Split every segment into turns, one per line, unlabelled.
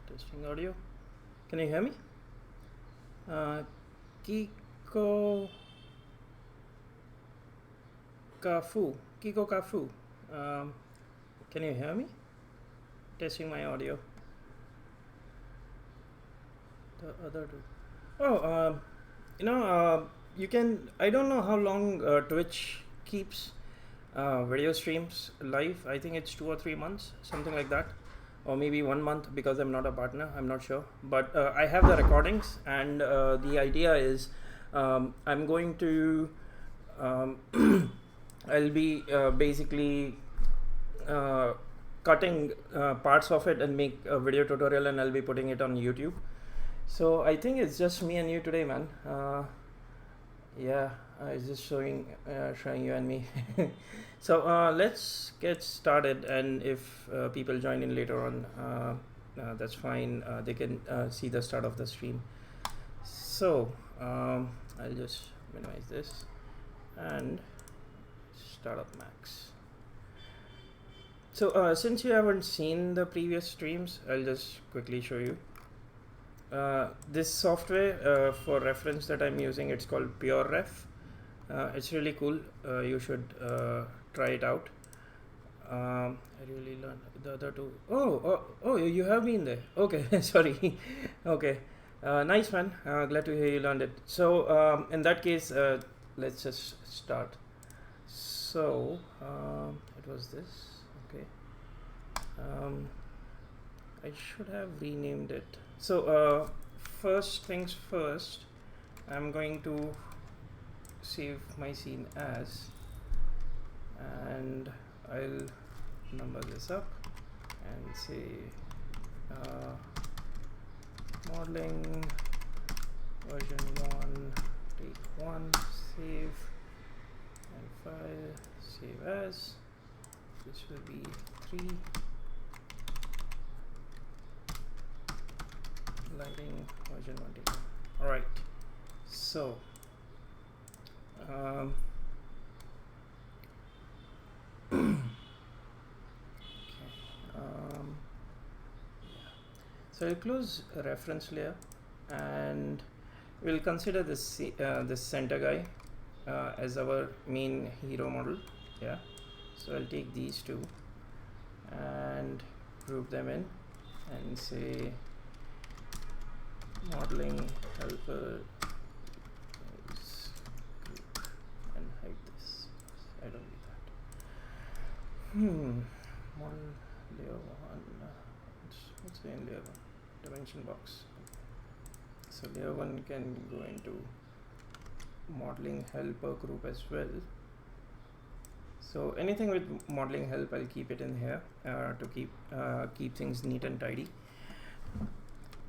Testing audio. Can you hear me? Kiko Kafu. Kiko Kafu. Can you hear me? Testing my audio. The other two. Oh, you can. I don't know how long Twitch keeps video streams live. I think it's 2 or 3 months, something like that, or maybe 1 month because I'm not a partner. I'm not sure, but I have the recordings, and the idea is I'm going to I'll be basically cutting parts of it and make a video tutorial, and I'll be putting it on YouTube. So I think it's just me and you today, man. Yeah, it's just showing you and me. So let's get started, and if people join in later on, that's fine. They can see the start of the stream. So I'll just minimize this and start up Max. So since you haven't seen the previous streams, I'll just quickly show you. This software for reference that I'm using, it's called PureRef. It's really cool. You should try it out. I really learned the other two. Oh, you have been there. Okay, sorry. Okay, nice, man. Glad to hear you learned it. So in that case, let's just start. So it was this. Okay. I should have renamed it. So first things first, I'm going to save my scene as, and I'll number this up and say modeling version 1 take one, save, and file, save as. This will be 3. Lighting version 1. All right. So, okay. Yeah. So I'll close a reference layer, and we'll consider this center guy as our main hero model. Yeah. So I'll take these two and group them in and say modeling helper is group and hide this. I don't need that. Model layer 1. What's in layer 1? Dimension box. So layer 1 can go into modeling helper group as well. So anything with modeling help, I'll keep it in here to keep things neat and tidy.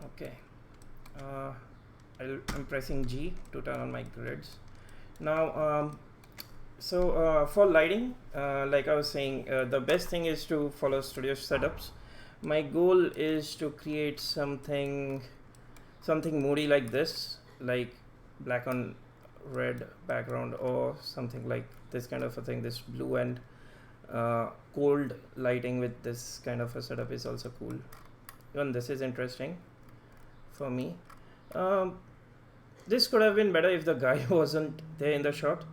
Okay. I'm pressing G to turn on my grids. Now, for lighting, like I was saying, the best thing is to follow studio setups. My goal is to create something moody like this, like black on red background, or something like this kind of a thing. This blue and cold lighting with this kind of a setup is also cool. Even this is interesting for me. This could have been better if the guy wasn't there in the shot.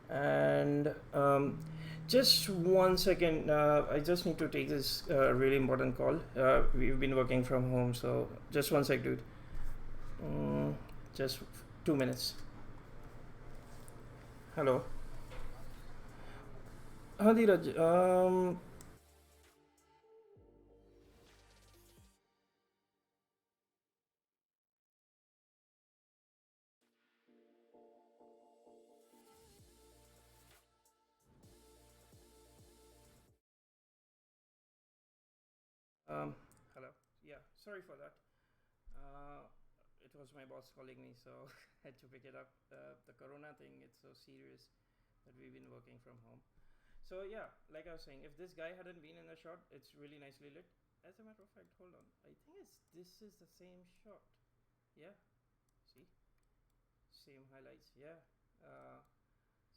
And just 1 second, I just need to take this really important call. We've been working from home, so just 1 sec, dude. Just 2 minutes. Hello. Hadiraj, hello. Yeah, sorry for that. It was my boss calling me, so I had to pick it up. The corona thing, it's so serious that we've been working from home. So yeah, like I was saying, if this guy hadn't been in the shot, it's really nicely lit. As a matter of fact, hold on. I think this is the same shot. Yeah, see, same highlights. Yeah.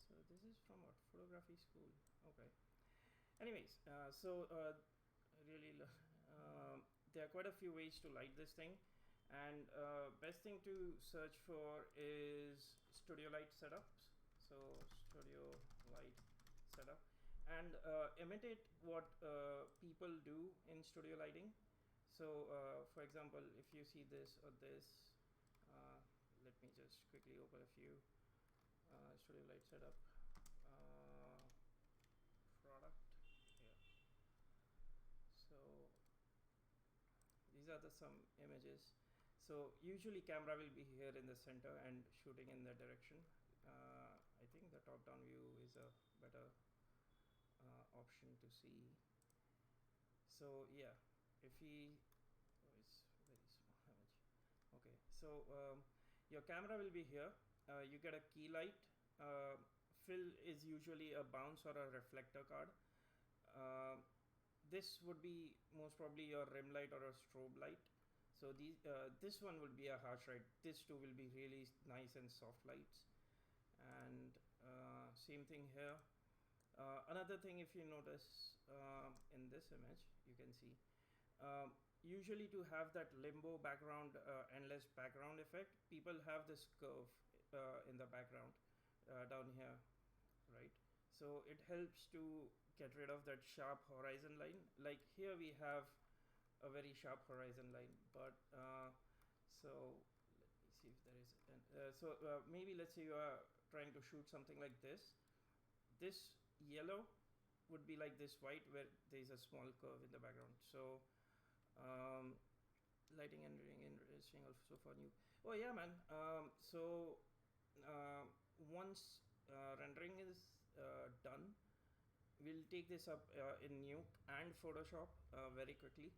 So this is from what, photography school? Okay. Anyways, really, there are quite a few ways to light this thing, and best thing to search for is studio light setups. So studio light setup, and imitate what people do in studio lighting. So for example, if you see this or this, uh, let me just quickly open a few studio light setup uh, product. Yeah. So these are the some images. So usually camera will be here in the center and shooting in that direction. I think the top down view is a better option to see. So yeah, if he, oh, it's very small image. Okay, so your camera will be here. You get a key light. Fill is usually a bounce or a reflector card. Uh, this would be most probably your rim light or a strobe light. So this one will be a harsh light. This two will be really nice and soft lights. And same thing here. Another thing, if you notice in this image, you can see usually to have that limbo background, endless background effect, people have this curve in the background down here, right? So it helps to get rid of that sharp horizon line. Like here we have a very sharp horizon line, but so let me see if there is maybe let's say you are trying to shoot something like this yellow would be like this white where there is a small curve in the background. So um, lighting and interesting also for new. Oh yeah, man. Uh, once rendering is done, we'll take this up in Nuke and Photoshop very quickly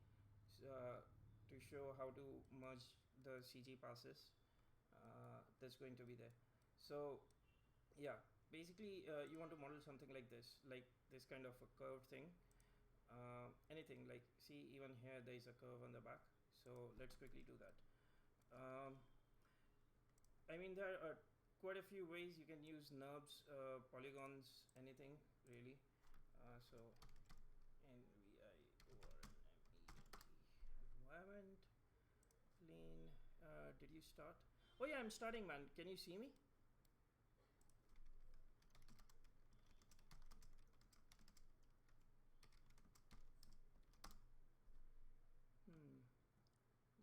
to show how to merge the CG passes. That's going to be there. So yeah, basically you want to model something like this kind of a curved thing. Anything like, see, even here there is a curve on the back. So let's quickly do that. I mean, there are quite a few ways you can use NURBS, polygons, anything really. So environment plane. Did you start? Oh yeah, I'm starting, man. Can you see me?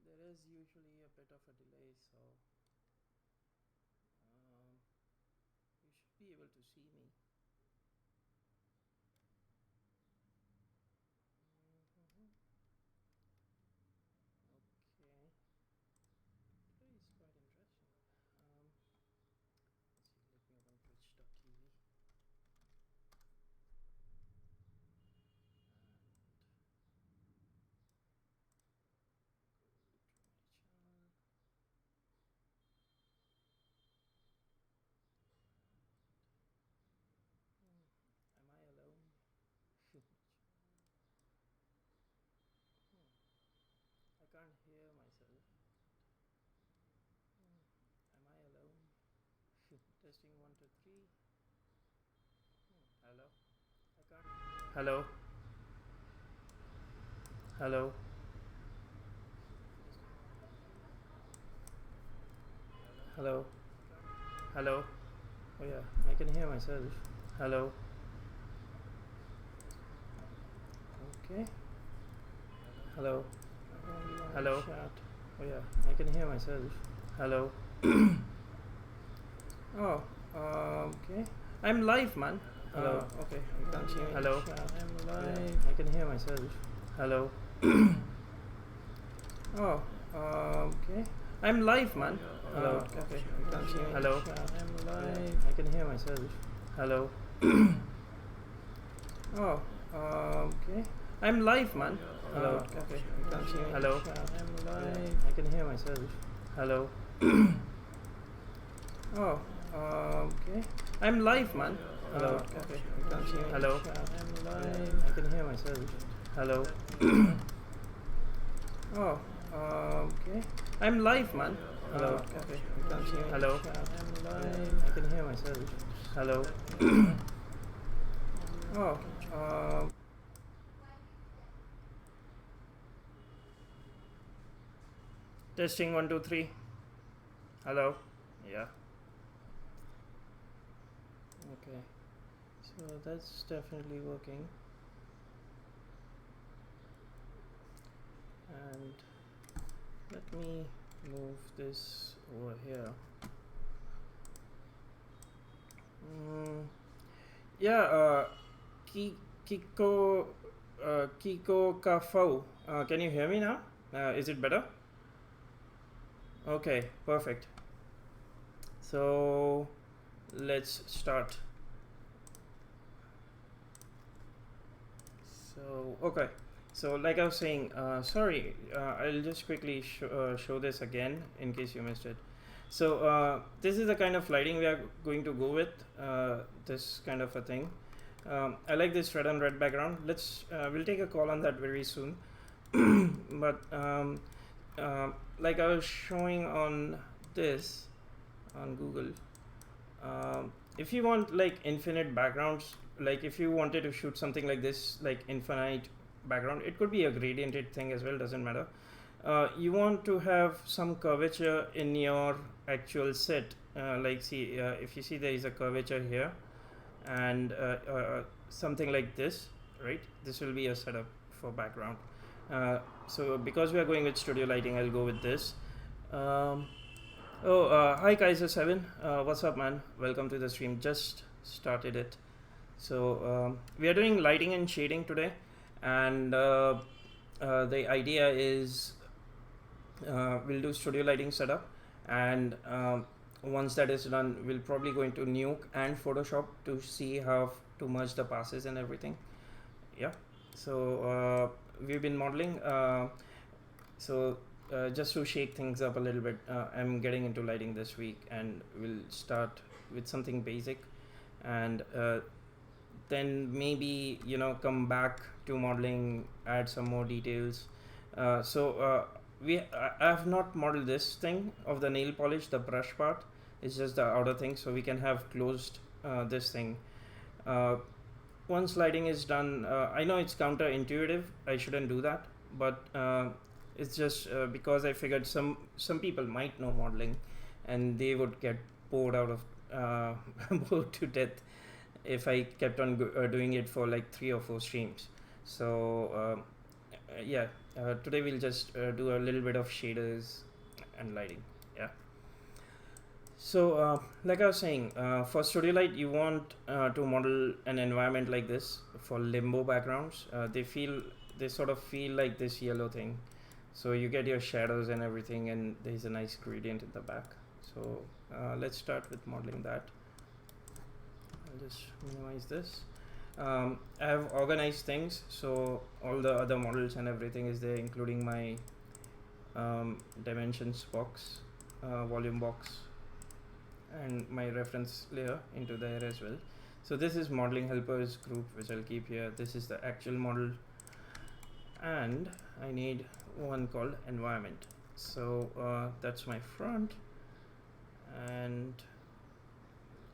There is usually a bit of a delay, so you should be able to see me. Okay, today is quite interesting. Let's see, let me open twitch.tv. Am I alone? I can't hear myself. Am I alone? Testing 1 2 3. Hello. I can't. Hello. Hello. Hello. Hello. Oh yeah, I can hear myself. Hello. Okay. Hello. Hello. Chat. Oh yeah, I can hear myself. Hello. Oh, okay. I'm live, man. Hello. Okay, I can't see me. Hello. I'm live. Yeah, I can hear myself. Hello. Oh, okay. I'm live, man. Hello. Okay, I can't see me. Hello. I'm live. Yeah, I can hear myself. Hello. Oh, okay. I'm live, man. Hello. Okay, I can't see me. Hello. I'm live. Yeah, I can hear myself. Hello. Oh, okay. I'm live, man. Hello. Okay, I can't see me. Hello. I'm live. I can hear myself. Hello. Oh, okay. I'm live, man. Hello. Okay, I can't see me. Hello. I'm live. I can hear myself. Hello. Oh, testing 1 2 3. Hello. Yeah. Okay. So that's definitely working. And let me move this over here. Yeah, Kiko Kafau. Can you hear me now? Is it better? Okay, perfect. So let's start. So okay, so like I was saying, sorry, I'll just quickly show this again in case you missed it. So this is the kind of lighting we are going to go with, this kind of a thing. I like this red on red background. We'll take a call on that very soon. But like I was showing on this on Google, if you want like infinite backgrounds, like if you wanted to shoot something like this, like infinite background, it could be a gradiented thing as well, doesn't matter. You want to have some curvature in your actual set, like see, if you see there is a curvature here and something like this, right? This will be a setup for background. So because we are going with studio lighting, I'll go with this. Hi Kaiser7, what's up, man? Welcome to the stream. Just started it. So we are doing lighting and shading today, and the idea is we'll do studio lighting setup, and once that is done, we'll probably go into Nuke and Photoshop to see how to merge the passes and everything. Yeah. So we've been modeling. So just to shake things up a little bit, I'm getting into lighting this week, and we'll start with something basic, and then maybe come back to modeling, add some more details. I have not modeled this thing of the nail polish, the brush part. It's just the outer thing, so we can have closed this thing. Once lighting is done, I know it's counterintuitive, I shouldn't do that, but it's just because I figured some people might know modeling, and they would get bored out of bored to death if I kept on doing it for like 3 or 4 streams. So today we'll just do a little bit of shaders and lighting. Yeah. So like I was saying, for Studio Light, you want to model an environment like this for limbo backgrounds. They sort of feel like this yellow thing. So you get your shadows and everything, and there's a nice gradient in the back. So let's start with modeling that. I'll just minimize this. I have organized things, so all the other models and everything is there, including my dimensions box, volume box, and my reference layer into there as well. So this is modeling helpers group, which I'll keep here. This is the actual model, and I need one called environment. So that's my front, and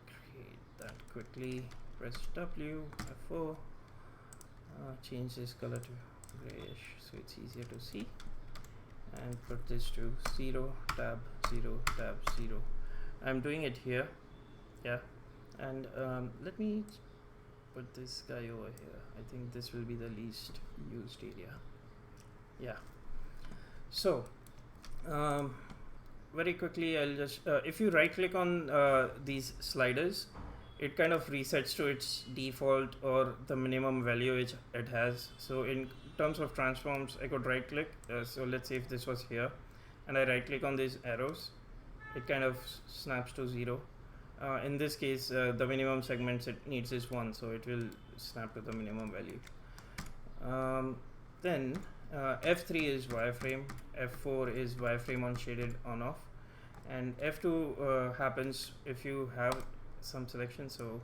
create that quickly. Press W, F4, change this color to grayish so it's easier to see, and put this to 0, tab 0, tab 0. I'm doing it here, yeah, and let me put this guy over here. I think this will be the least used area. Yeah. So very quickly, I'll just if you right click on these sliders, it kind of resets to its default or the minimum value which it has. So in terms of transforms, I could right click. So let's say if this was here, and I right click on these arrows, it kind of snaps to 0. In this case, the minimum segments it needs is 1, so it will snap to the minimum value. Then F3 is wireframe, F4 is wireframe on shaded on off, and F2 happens if you have some selection. So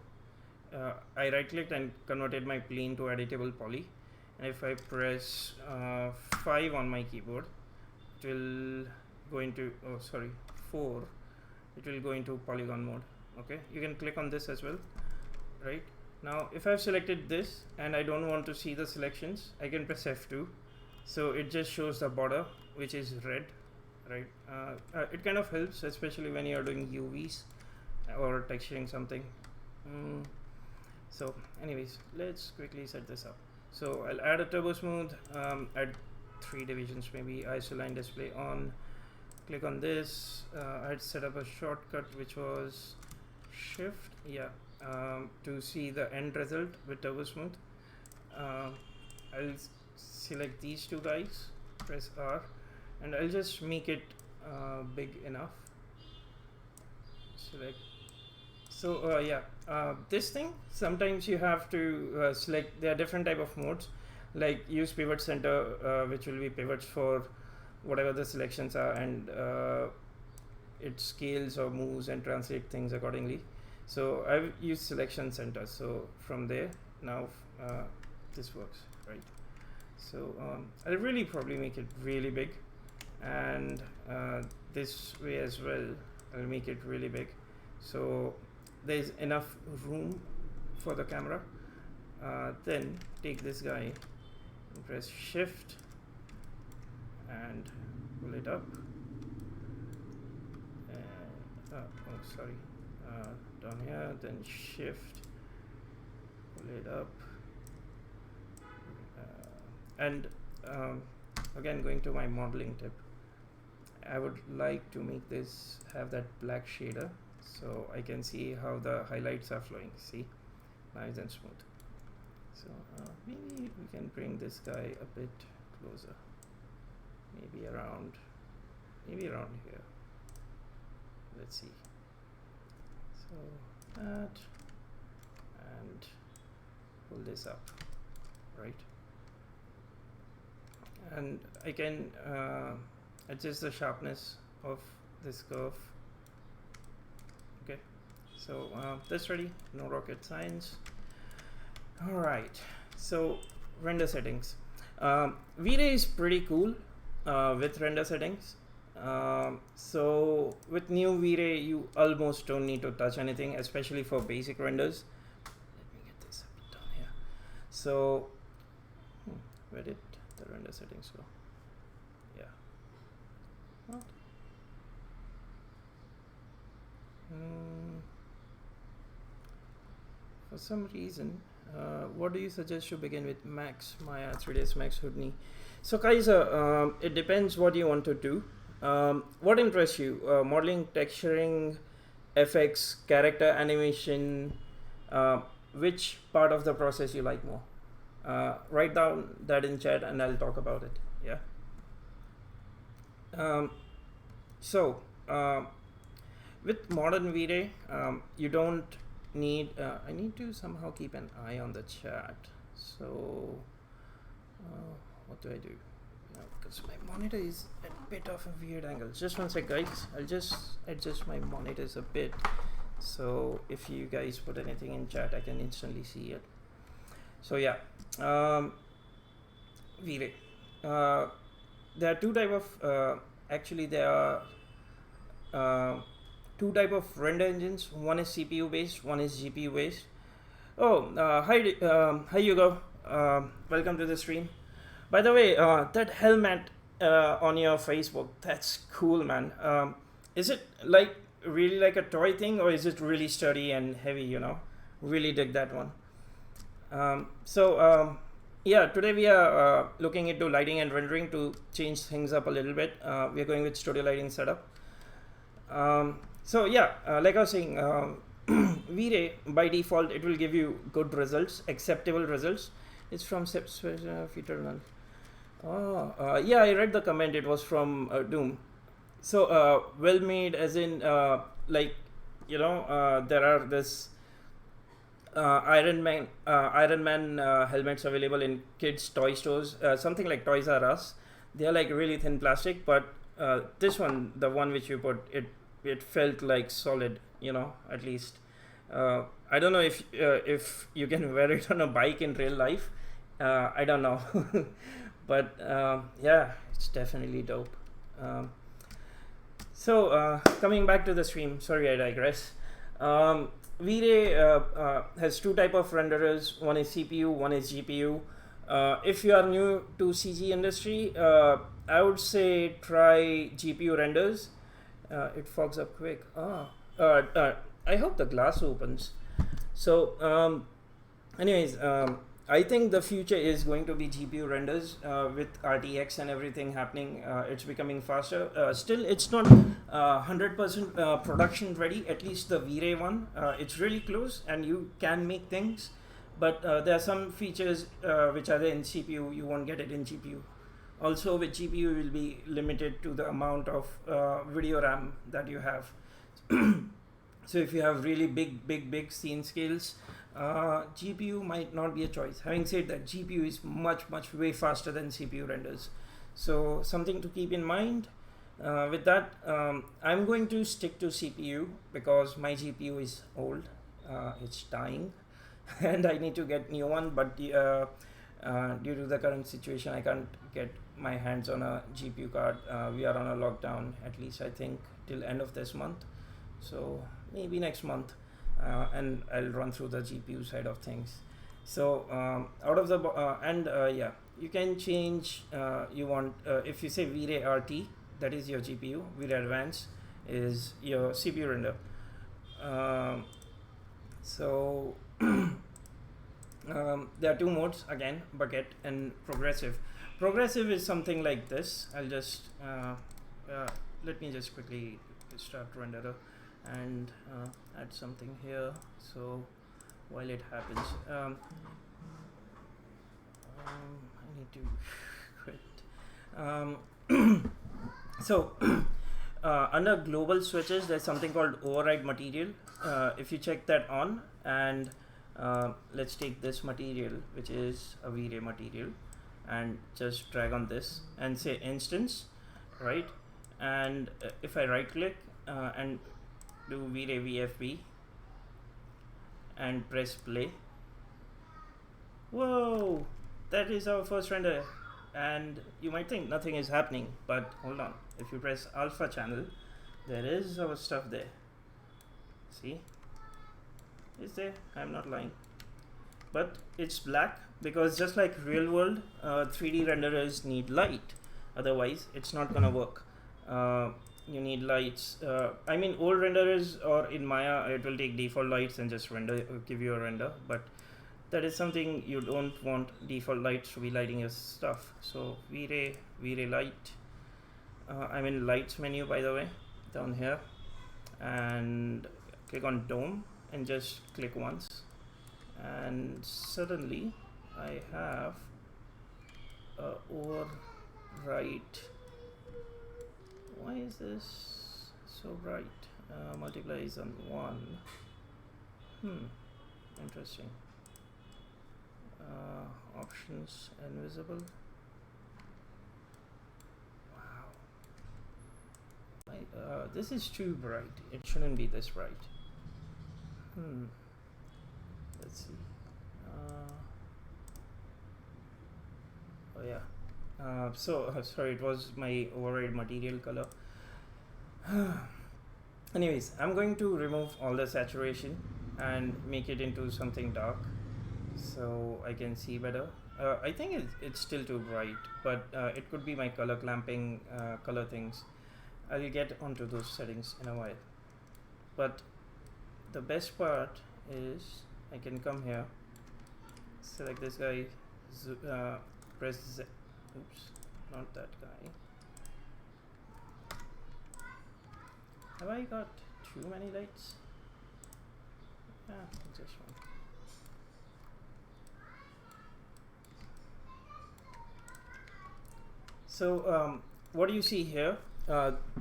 I right clicked and converted my plane to editable poly, and if I press 5 on my keyboard, it will go into 4, it will go into polygon mode. Okay, you can click on this as well. Right now, if I've selected this and I don't want to see the selections, I can press F2, so it just shows the border which is red. Right, it kind of helps, especially when you are doing UVs or texturing something. So anyways, let's quickly set this up. So I'll add a turbo smooth, add 3 divisions, maybe isoline display on, click on this. I'd set up a shortcut which was shift, to see the end result with turbo smooth. I'll select these 2 guys, press R, and I'll just make it big enough. Select. So this thing, sometimes you have to select. There are different type of modes, like use pivot center, which will be pivots for whatever the selections are, and it scales or moves and translate things accordingly. So I've used selection center, so from there now this works, right? So I'll really probably make it really big, and this way as well I'll make it really big, so there's enough room for the camera. Then take this guy and press shift and pull it up, down here, then shift, pull it up, and again, going to my modeling tip, I would like to make this have that black shader so I can see how the highlights are flowing. See, nice and smooth. So maybe we can bring this guy a bit closer, maybe around here. Let's see. So that, and pull this up, right? And I can adjust the sharpness of this curve. Okay, so that's ready, no rocket science. All right, so render settings. V-Ray is pretty cool with render settings. So with new V-Ray, you almost don't need to touch anything, especially for basic renders. Let me get this down here. So where did the render settings go? Yeah. What? For some reason, what do you suggest to begin with? Max Maya 3ds Max Houdini. So Kaiser, it depends what you want to do. What interests you? Modeling, texturing, FX, character animation. Which part of the process you like more? Write down that in chat and I'll talk about it. Yeah. With modern V-Ray, you don't need. I need to somehow keep an eye on the chat. So what do I do? Because my monitor is at a bit of a weird angle. Just one sec, guys. I'll just adjust my monitors a bit. So if you guys put anything in chat, I can instantly see it. So yeah, V-Ray. There are two type of. Actually, there are two type of render engines. One is CPU based, one is GPU based. Oh, hi Hugo. Welcome to the stream. By the way, that helmet on your Facebook, that's cool, man. Is it like really like a toy thing, or is it really sturdy and heavy? You know, really dig that one. Yeah, today we are looking into lighting and rendering to change things up a little bit. We are going with studio lighting setup. Like I was saying, V-Ray by default it will give you good results, acceptable results. It's from Feature. Yeah, I read the comment. It was from Doom. So well made, as in there are this Iron Man helmets available in kids toy stores, something like Toys R Us. They are like really thin plastic, but this one, the one which you put, it felt like solid, you know, at least. I don't know if you can wear it on a bike in real life. I don't know. But yeah, it's definitely dope. Coming back to the stream, sorry I digress. V-Ray has two type of renderers. One is CPU, one is GPU. If you are new to CG industry, I would say try GPU renders. It fogs up quick. I hope the glass opens. So anyways, I think the future is going to be GPU renders with RTX and everything happening. It's becoming faster. Still, it's not 100% production ready, at least the V-Ray one. It's really close and you can make things, but there are some features which are there in CPU, you won't get it in GPU. Also with GPU, you will be limited to the amount of video RAM that you have. So if you have really big scene scales, GPU might not be a choice. Having said that, GPU is much way faster than CPU renders. So something to keep in mind. With that, I'm going to stick to CPU because my GPU is old. It's dying and I need to get new one, but due to the current situation, I can't get my hands on a GPU card. We are on a lockdown, at least I think till end of this month. So maybe next month. And I'll run through the GPU side of things. So out of the yeah, you can change. You want if you say V-Ray RT, that is your GPU. V-Ray Advanced is your CPU render. There are two modes again: bucket and progressive. Progressive is something like this. I'll just let me just quickly start renderer and add something here. So while it happens, I need to quit. Under global switches, there's something called override material. If you check that on, and let's take this material, which is a V-Ray material, and just drag on this and say instance, right? and if I right click and do V-Ray VFB and press play, whoa, that is our first render. And you might think nothing is happening, but hold on, if you press alpha channel, there is our stuff there. See, is there? I'm not lying. But it's black because just like real world 3D renderers need light, otherwise it's not gonna work. You need lights. I mean, old renderers or in Maya it will take default lights and just give you a render, but that is something you don't want default lights to be lighting your stuff. So V-Ray light, I'm in lights menu, by the way, down here, and click on dome and just click once, and suddenly I have overwrite. Why is this so bright? Multiply is on 1. Interesting. Options invisible. Wow. This is too bright. It shouldn't be this bright. Let's see. Oh yeah. Sorry, it was my override material color. Anyways, I'm going to remove all the saturation and make it into something dark so I can see better. I think it's still too bright, but it could be my color clamping color things. I'll get onto those settings in a while. But the best part is I can come here, select this guy, press Z. Oops, not that guy. Have I got too many lights? Yeah, just one. So what do you see here?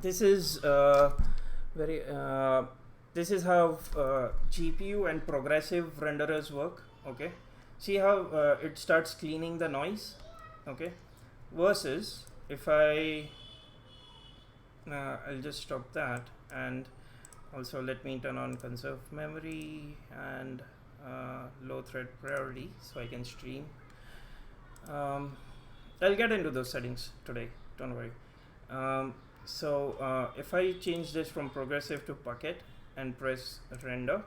This is this is how GPU and progressive renderers work. Okay, see how it starts cleaning the noise. Okay, versus if I'll just stop that, and also let me turn on conserve memory and low thread priority so I can stream. I'll get into those settings today, don't worry. If I change this from progressive to bucket and press render,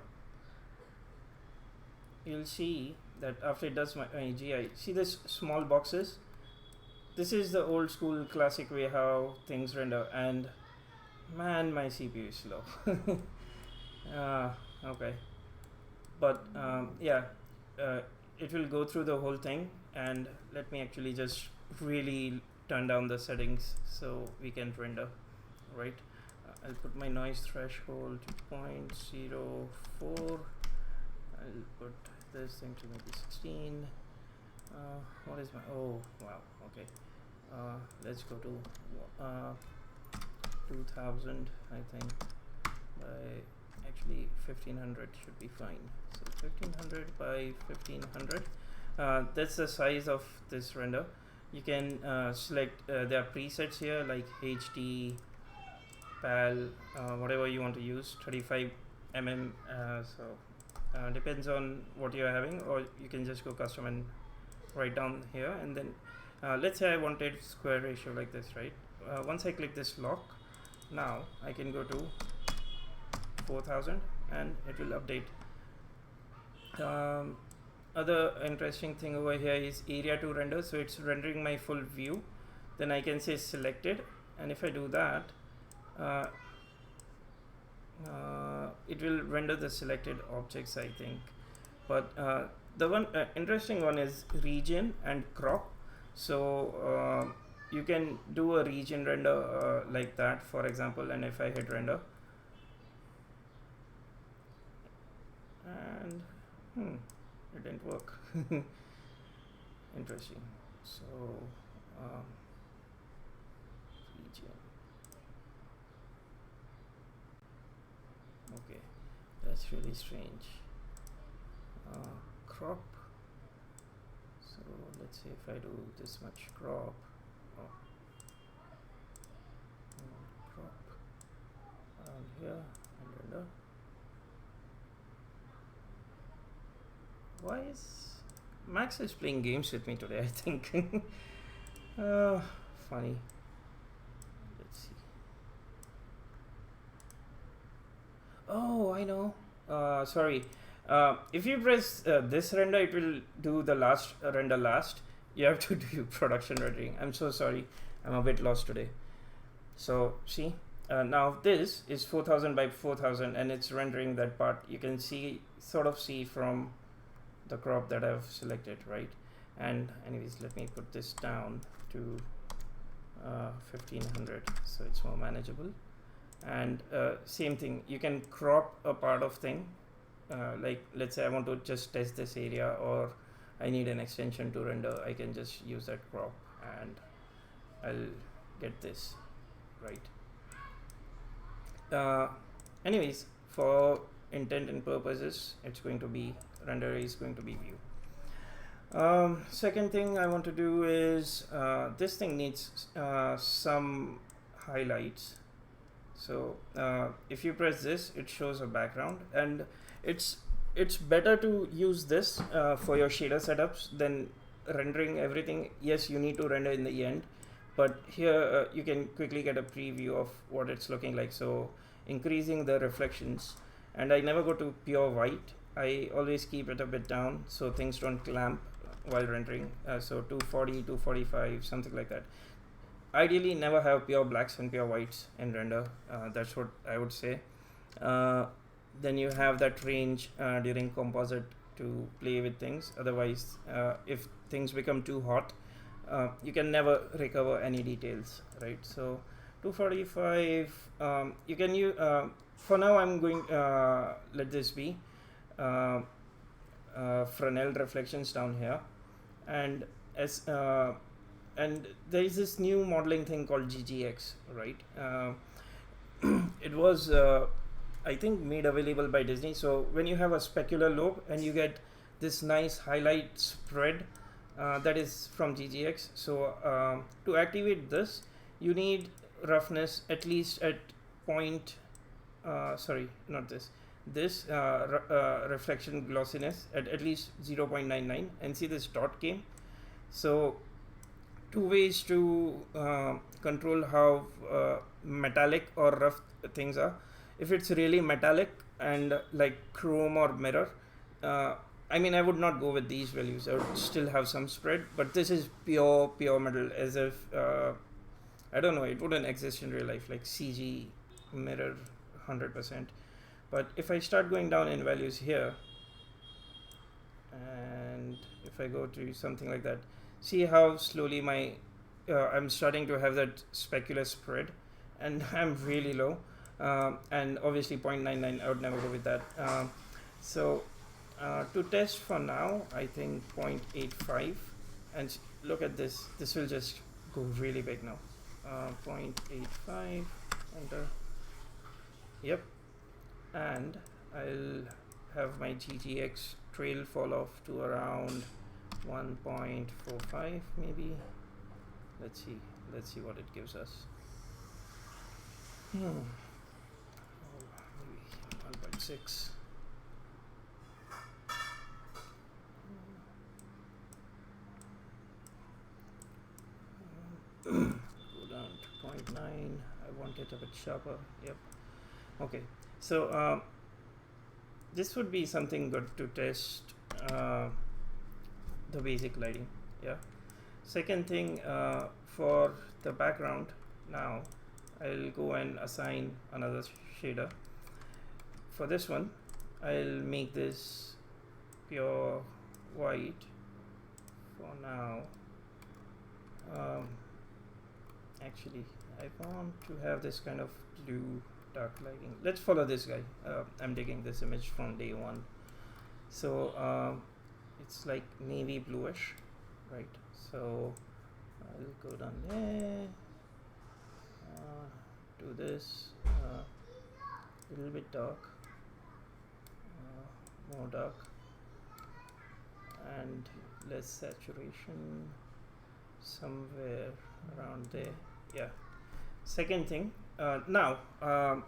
you'll see that after it does my GI, see this small boxes? This is the old school classic way how things render, and man, my CPU is slow. Okay, but yeah, it will go through the whole thing, and let me actually just really turn down the settings so we can render, right? I'll put my noise threshold to 0.04. I'll put this thing to maybe 16. What is my, oh wow, okay. Let's go to 2000, I think. Actually 1500 should be fine. So 1500 by 1500. That's the size of this render. You can select, there are presets here like HD, PAL, whatever you want to use, 35 mm. Depends on what you're having, or you can just go custom and write down here. And then let's say I wanted square ratio like this, right? Once I click this lock, now I can go to 4000 and it will update. Other interesting thing over here is area to render, so it's rendering my full view. Then I can say selected, and if I do that, it will render the selected objects, I think. But the one interesting one is region and crop. So you can do a region render like that, for example, and if I hit render, and it didn't work. Interesting. So region. Okay, that's really strange. Crop. So let's say if I do this much crop, here and render. Why is Max is playing games with me today, I think. Funny. Let's see. Oh, I know. Sorry. If you press this render, it will do the last render last. You have to do production rendering. I'm so sorry. I'm a bit lost today. So see, now this is 4000 by 4000 and it's rendering that part. You can see, sort of see from the crop that I've selected, right? And anyways, let me put this down to 1500 so it's more manageable. And same thing, you can crop a part of thing, like let's say I want to just test this area, or I need an extension to render. I can just use that crop and I'll get this, right? Anyways, for intent and purposes, it's going to be render is going to be view. Second thing I want to do is this thing needs some highlights. So if you press this, it shows a background, and it's better to use this for your shader setups than rendering everything. Yes, you need to render in the end, but here you can quickly get a preview of what it's looking like. So increasing the reflections, and I never go to pure white. I always keep it a bit down so things don't clamp while rendering. So 240, 245, something like that. Ideally, never have pure blacks and pure whites in render. That's what I would say. Then you have that range during composite to play with things. Otherwise, if things become too hot, you can never recover any details, right? So 245, you can use, for now I'm going, let this be Fresnel reflections down here. And as and there is this new modeling thing called GGX, right? It was I think made available by Disney. So when you have a specular lobe and you get this nice highlight spread, that is from GGX. So to activate this, you need roughness at least at point, sorry, not this, reflection glossiness at least 0.99, and see this dot came. So two ways to control how metallic or rough things are. If it's really metallic and like chrome or mirror, I mean, I would not go with these values. I would still have some spread, but this is pure metal, as if I don't know, it wouldn't exist in real life, like CG mirror 100%. But if I start going down in values here, and if I go to something like that, see how slowly my I'm starting to have that specular spread, and I'm really low, and obviously 0.99, I would never go with that. So to test for now, I think 0.85, and look at this, this will just go really big now. 0.85, enter. Yep. And I'll have my GGX trail fall off to around 1.45 maybe. Let's see what it gives us. Maybe 1.6. Go down to 0.9. I want it a bit sharper. Yep. Okay. So this would be something good to test the basic lighting. Yeah. Second thing, for the background, now I'll go and assign another shader. For this one, I'll make this pure white for now. Actually, I want to have this kind of blue dark lighting. Let's follow this guy. I'm taking this image from day one. So it's like navy bluish, right? So I'll go down there, do this, a little bit dark, more dark, and less saturation, somewhere around there. Yeah. Second thing, Now,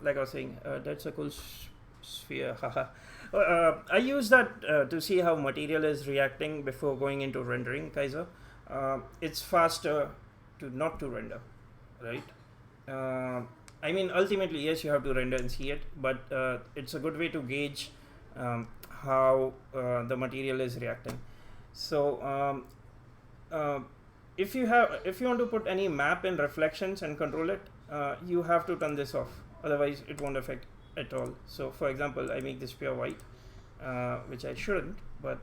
like I was saying, that's a cool sphere. Haha. I use that to see how material is reacting before going into rendering, Kaiser. It's faster to not to render, right? Uh, I mean, ultimately, yes, you have to render and see it, but it's a good way to gauge how the material is reacting. So, if you want to put any map in reflections and control it, you have to turn this off. Otherwise, it won't affect at all. So, for example, I make this pure white, which I shouldn't, but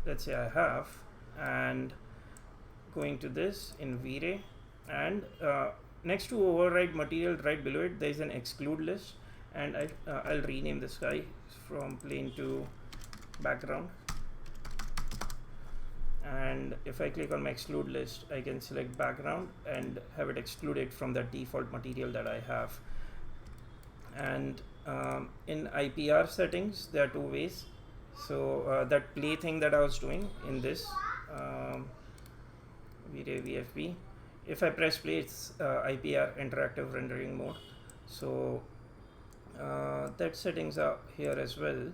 let's say I have, and going to this in V-Ray, and next to override material right below it, there is an exclude list, and I'll rename this guy from plane to background. And if I click on my exclude list, I can select background and have it excluded from the default material that I have. And in IPR settings, there are two ways. So that play thing that I was doing in this V-Ray VFB, if I press play, it's IPR interactive rendering mode. So that settings are here as well.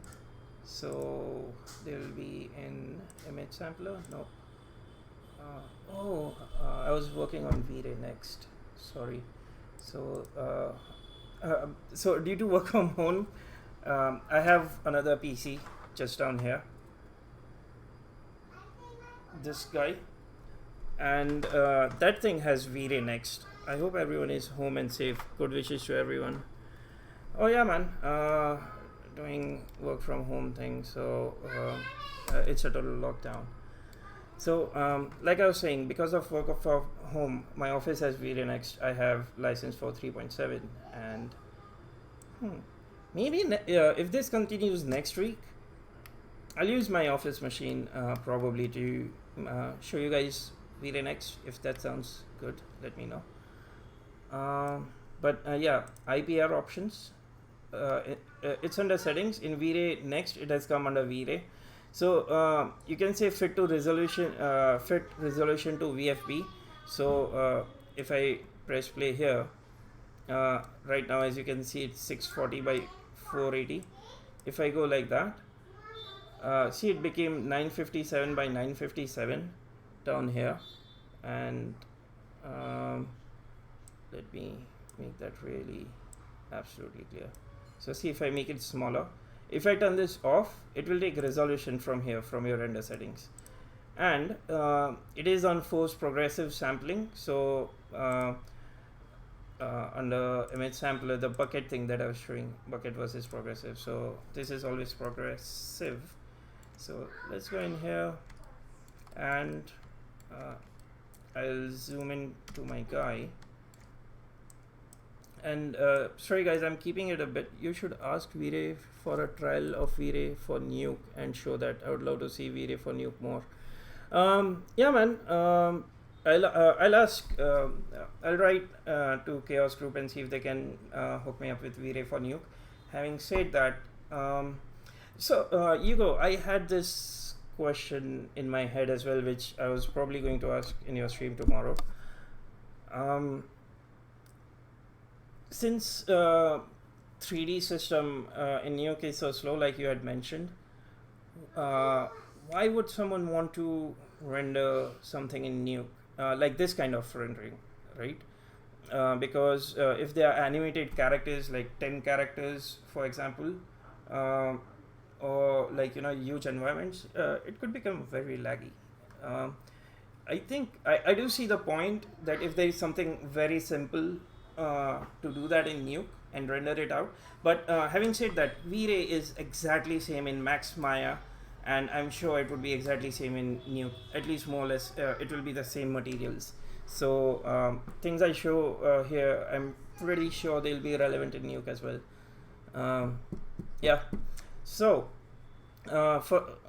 So they will be in image sampler. No. I was working on V-Ray next. Sorry. So so due to work from home, I have another PC just down here. This guy, and that thing has V-Ray next. I hope everyone is home and safe. Good wishes to everyone. Oh yeah, man. Doing work from home thing, so it's a total lockdown. So like I was saying, because of work from home, my office has V-Ray next. I have license for 3.7, and maybe if this continues next week, I'll use my office machine probably to show you guys V-Ray next. If that sounds good, let me know. But yeah, IPR options. It's under settings in V-Ray next. It has come under V-Ray. So you can say fit resolution to VFB. So if I press play here, right now as you can see it's 640 by 480. If I go like that, see it became 957 by 957 down here, and let me make that really absolutely clear. So see, if I make it smaller, if I turn this off, it will take resolution from here, from your render settings, and it is on forced progressive sampling. So under image sampler, the bucket thing that I was showing, bucket versus progressive, so this is always progressive. So let's go in here, and I'll zoom in to my guy. And sorry guys, I'm keeping it a bit. You should ask V-Ray for a trial of V-Ray for Nuke and show that. I would love to see V-Ray for Nuke more. Yeah, man. I'll ask. I'll write to Chaos Group and see if they can hook me up with V-Ray for Nuke. Having said that, Hugo, I had this question in my head as well, which I was probably going to ask in your stream tomorrow. Since 3D system in Nuke is so slow, like you had mentioned, why would someone want to render something in Nuke, like this kind of rendering, right? Because if they are animated characters, like 10 characters, for example, or like huge environments, it could become very laggy. I think I do see the point that if there is something very simple to do that in Nuke and render it out. But having said that, V-Ray is exactly same in Max Maya, and I'm sure it would be exactly same in Nuke, at least more or less. It will be the same materials. So things I show here, I'm pretty sure they'll be relevant in Nuke as well. Yeah. So well,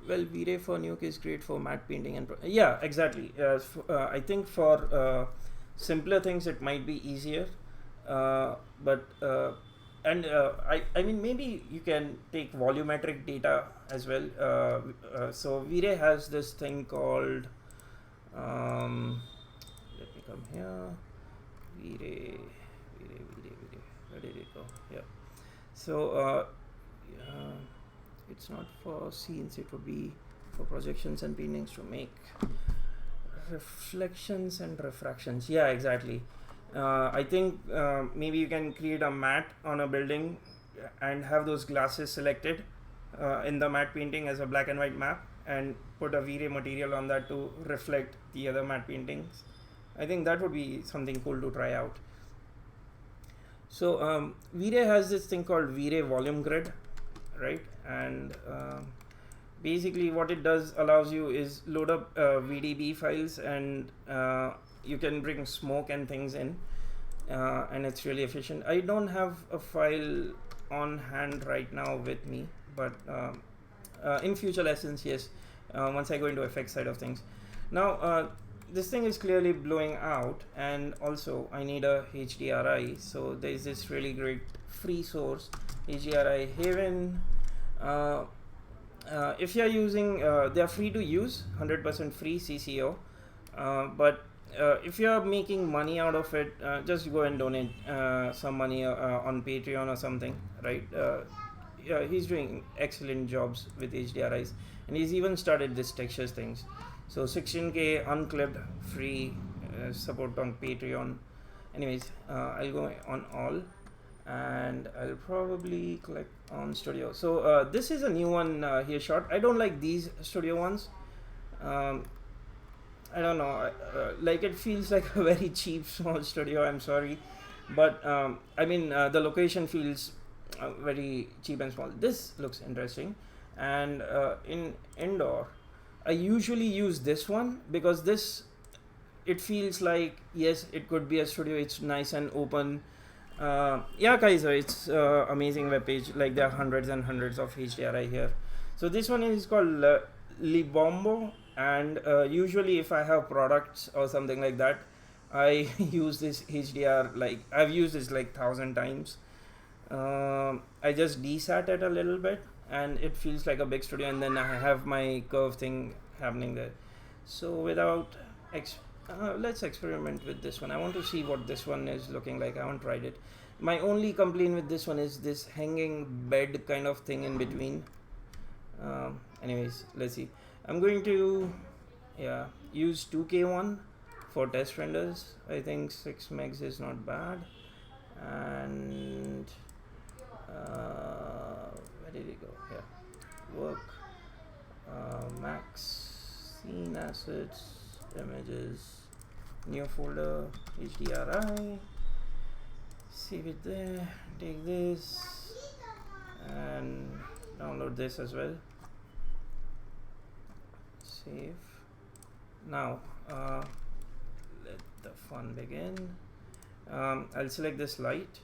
V-Ray for Nuke is great for matte painting and yeah, exactly. I think for simpler things it might be easier, but I mean, maybe you can take volumetric data as well. So V-Ray has this thing called let me come here, V-Ray. where did it go? Yeah. So it's not for scenes, it would be for projections and paintings to make reflections and refractions. Yeah, exactly. I think maybe you can create a matte on a building and have those glasses selected in the matte painting as a black and white map, and put a V-Ray material on that to reflect the other matte paintings. I think that would be something cool to try out. So V-Ray has this thing called V-Ray volume grid, right? And basically what it does allows you is load up VDB files, and you can bring smoke and things in, and it's really efficient. I don't have a file on hand right now with me, but in future lessons, yes, once I go into effects side of things. Now this thing is clearly blowing out, and also I need a HDRI. So there's this really great free source, HDRI Haven. If you're using, they are free to use, 100% free CCO, but if you're making money out of it, just go and donate some money on Patreon or something, right? Yeah, he's doing excellent jobs with HDRIs, and he's even started this textures things. So 16K unclipped, free, support on Patreon. Anyways, I'll go on all, and I'll probably click on studio. So this is a new one here shot. I don't like these studio ones. I don't know, like it feels like a very cheap small studio, I'm sorry, but I mean the location feels very cheap and small. This looks interesting. And in indoor, I usually use this one because this, it feels like, yes, it could be a studio. It's nice and open. Yeah, Kaiser, it's amazing webpage. Like there are hundreds and hundreds of HDRI here. So this one is called Libombo, and usually if I have products or something like that, I use this HDR. Like I've used this like 1,000 times. I just desat it a little bit, and it feels like a big studio, and then I have my curve thing happening there. So without let's experiment with this one. I want to see what this one is looking like. I haven't tried it. My only complaint with this one is this hanging bed kind of thing in between. Anyways, let's see. I'm going to use 2K one for test renders. I think 6 megs is not bad. And where did it go? Yeah, work, max, scene assets, images, new folder, HDRI, save it there, take this and download this as well, save. Now let the fun begin. I'll select this light,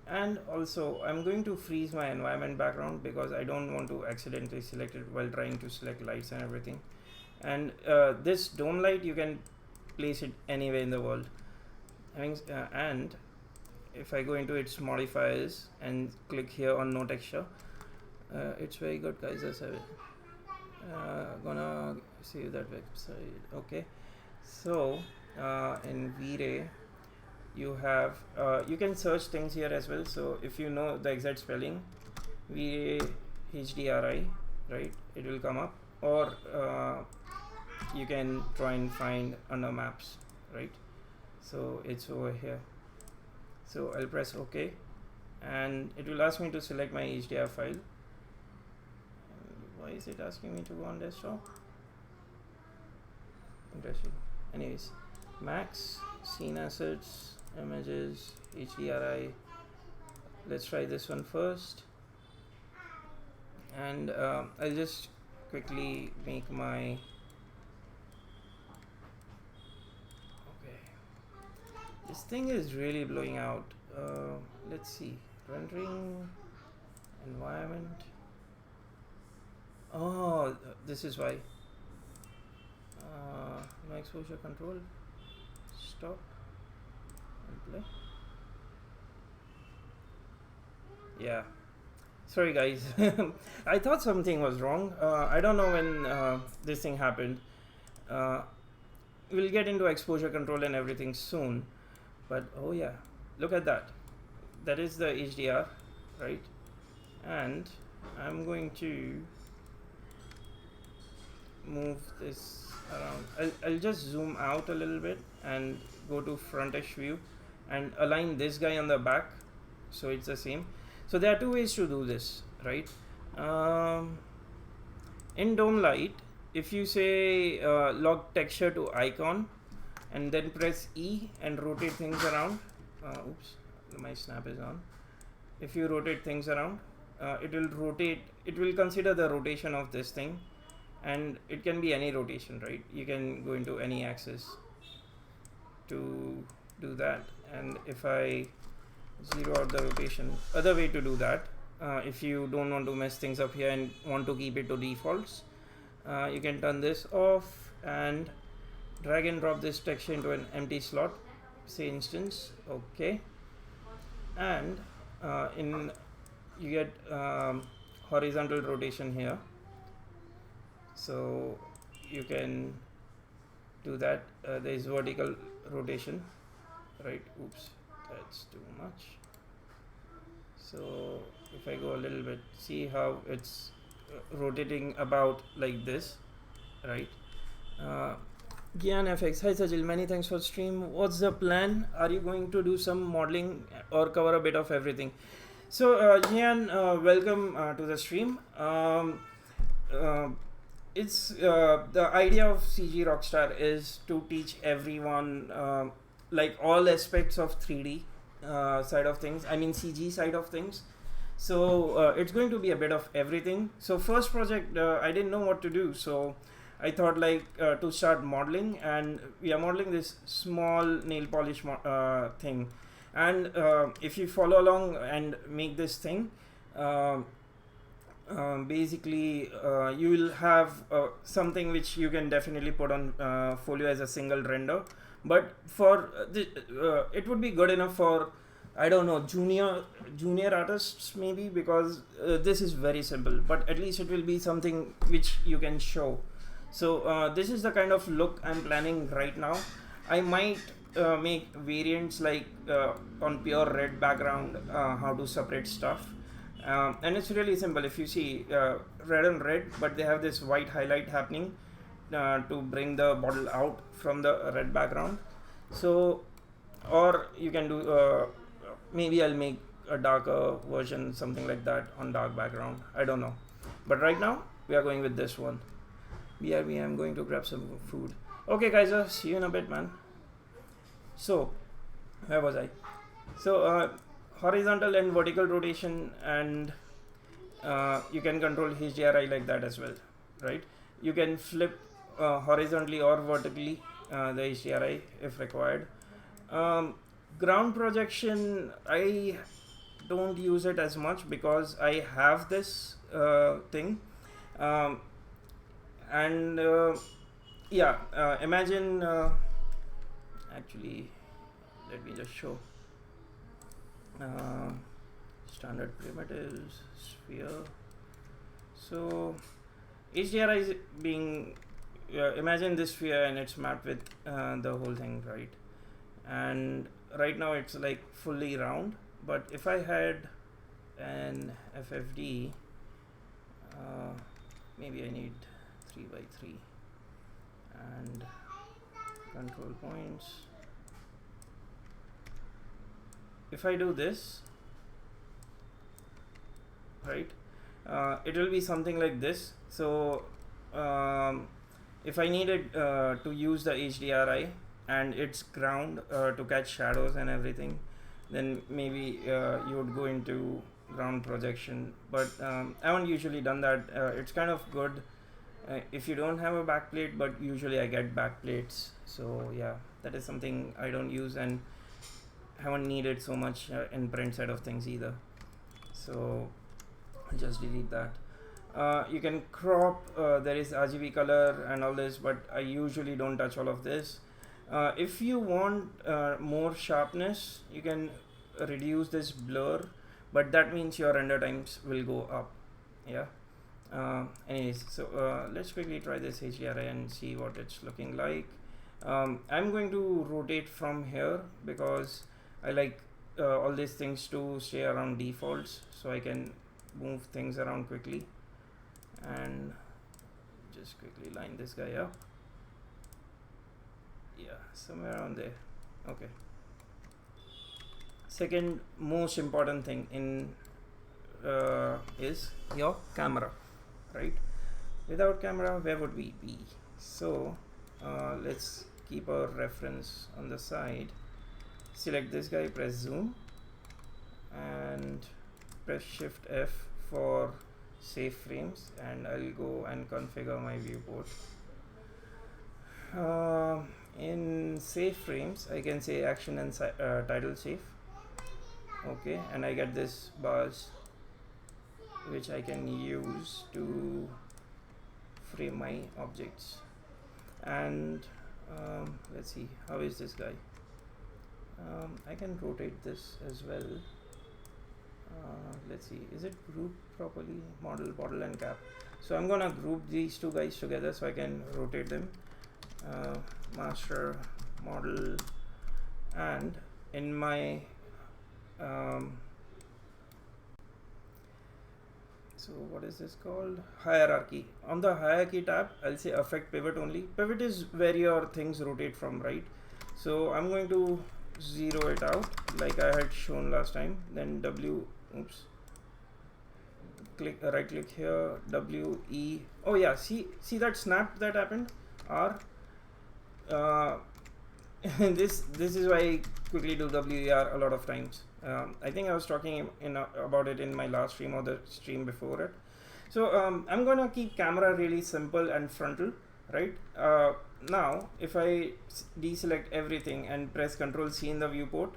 and also I'm going to freeze my environment background because I don't want to accidentally select it while trying to select lights and everything. And this dome light, you can place it anywhere in the world. And if I go into its modifiers and click here on no texture, it's very good, guys. Gonna save that website. Okay, so in V-Ray you have you can search things here as well. So if you know the exact spelling, V-Ray HDRI, right, it will come up, or you can try and find under maps, right? So it's over here. So I'll press OK, and it will ask me to select my HDR file. Why is it asking me to go on desktop? Interesting. Anyways, max, scene assets, images, HDRI. Let's try this one first, and I'll just quickly make my this thing is really blowing out. Let's see, rendering environment. Oh, this is why. No exposure control. Stop and play. Yeah, sorry guys. I thought something was wrong. I don't know when this thing happened. We'll get into exposure control and everything soon, but oh yeah, look at that. that is the HDR, right? And I'm going to move this around. I'll just zoom out a little bit and go to frontish view and align this guy on the back so it's the same. So there are two ways to do this, right? In dome light, if you say log texture to icon and then press E and rotate things around, oops, my snap is on. If you rotate things around, it will rotate, it will consider the rotation of this thing, and it can be any rotation, right? You can go into any axis to do that. And if I zero out the rotation, other way to do that, if you don't want to mess things up here and want to keep it to defaults, you can turn this off and drag and drop this texture into an empty slot, say instance, okay. And you get horizontal rotation here, so you can do that. There is vertical rotation, right? Oops, that's too much. So if I go a little bit, see how it's rotating about like this, right? Gyan FX, hi Sajil, many thanks for stream. What's the plan? Are you going to do some modeling or cover a bit of everything? So Gyan, welcome to the stream. It's the idea of CG Rockstar is to teach everyone like all aspects of 3D side of things, I mean CG side of things. So it's going to be a bit of everything. So first project, I didn't know what to do, so I thought like to start modeling, and we are modeling this small nail polish thing. And if you follow along and make this thing, basically you will have something which you can definitely put on Folio as a single render. But for it would be good enough for, I don't know, junior artists maybe, because this is very simple, but at least it will be something which you can show. So this is the kind of look I'm planning right now. I might make variants like on pure red background, how to separate stuff. And it's really simple. If you see red and red, but they have this white highlight happening to bring the bottle out from the red background. So, or you can do, maybe I'll make a darker version, something like that on dark background. I don't know. But right now, we are going with this one. BRB, I'm going to grab some food. Okay, guys, see you in a bit, man. So, where was I? So, horizontal and vertical rotation, and you can control HDRI like that as well, right? You can flip horizontally or vertically the HDRI if required. Ground projection, I don't use it as much because I have this thing. Imagine, actually, let me just show. Standard primitives, sphere. So HDRI is being, imagine this sphere and it's mapped with the whole thing, right? And right now it's like fully round, but if I had an FFD, maybe I need 3x3 and control points. If I do this, right, it will be something like this. So if I needed to use the HDRI and it's ground to catch shadows and everything, then maybe you would go into ground projection. But I haven't usually done that. It's kind of good if you don't have a backplate, but usually I get backplates. So yeah, that is something I don't use and haven't needed so much in print side of things either. So I'll just delete that. You can crop, there is RGB color and all this, but I usually don't touch all of this. If you want more sharpness, you can reduce this blur, but that means your render times will go up. Yeah. Anyways, so let's quickly try this HDRI and see what it's looking like. I'm going to rotate from here because I like all these things to stay around defaults, so I can move things around quickly. And just quickly line this guy up. Yeah, somewhere around there. Okay. Second most important thing in is your camera, right? Without camera, where would we be? So let's keep our reference on the side. Select this guy, press zoom, and press shift F for save frames, and I'll go and configure my viewport. In save frames, I can say action and title save. Okay, and I get this bars which I can use to frame my objects. And let's see, how is this guy? I can rotate this as well. Let's see, is it grouped properly? Model, bottle, and cap. So I'm gonna group these two guys together so I can rotate them. Master, model, and in my so what is this called? Hierarchy. On the hierarchy tab, I'll say affect pivot only. Pivot is where your things rotate from, right? So I'm going to zero it out like I had shown last time. Then click right click here, W E. Oh yeah, see that snap that happened? R. This is why I quickly do WER a lot of times. I think I was talking about it in my last stream or the stream before it. So I'm gonna keep camera really simple and frontal, right? Now if I deselect everything and press Ctrl C in the viewport,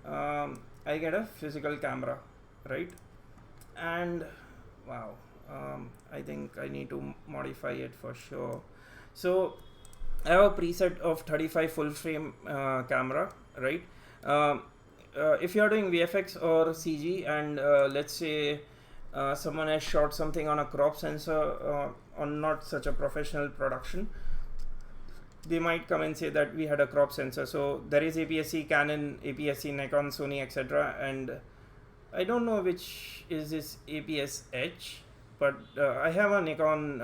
I get a physical camera, right? And wow, I think I need to modify it for sure. So I have a preset of 35 full frame camera, right? If you are doing VFX or CG, and let's say someone has shot something on a crop sensor on not such a professional production, they might come and say that we had a crop sensor. So there is APS-C, Canon, APS-C, Nikon, Sony, etc. And I don't know which is this APS-H, but I have a Nikon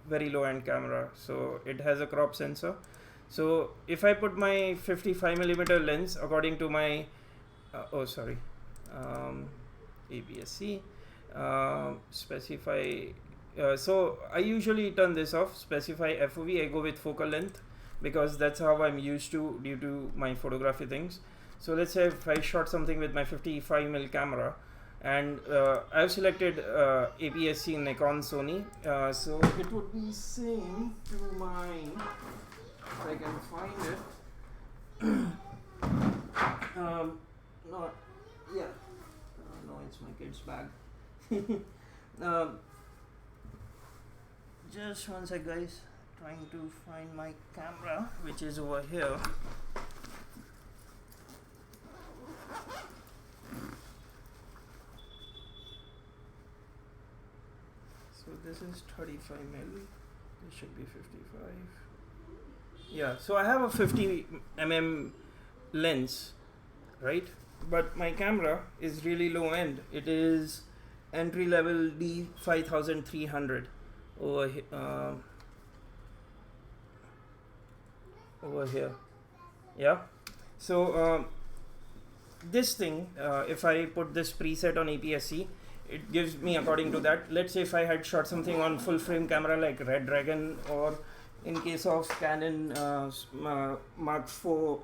very low end camera, so it has a crop sensor. So if I put my 55mm lens according to my APS-C, specify, so I usually turn this off, specify FOV, I go with focal length because that's how I'm used to due to my photography things. So let's say if I shot something with my 55mm camera, and I've selected APS-C, Nikon, Sony, so it would be same to mine if I can find it. No, it's my kid's bag. Just one sec, guys. Trying to find my camera, which is over here. So this is 35mm. This should be 55. Yeah, so I have a 50mm lens, right? But my camera is really low end. It is entry level D5300 over here. Yeah. So this thing, if I put this preset on APS-C, it gives me according to that. Let's say if I had shot something on full frame camera like Red Dragon, or in case of Canon Mark IV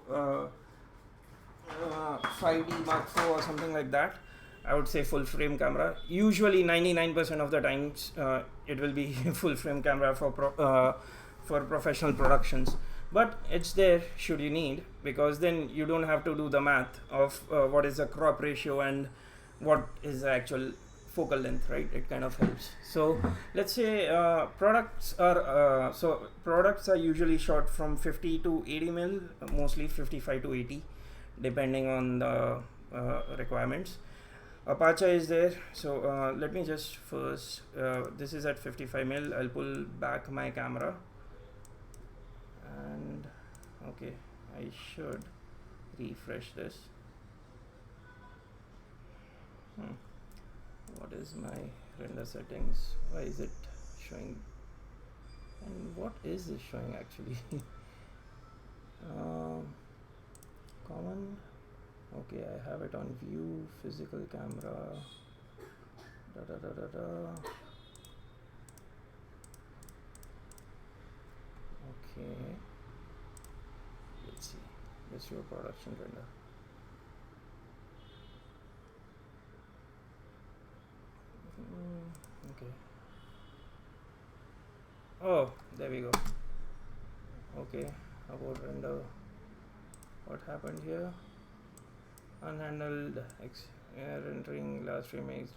5D Mark IV or something like that, I would say full frame camera. Usually 99% of the times it will be full frame camera for professional productions, but it's there should you need, because then you don't have to do the math of what is the crop ratio and what is the actual focal length, right? It kind of helps. So let's say products are usually shot from 50 to 80 mil, mostly 55 to 80 depending on the requirements. Aperture is there, so let me just first, this is at 55 mil. I'll pull back my camera, and okay, I should refresh this. What is my render settings? Why is it showing? And what is this showing actually? Common. Okay, I have it on view, physical camera. Okay. Let's see. Visual production render. Okay. Oh, there we go. Okay, about render. What happened here? Unhandled rendering last remakes.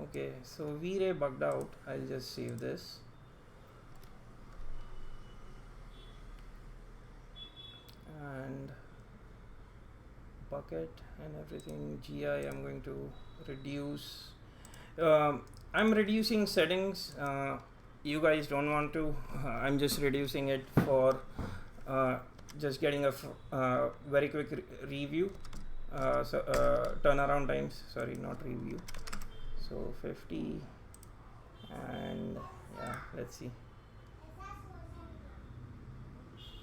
Okay, so V-Ray bugged out. I'll just save this. And bucket and everything. GI I'm going to reduce. I'm reducing settings. You guys don't want to. I'm just reducing it for just getting a very quick review. Turnaround times. Sorry, not review. So 50 and yeah, let's see.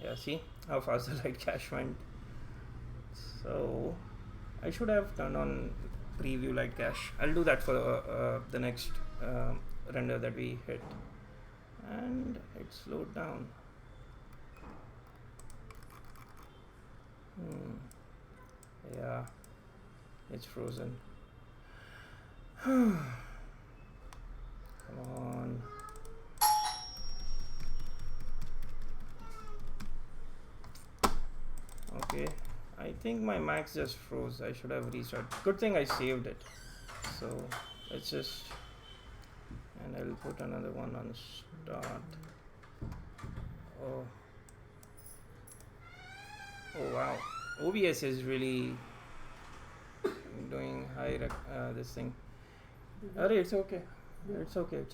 Yeah, see how fast the light cache went. So I should have turned on preview light cache. I'll do that for the next render that we hit. And it slowed down. Yeah, it's frozen. Come on. Okay, I think my Max just froze. I should have restarted. Good thing I saved it. So let's just, and I'll put another one on start. Oh wow, OBS is really doing high this thing. Alright, it's okay. It's okay.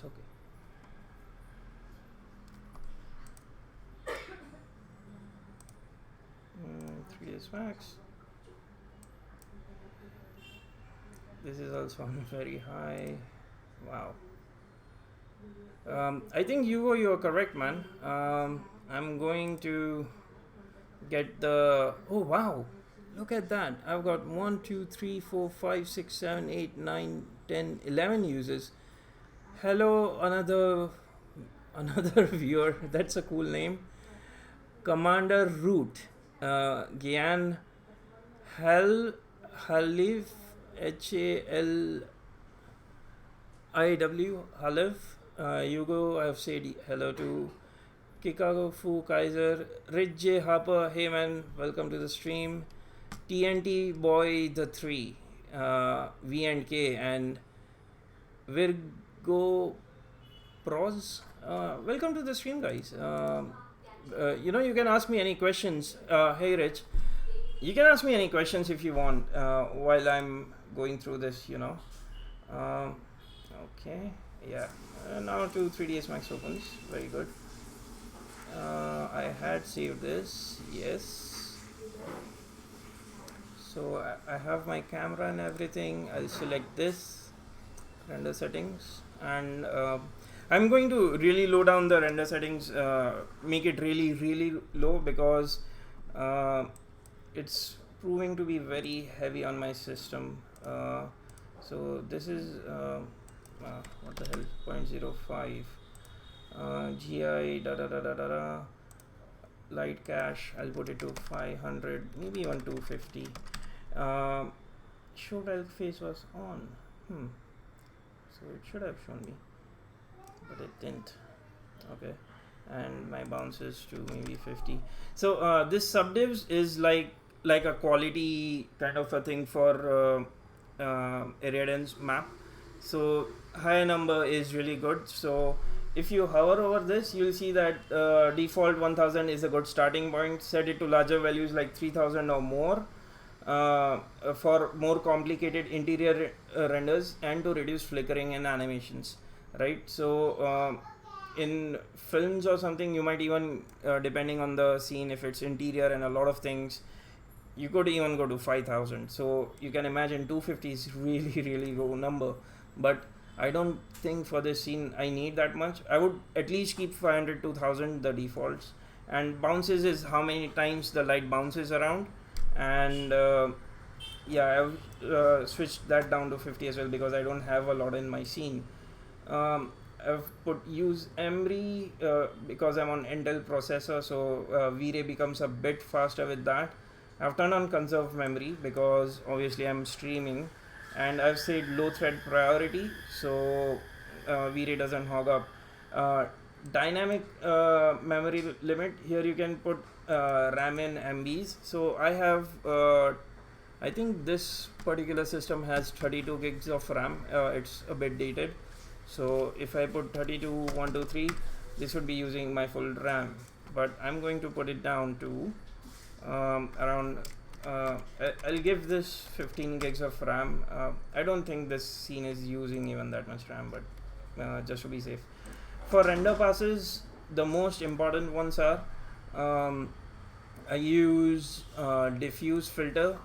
3ds Max. This is also on very high. Wow. I think you're correct, man. I'm going to get the. Oh wow! Look at that. I've got 1, 2, 3, 4, 5, 6, 7, 8, 9, 10, 11 users. Hello, another viewer. That's a cool name. Commander Root. Gyan Halif HALIW Halif. Hugo, I have said hello to. Chicago Fu Kaiser, Rich J Harper, hey man, welcome to the stream. TNT Boy the 3, V and K, and Virgo Pros. Welcome to the stream, guys. You can ask me any questions. Hey Rich, you can ask me any questions if you want while I'm going through this, Okay, yeah. Now to 3ds Max opens. Very good. I had saved this, yes. So I have my camera and everything. I'll select this, render settings, and I'm going to really low down the render settings, make it really low, because it's proving to be very heavy on my system. So this is what the hell, 0.05. GI light cache, I'll put it to 500, maybe even 250. Show dial face was on, so it should have shown me, but it didn't. Okay, and my bounces to maybe 50. So this subdivs is like a quality kind of a thing for Iridian's map. So high number is really good. So if you hover over this, you'll see that default 1000 is a good starting point. Set it to larger values like 3000 or more for more complicated interior renders and to reduce flickering and animations, right? So in films or something, you might even depending on the scene, if it's interior and a lot of things, You could even go to 5,000. So you can imagine 250 is really really low number, but I don't think for this scene I need that much. I would at least keep 500 to 1000 the defaults, and bounces is how many times the light bounces around, and yeah, I've switched that down to 50 as well because I don't have a lot in my scene. I've put use Emry because I'm on Intel processor, so V-Ray becomes a bit faster with that. I've turned on conserve memory because obviously I'm streaming, and I've said low thread priority, so V-Ray doesn't hog up. Dynamic memory limit, here you can put RAM in MBs. So I have I think this particular system has 32 gigs of RAM. It's a bit dated, so if I put 32.123, this would be using my full RAM, but I'm going to put it down to around I'll give this 15 gigs of RAM. I don't think this scene is using even that much RAM, but just to be safe. For render passes, the most important ones are I use diffuse filter.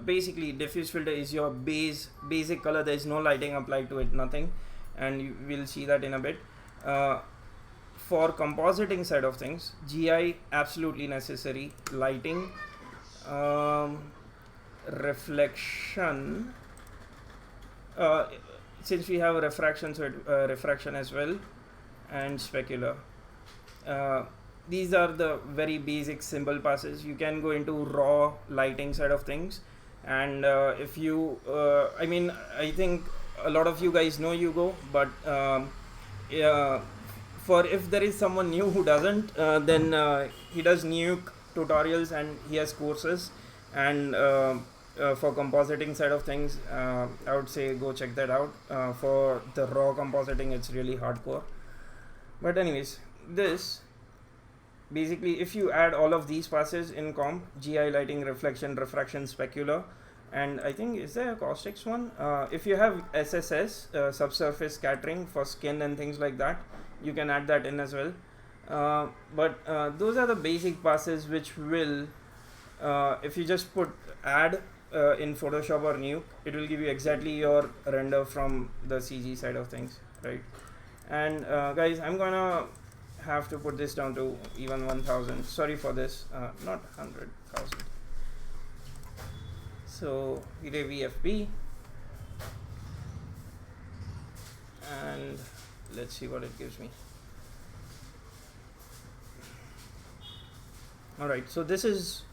Basically, diffuse filter is your basic color. There is no lighting applied to it, nothing, and you will see that in a bit. For compositing side of things, GI absolutely necessary. Lighting, reflection. Since we have refraction, so refraction as well, and specular. These are the very basic simple passes. You can go into raw lighting side of things, and if you I mean, I think a lot of you guys know Hugo, but for if there is someone new who doesn't, then he does Nuke tutorials and he has courses, and for compositing side of things, I would say go check that out. For the raw compositing, it's really hardcore. But anyways, this basically, if you add all of these passes in comp, GI, lighting, reflection, refraction, specular, and I think, is there a caustics one? If you have SSS, subsurface scattering for skin and things like that, you can add that in as well. But those are the basic passes which will, if you just put add in Photoshop or Nuke, it will give you exactly your render from the CG side of things, right? And guys, I'm gonna have to put this down to even 1000. Sorry for this, not 100,000. So V-Ray VFB, and let's see what it gives me. Alright, so this is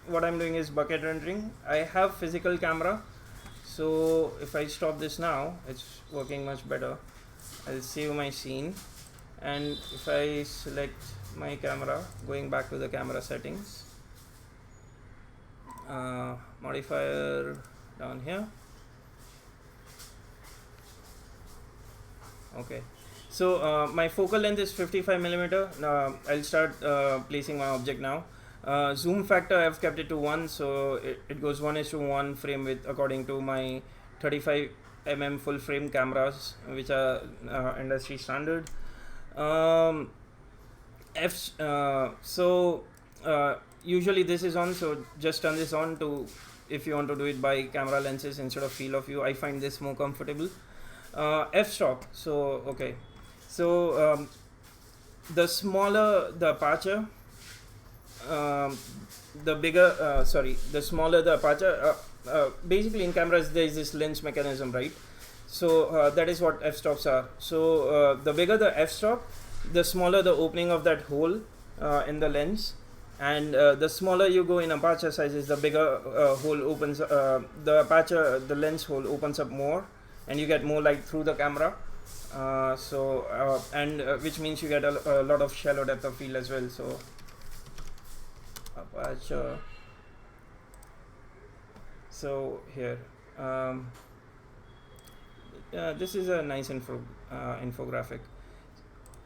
what I'm doing is bucket rendering. I have physical camera, so if I stop this now, it's working much better. I'll save my scene, and if I select my camera, going back to the camera settings, modifier down here. Okay, so my focal length is 55mm. I'll start placing my object now. Zoom factor, I've kept it to 1, so it goes 1:1 frame width according to my 35mm full frame cameras, which are industry standard. Usually this is on, so just turn this on to if you want to do it by camera lenses instead of field of view. I find this more comfortable. F-stop, so okay, so the smaller the aperture, the bigger the smaller the aperture. Basically in cameras there is this lens mechanism, right? So that is what f-stops are. So the bigger the f-stop, the smaller the opening of that hole in the lens, and the smaller you go in aperture sizes, the bigger hole opens, the aperture, the lens hole opens up more, and you get more light through the camera. Which means you get a lot of shallow depth of field as well. So aperture, so here this is a nice infographic,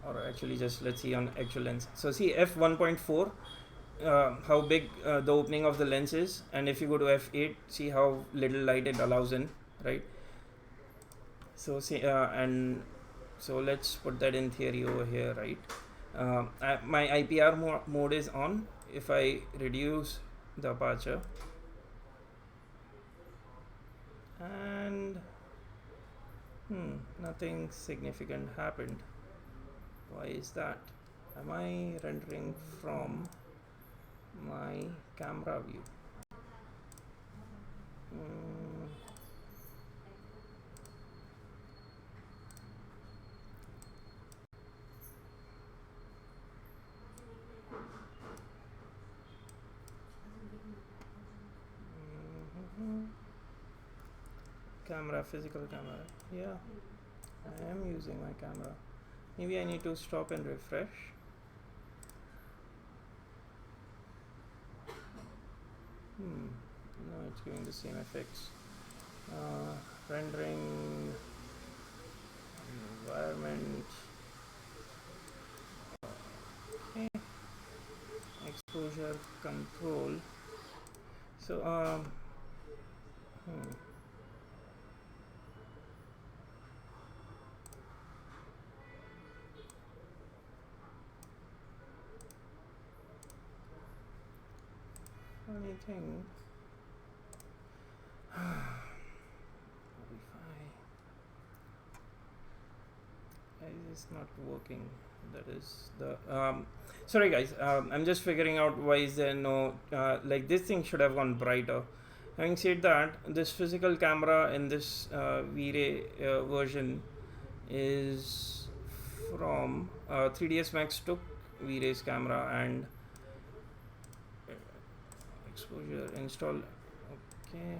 or actually just let's see on actual lens. So see f1.4, how big the opening of the lens is, and if you go to f8, see how little light it allows in, right? So see, and so let's put that in theory over here, right? My IPR mode is on. If I reduce the aperture, and nothing significant happened. Why is that? Am I rendering from my camera view? Camera, physical camera. Yeah, I am using my camera. Maybe I need to stop and refresh. No, it's giving the same effects. Rendering environment. Okay. Exposure control. So funny thing. Is not working. That is the sorry guys, I'm just figuring out why is there no like this thing should have gone brighter. Having said that, this physical camera in this V-Ray version is from 3ds Max took V-Ray's camera and exposure install. Okay,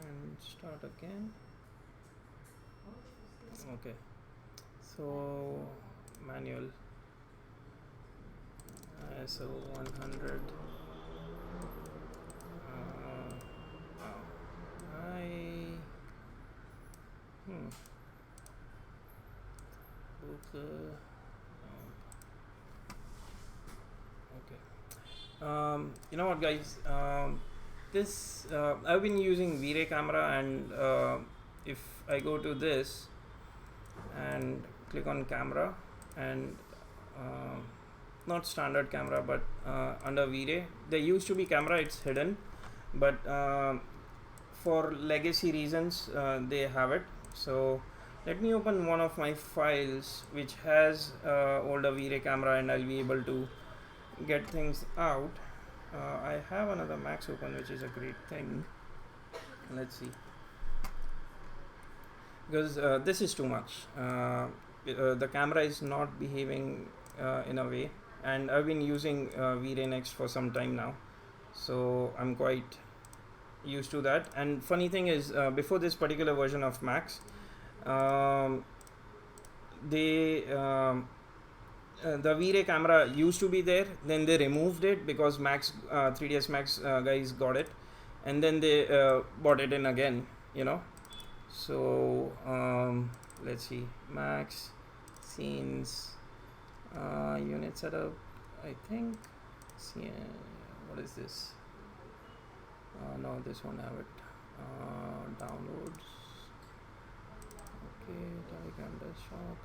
and start again. Okay, so manual ISO 100. Okay. You know what, guys? This I've been using V-Ray camera, and if I go to this and click on camera and not standard camera, but under V-Ray there used to be camera, it's hidden, but for legacy reasons they have it. So let me open one of my files which has older V-Ray camera, and I'll be able to get things out. I have another Max open, which is a great thing. Let's see, because this is too much. The camera is not behaving in a way, and I've been using V-Ray Next for some time now, so I'm quite used to that. And funny thing is, before this particular version of Max, the V-Ray camera used to be there, then they removed it because Max 3ds Max guys got it, and then they bought it in again, you know. So let's see, Max scenes unit setup, I think. See, what is this? No, this won't have it. Downloads. Okay, Telegram desktop.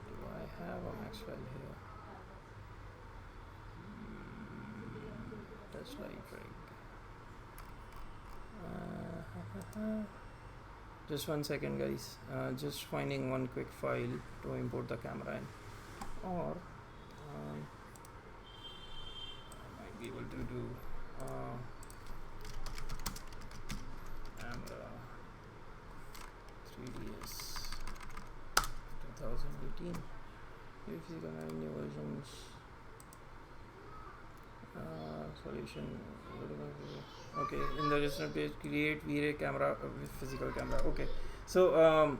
Do I have a Max file here? Test light rig. Just 1 second, guys. Just finding one quick file to import the camera in, or I might be able to do camera 3ds 2018 physical new versions solution. Okay, in the recent page, create V-Ray camera with physical camera. Okay, so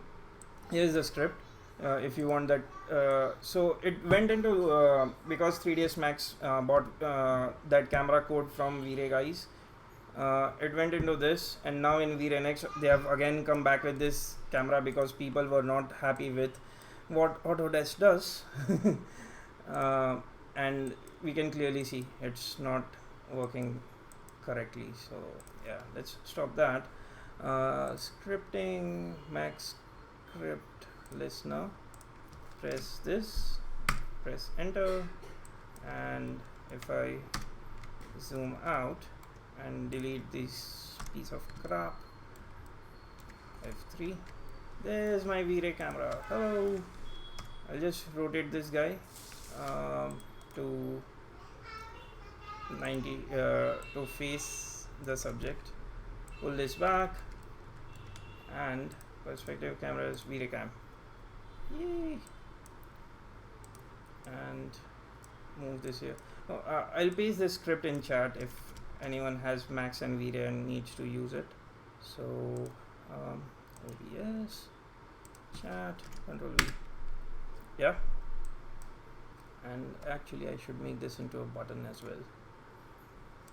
here's the script. If you want that, so it went into because 3ds Max bought that camera code from V-Ray guys. It went into this, and now in V-Ray Next they have again come back with this camera because people were not happy with what Autodesk does. And we can clearly see it's not working correctly. So yeah, let's stop that. Scripting, Max script listener, press this, press enter, and if I zoom out and delete this piece of crap, F3, there's my V-Ray camera. Hello. I'll just rotate this guy to 90 to face the subject. Pull this back, and perspective camera is V-Ray cam. Yay! And move this here. Oh, I'll paste this script in chat if anyone has Max and V-Ray and needs to use it. So OBS chat Control V. Yeah. And actually I should make this into a button as well.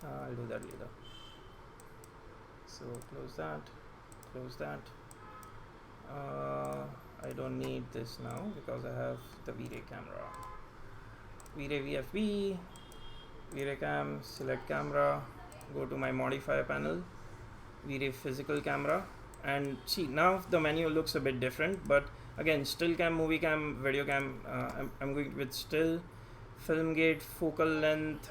I'll do that later. So close that, close that. I don't need this now because I have the V-Ray camera. V-Ray VFB, V-Ray cam, select camera, go to my modifier panel, V-Ray physical camera, and see now the menu looks a bit different, but again still cam, movie cam, video cam. I'm going with still, film gate, focal length,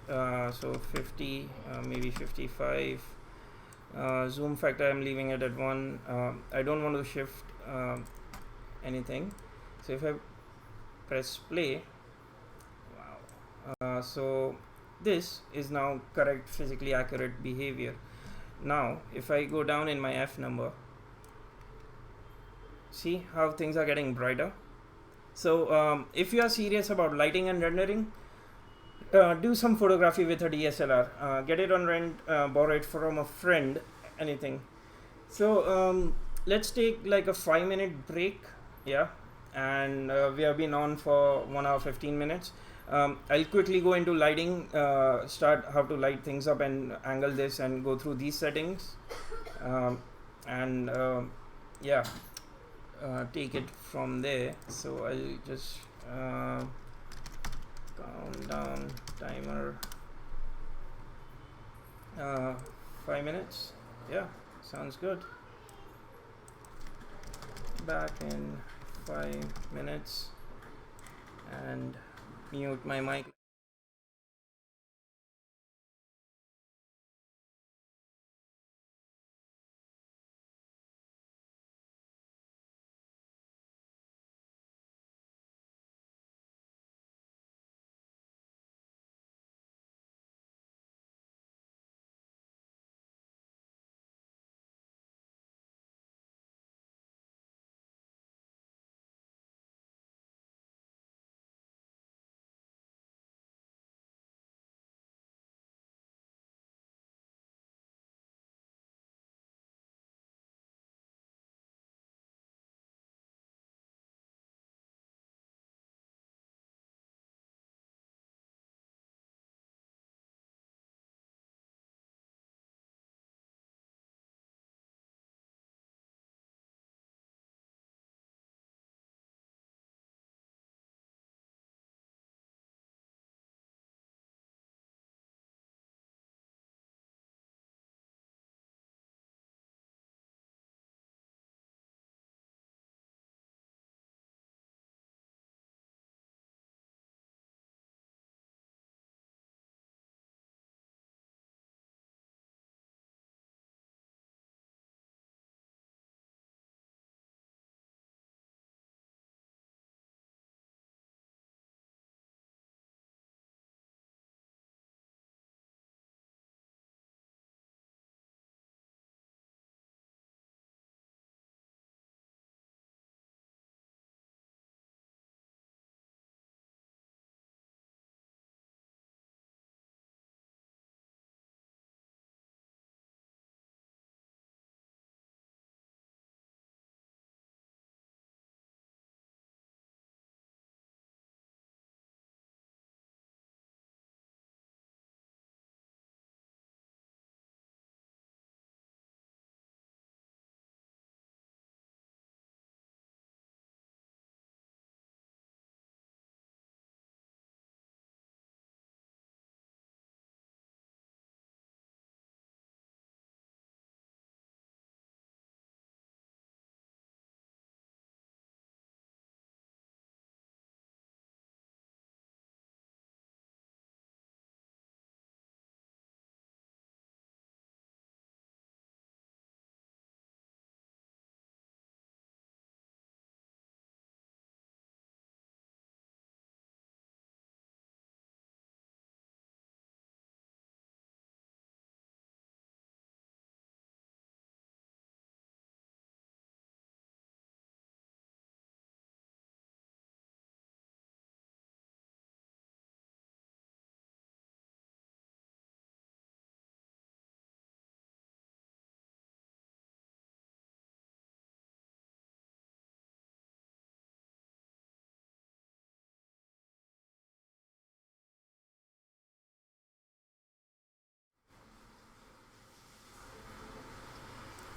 so 50, maybe 55. Zoom factor I'm leaving it at 1. I don't want to shift anything, so if I press play, wow, so this is now correct physically accurate behavior. Now if I go down in my F number, see how things are getting brighter. So if you are serious about lighting and rendering, do some photography with a DSLR. Get it on rent, borrow it from a friend, anything. So let's take like a 5-minute break. Yeah, and we have been on for 1 hour 15 minutes. I'll quickly go into lighting, start how to light things up and angle this and go through these settings, and yeah, take it from there. So I'll just countdown timer, 5 minutes. Yeah, sounds good. Back in 5 minutes, and mute my mic.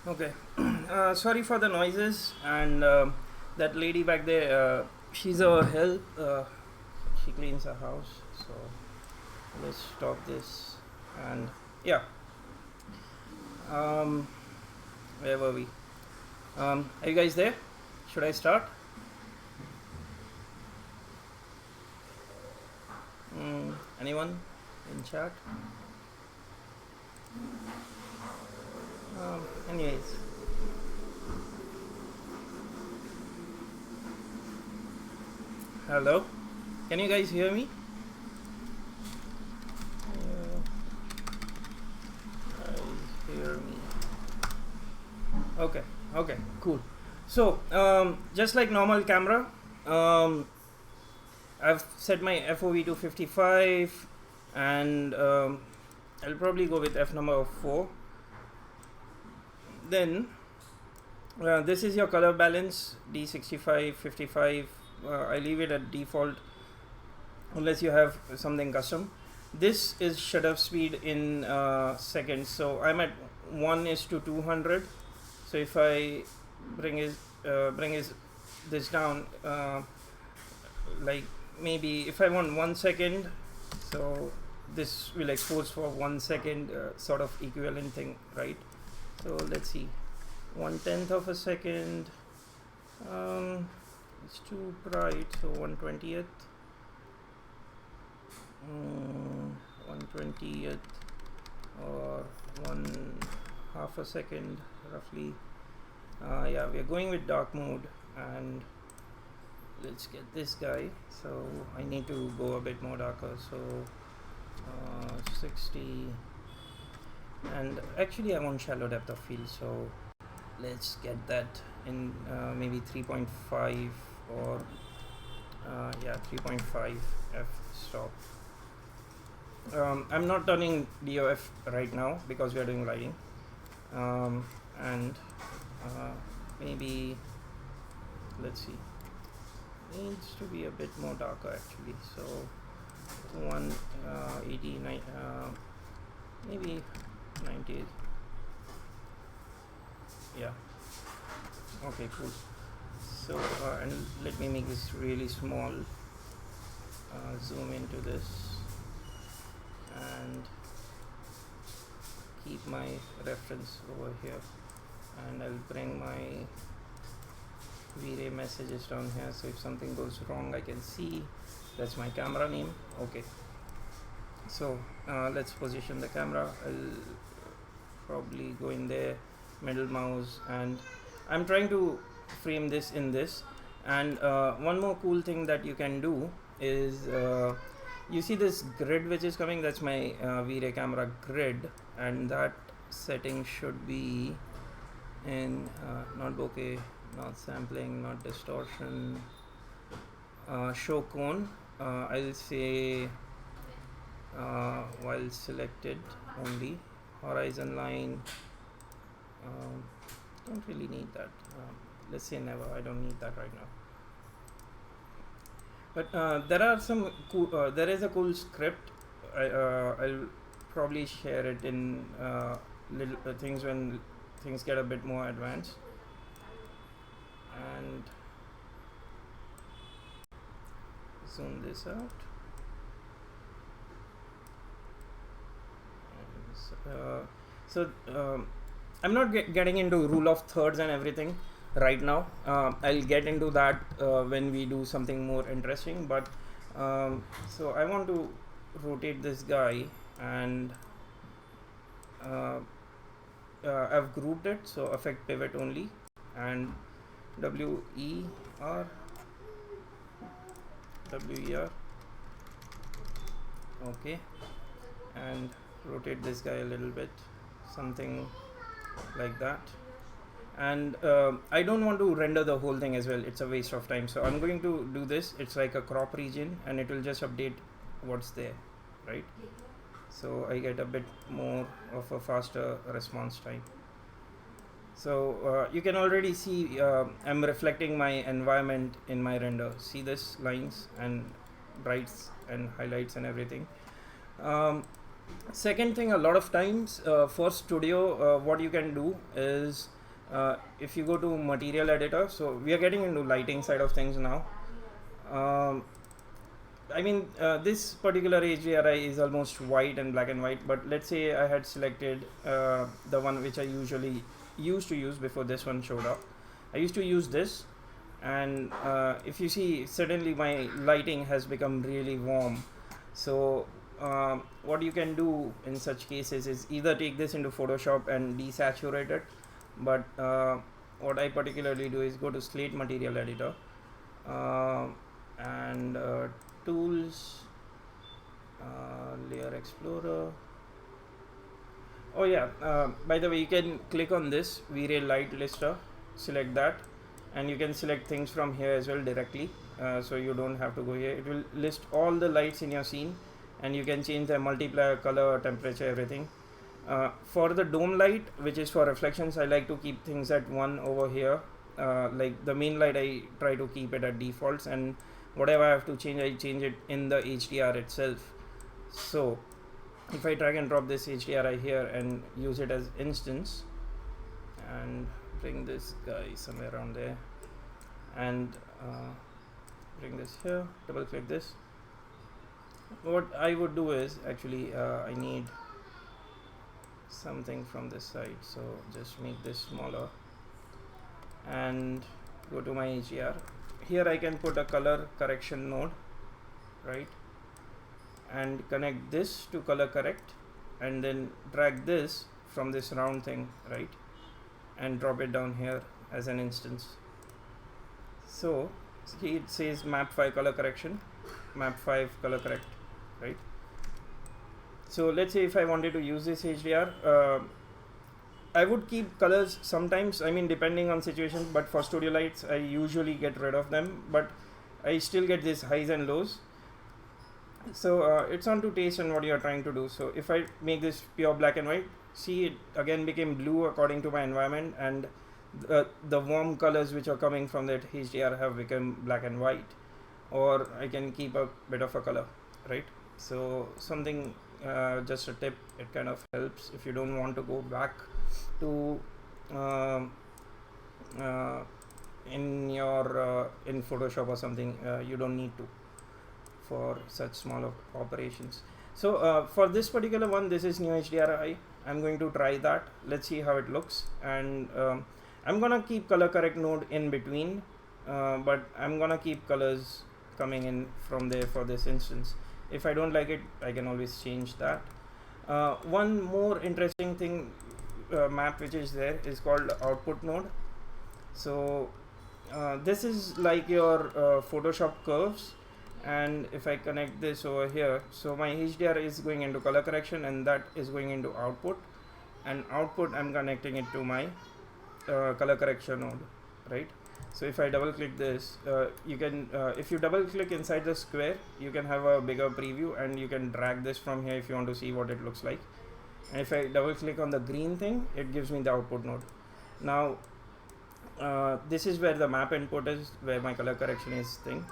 Okay. Sorry for the noises and that lady back there. She's our help. She cleans our house. So let's stop this. And yeah. Where were we? Are you guys there? Should I start? Anyone in chat? Anyways. Hello? Can you guys hear me? Guys hear me? Okay, okay, cool. So, just like normal camera, I've set my FOV to 55 and I'll probably go with f number of 4. Then this is your color balance, D65, 55. I leave it at default unless you have something custom. This is shutter speed in seconds, so I'm at 1:200. So if I bring this down, like maybe if I want 1 second, so this will expose for 1 second, sort of equivalent thing, right? So let's see, 1/10 of a second. It's too bright, so 1/20th. 1/20th or 1/2 a second roughly. Yeah, we're going with dark mode, and let's get this guy. So I need to go a bit more darker, so 60, and actually I want shallow depth of field, so let's get that in maybe 3.5 or yeah, 3.5 f-stop. I'm not turning DOF right now because we are doing lighting, and maybe let's see, needs to be a bit more darker actually, so 189, maybe 90. Yeah, okay, cool. So and let me make this really small, zoom into this and keep my reference over here, and I'll bring my V-Ray messages down here, so if something goes wrong I can see. That's my camera name. Okay, so let's position the camera. I'll probably go in there, middle mouse, and I'm trying to frame this in this. And one more cool thing that you can do is you see this grid which is coming, that's my V-Ray camera grid, and that setting should be in not bokeh, not sampling, not distortion, show cone. I'll say while selected only, horizon line, don't really need that. Let's say never, I don't need that right now. But there are some cool, there is a cool script. I'll probably share it in little things when things get a bit more advanced. And zoom this out. And so I'm not getting into rule of thirds and everything right now. I'll get into that when we do something more interesting, but so I want to rotate this guy, and I've grouped it, so affect pivot only, and WER, okay, and rotate this guy a little bit, something like that. And I don't want to render the whole thing as well, it's a waste of time, so I'm going to do this. It's like a crop region, and it will just update what's there, right? So I get a bit more of a faster response time. So you can already see I'm reflecting my environment in my render. See this lines and brights and highlights and everything. Second thing, a lot of times for studio, what you can do is if you go to material editor, so we are getting into lighting side of things now. um, I mean, this particular HDRI is almost white and black and white, but let's say I had selected the one which I usually used to use before this one showed up. I used to use this, and if you see, suddenly my lighting has become really warm. So what you can do in such cases is either take this into Photoshop and desaturate it, but what I particularly do is go to Slate Material Editor, uh, and tools, layer explorer. Oh yeah, by the way, you can click on this V-Ray light lister, select that, and you can select things from here as well directly, so you don't have to go here. It will list all the lights in your scene, and you can change the multiplier, color, temperature, everything. For the dome light, which is for reflections, I like to keep things at 1 over here. Like the main light, I try to keep it at defaults, and whatever I have to change, I change it in the HDR itself. So if I drag and drop this HDRI here and use it as instance, and bring this guy somewhere around there, and bring this here, double click this, what I would do is actually I need something from this side, so just make this smaller and go to my HDR. Here I can put a color correction node, right, and connect this to color correct, and then drag this from this round thing, right, and drop it down here as an instance. So see, it says map 5 color correction, map 5 color correct, right? So let's say if I wanted to use this HDR, I would keep colors sometimes, I mean depending on situation, but for studio lights I usually get rid of them, but I still get these highs and lows. So it's on to taste and what you are trying to do. So if I make this pure black and white, see, it again became blue according to my environment, and the warm colors which are coming from that HDR have become black and white, or I can keep a bit of a color, right? So something, just a tip, it kind of helps if you don't want to go back to in your in Photoshop or something. You don't need to for such small operations. So for this particular one, this is new HDRI. I'm going to try that. Let's see how it looks, and I'm gonna keep color correct node in between, but I'm gonna keep colors coming in from there for this instance. If I don't like it, I can always change that. One more interesting thing, map which is there, is called output node. So this is like your Photoshop curves, and if I connect this over here, so my HDR is going into color correction, and that is going into output, and output I'm connecting it to my color correction node, right? So if I double click this, you can if you double click inside the square, you can have a bigger preview, and you can drag this from here if you want to see what it looks like. And if I double click on the green thing, it gives me the output node. Now this is where the map input is, where my color correction is thing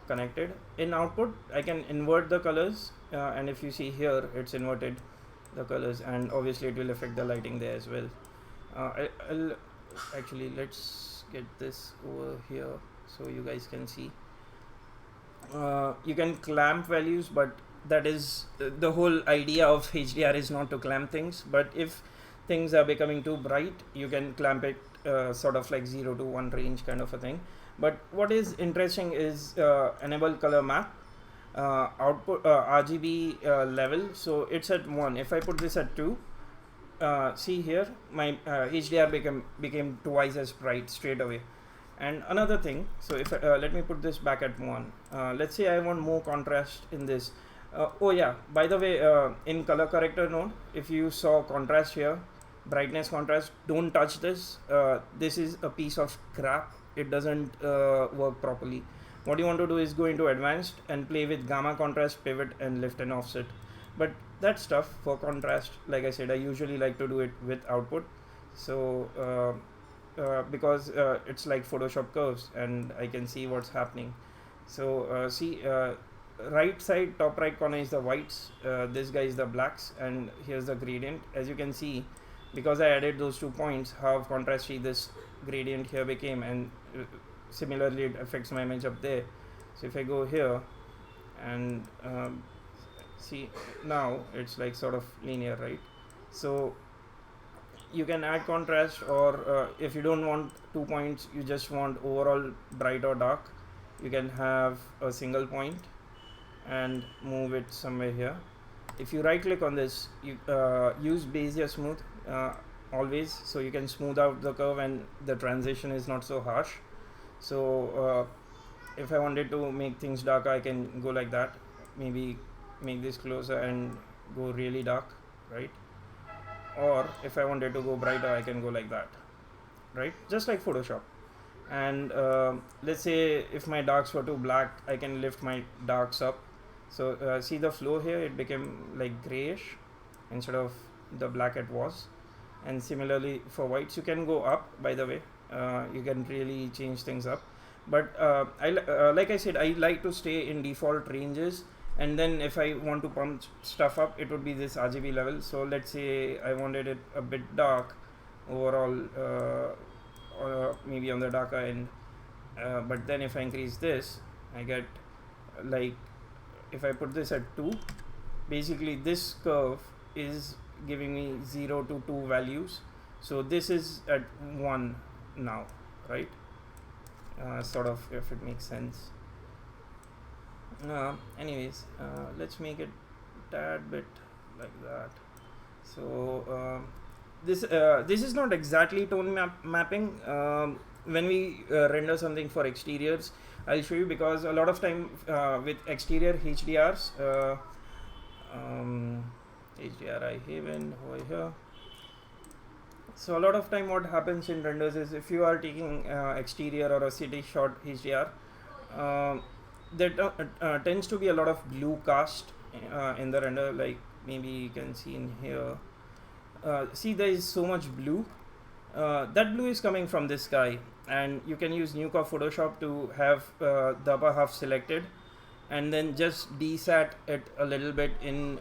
connected. In output, I can invert the colors, and if you see here, it's inverted the colors, and obviously it will affect the lighting there as well. I'll actually, let's get this over here so you guys can see. You can clamp values, but that is the whole idea of HDR is not to clamp things, but if things are becoming too bright, you can clamp it sort of like 0 to 1 range kind of a thing. But what is interesting is enable color map, output RGB level, so it's at 1. If I put this at 2, see here, my HDR became twice as bright straight away. And another thing, so if let me put this back at 1. Let's say I want more contrast in this. Oh yeah, by the way, in color corrector node, if you saw contrast here, brightness contrast, don't touch this. This is a piece of crap. It doesn't work properly. What you want to do is go into advanced and play with gamma, contrast, pivot, and lift and offset. But that stuff for contrast, like I said, I usually like to do it with output. So because it's like Photoshop curves, and I can see what's happening. So see, right side, top right corner is the whites, this guy is the blacks, and here's the gradient. As you can see, because I added those 2 points, how contrasty this gradient here became, and similarly it affects my image up there. So if I go here and see, now it's like sort of linear, right? So you can add contrast, or if you don't want 2 points, you just want overall bright or dark, you can have a single point and move it somewhere here. If you right click on this, you use Bezier smooth always, so you can smooth out the curve and the transition is not so harsh. So if I wanted to make things darker, I can go like that, maybe make this closer and go really dark, right? Or if I wanted to go brighter, I can go like that, right? Just like Photoshop. And let's say if my darks were too black, I can lift my darks up. So see the flow here, it became like grayish instead of the black it was. And similarly for whites, you can go up, by the way. You can really change things up, but like I said, I like to stay in default ranges, and then if I want to pump stuff up, it would be this RGB level. So let's say I wanted it a bit dark overall, or maybe on the darker end, but then if I increase this, I get like, if I put this at 2, basically this curve is giving me 0 to 2 values, so this is at 1 now, right? Sort of, if it makes sense. Anyways, let's make it tad bit like that. So this is not exactly tone mapping. When we render something for exteriors, I'll show you, because a lot of time with exterior HDRs, HDRI Haven over here. So a lot of time what happens in renders is, if you are taking exterior or a city shot HDR, there tends to be a lot of blue cast in the render, like maybe you can see in here. See, there is so much blue. That blue is coming from this guy, and you can use Nuke or Photoshop to have the upper half selected, and then just desat it a little bit in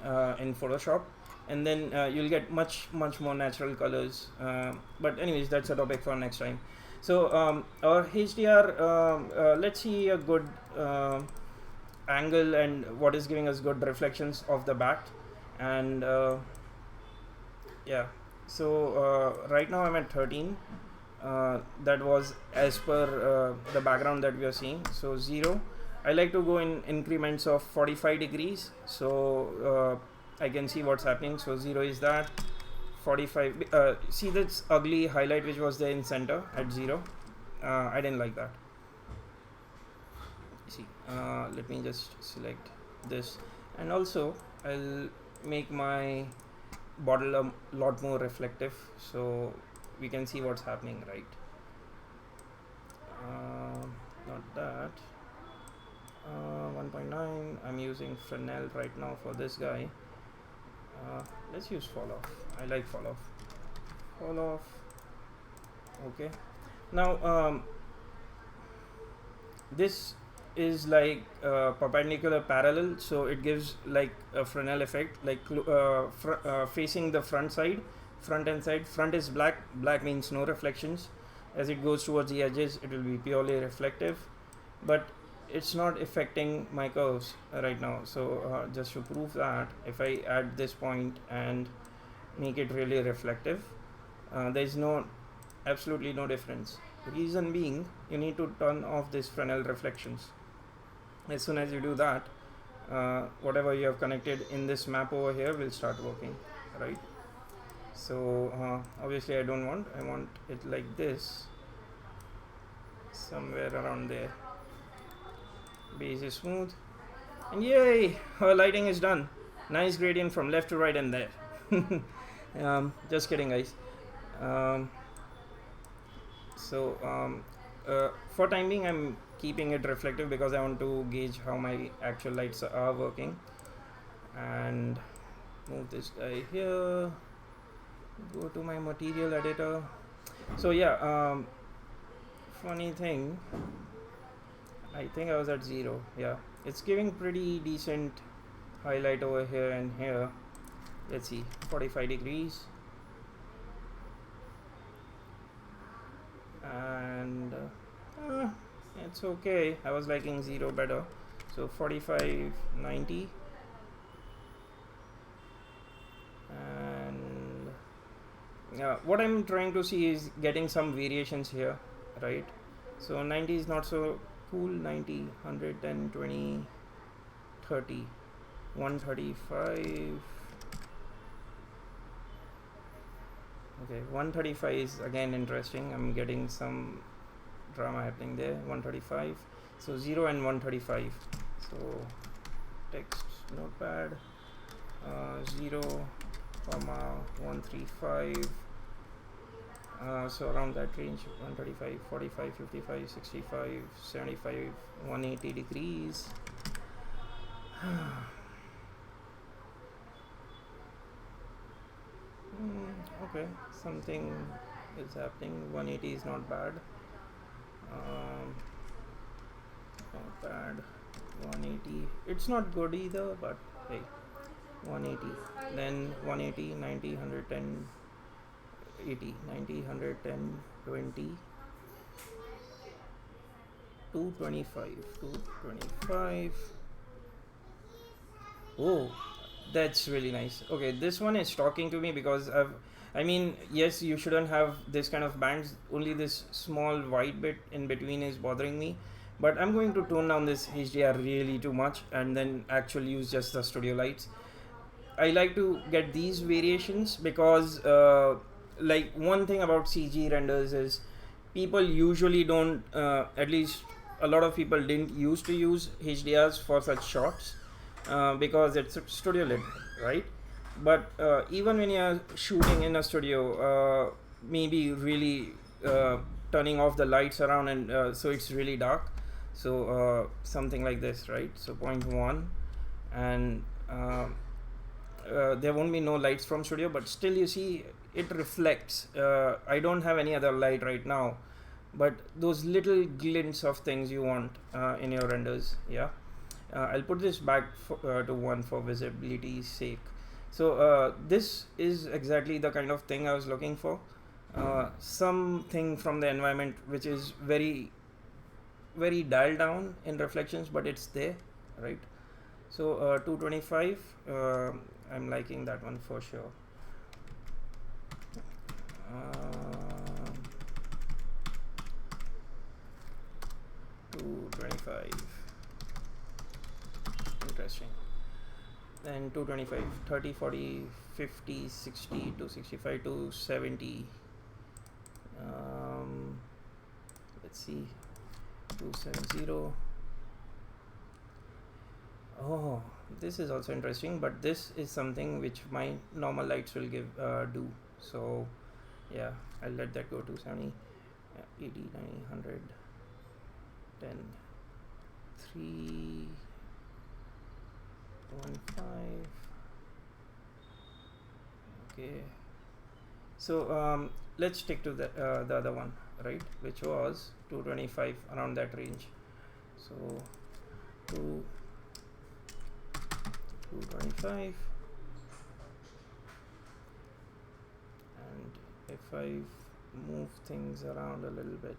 Photoshop, and then you'll get much more natural colors. But anyways, that's a topic for next time. So our HDR, let's see a good angle and what is giving us good reflections of the back. And yeah, so right now I'm at 13. That was as per the background that we are seeing. So 0, I like to go in increments of 45 degrees, so I can see what's happening. So 0 is that, 45, see this ugly highlight which was there in center at 0. I didn't like that. See, let me just select this, and also I'll make my bottle a lot more reflective, so we can see what's happening, right? Not that. 1.9, I'm using Fresnel right now for this guy. Let's use fall off. I like fall off. Okay, now this is like perpendicular parallel, so it gives like a Fresnel effect, like facing the front end side. Front is black means no reflections. As it goes towards the edges, it will be purely reflective, but it's not affecting my curves right now. So just to prove that, if I add this point and make it really reflective, there is absolutely no difference. Reason being, you need to turn off this Fresnel reflections. As soon as you do that, whatever you have connected in this map over here will start working, right? So obviously I want it like this, somewhere around there. Base is smooth, and yay, our lighting is done. Nice gradient from left to right and there. Just kidding, guys. For time being, I'm keeping it reflective because I want to gauge how my actual lights are working. And move this guy here, go to my material editor. So yeah, funny thing, I think I was at 0. Yeah, it's giving pretty decent highlight over here and here. Let's see, 45 degrees, and it's okay. I was liking 0 better, so 45, 90, and what I'm trying to see is getting some variations here, right? So 90 is not so cool. 90, 110, 20, 30, 135. Okay, 135 is again interesting. I'm getting some drama happening there. 135, so 0 and 135. So text notepad, 0 comma 135, so around that range, 135, 45, 55, 65, 75, 180 degrees. Okay, something is happening. 180 is not bad. Not bad. 180, it's not good either, but hey, 180, then 180, 90, 110, 80, 90, 110, 20, 225, 225. Oh, that's really nice. Okay, this one is talking to me because I mean, yes, you shouldn't have this kind of bands. Only this small white bit in between is bothering me. But I'm going to tone down this HDR really too much and then actually use just the studio lights. I like to get these variations because, like, one thing about CG renders is people usually don't, at least a lot of people didn't used to use HDRs for such shots because it's studio lit, right? But even when you're shooting in a studio, maybe really turning off the lights around and so it's really dark. So something like this, right? So 0.1, and there won't be no lights from studio, but still you see it reflects. I don't have any other light right now, but those little glints of things you want in your renders. Yeah, I'll put this back to 1 for visibility's sake. So this is exactly the kind of thing I was looking for. Something from the environment which is very dialed down in reflections, but it's there, right? So 225, I'm liking that one for sure. 225, interesting. Then 225, 30, 40, 50, 60 to 65 to 70. Let's see, 270. Oh, this is also interesting, but this is something which my normal lights will give do. So yeah, I'll let that go. 270, 80, 90, 100, 10, 3, 1, 5. Okay, so let's stick to the other one, right, which was 225, around that range. So 225, and if I move things around a little bit,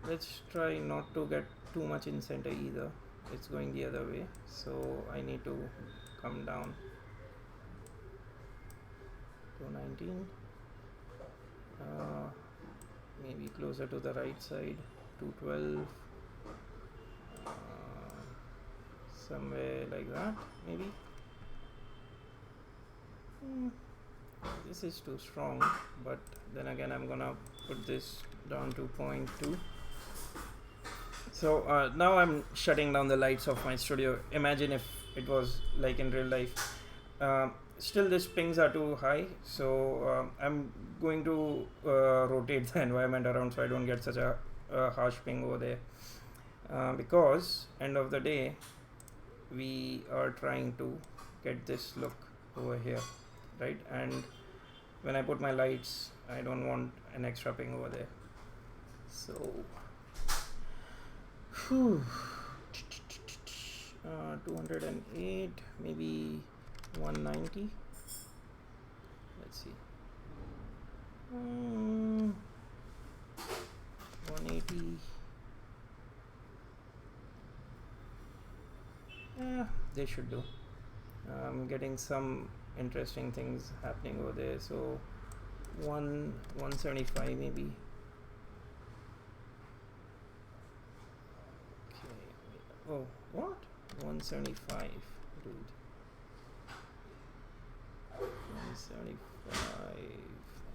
let's try not to get too much in center either. It's going the other way, so I need to come down. 219, maybe closer to the right side. 212, somewhere like that, maybe. This is too strong, but then again I'm gonna put this down to 0.2. So now I'm shutting down the lights of my studio. Imagine if it was like in real life. Still these pings are too high, so I'm going to rotate the environment around so I don't get such a harsh ping over there, because end of the day we are trying to get this look over here, right? And when I put my lights, I don't want an extra ping over there. So Whew. 208, maybe 190. Let's see. 180. Yeah, they should do. I'm getting some interesting things happening over there. So 175 maybe. Okay. Oh, what? 175, dude. 175.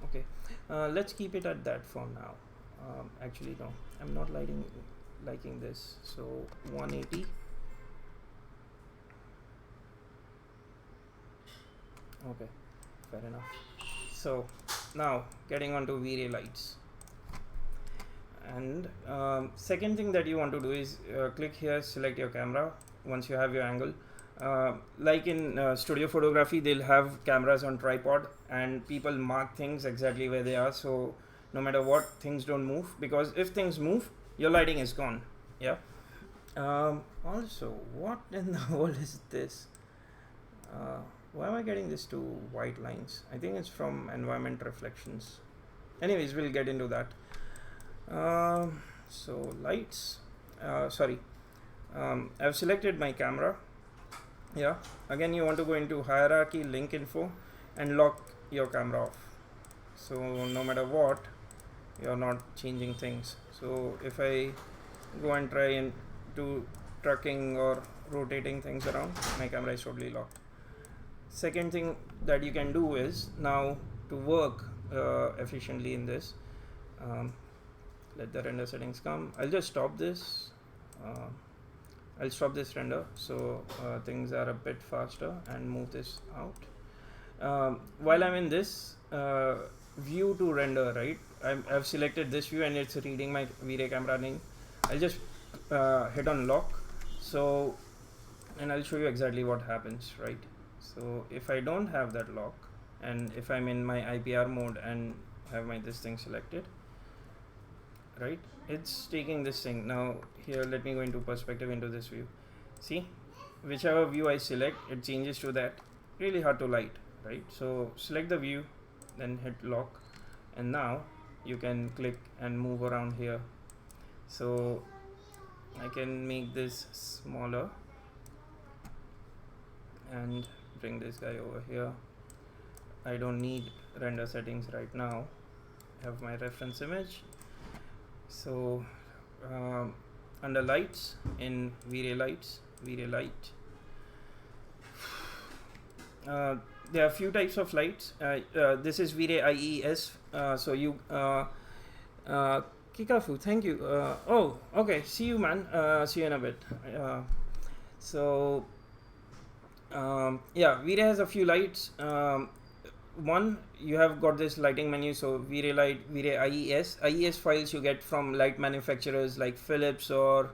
Okay. Let's keep it at that for now. Actually, no. I'm not liking this. So 180. Okay, fair enough. So now getting on to V-Ray lights. And second thing that you want to do is click here, select your camera once you have your angle. Like in studio photography, they'll have cameras on tripod and people mark things exactly where they are, so no matter what, things don't move, because if things move, your lighting is gone. Yeah. Also, what in the world is this? Why am I getting this two white lines? I think it's from environment reflections. Anyways, we'll get into that. So lights, I've selected my camera. Yeah, again you want to go into hierarchy, link info, and lock your camera off, so no matter what, you're not changing things. So if I go and try and do trucking or rotating things around, my camera is totally locked. Second thing that you can do is, now to work efficiently in this, let the render settings come. I'll just stop this. I'll stop this render so things are a bit faster, and move this out. While I'm in this view to render, right, I've selected this view and it's reading my V-Ray camera name. I'll just hit on lock, so, and I'll show you exactly what happens, right? So if I don't have that lock, and if I'm in my IPR mode and have my this thing selected, right, it's taking this thing. Now here, let me go into perspective into this view. See, whichever view I select, it changes to that. Really hard to light, right? So select the view, then hit lock, and now you can click and move around here. So I can make this smaller and bring this guy over here. I don't need render settings right now. I have my reference image. So under lights, in V-Ray lights, V-Ray light, there are a few types of lights. This is V-Ray IES. So you Kikafu, thank you. Oh, okay, see you, man. See you in a bit. Yeah, V-Ray has a few lights. One, you have got this lighting menu, so V-Ray light, V-Ray IES. IES files you get from light manufacturers like Philips or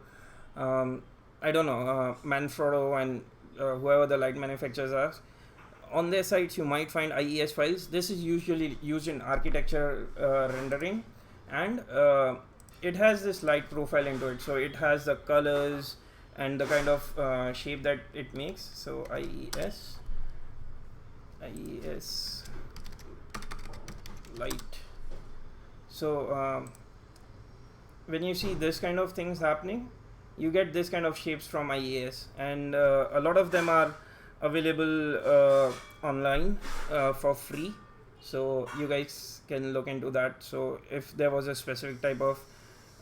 I don't know, Manfrotto and whoever the light manufacturers are. On their sites you might find IES files. This is usually used in architecture rendering, and it has this light profile into it, so it has the colors and the kind of shape that it makes. So IES light. So when you see this kind of things happening, you get this kind of shapes from IES, and a lot of them are available online for free, so you guys can look into that. So if there was a specific type of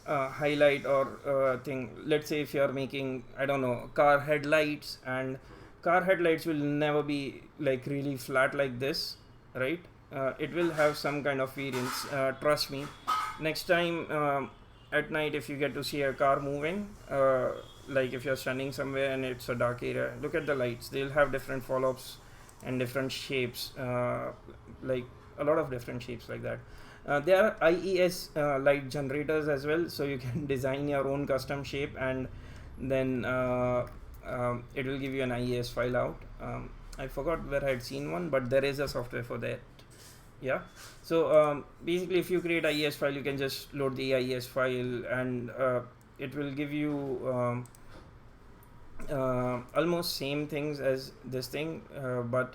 highlight or thing, let's say if you are making, I don't know, car headlights, and car headlights will never be like really flat like this, right? It will have some kind of variance, trust me. Next time at night, if you get to see a car moving, like if you're standing somewhere and it's a dark area, look at the lights. They'll have different follow-ups and different shapes, like a lot of different shapes like that. There are IES light generators as well, so you can design your own custom shape, and then it will give you an IES file out. I forgot where I had seen one, but there is a software for that. Yeah, so basically if you create IES file, you can just load the IES file, and it will give you almost same things as this thing, but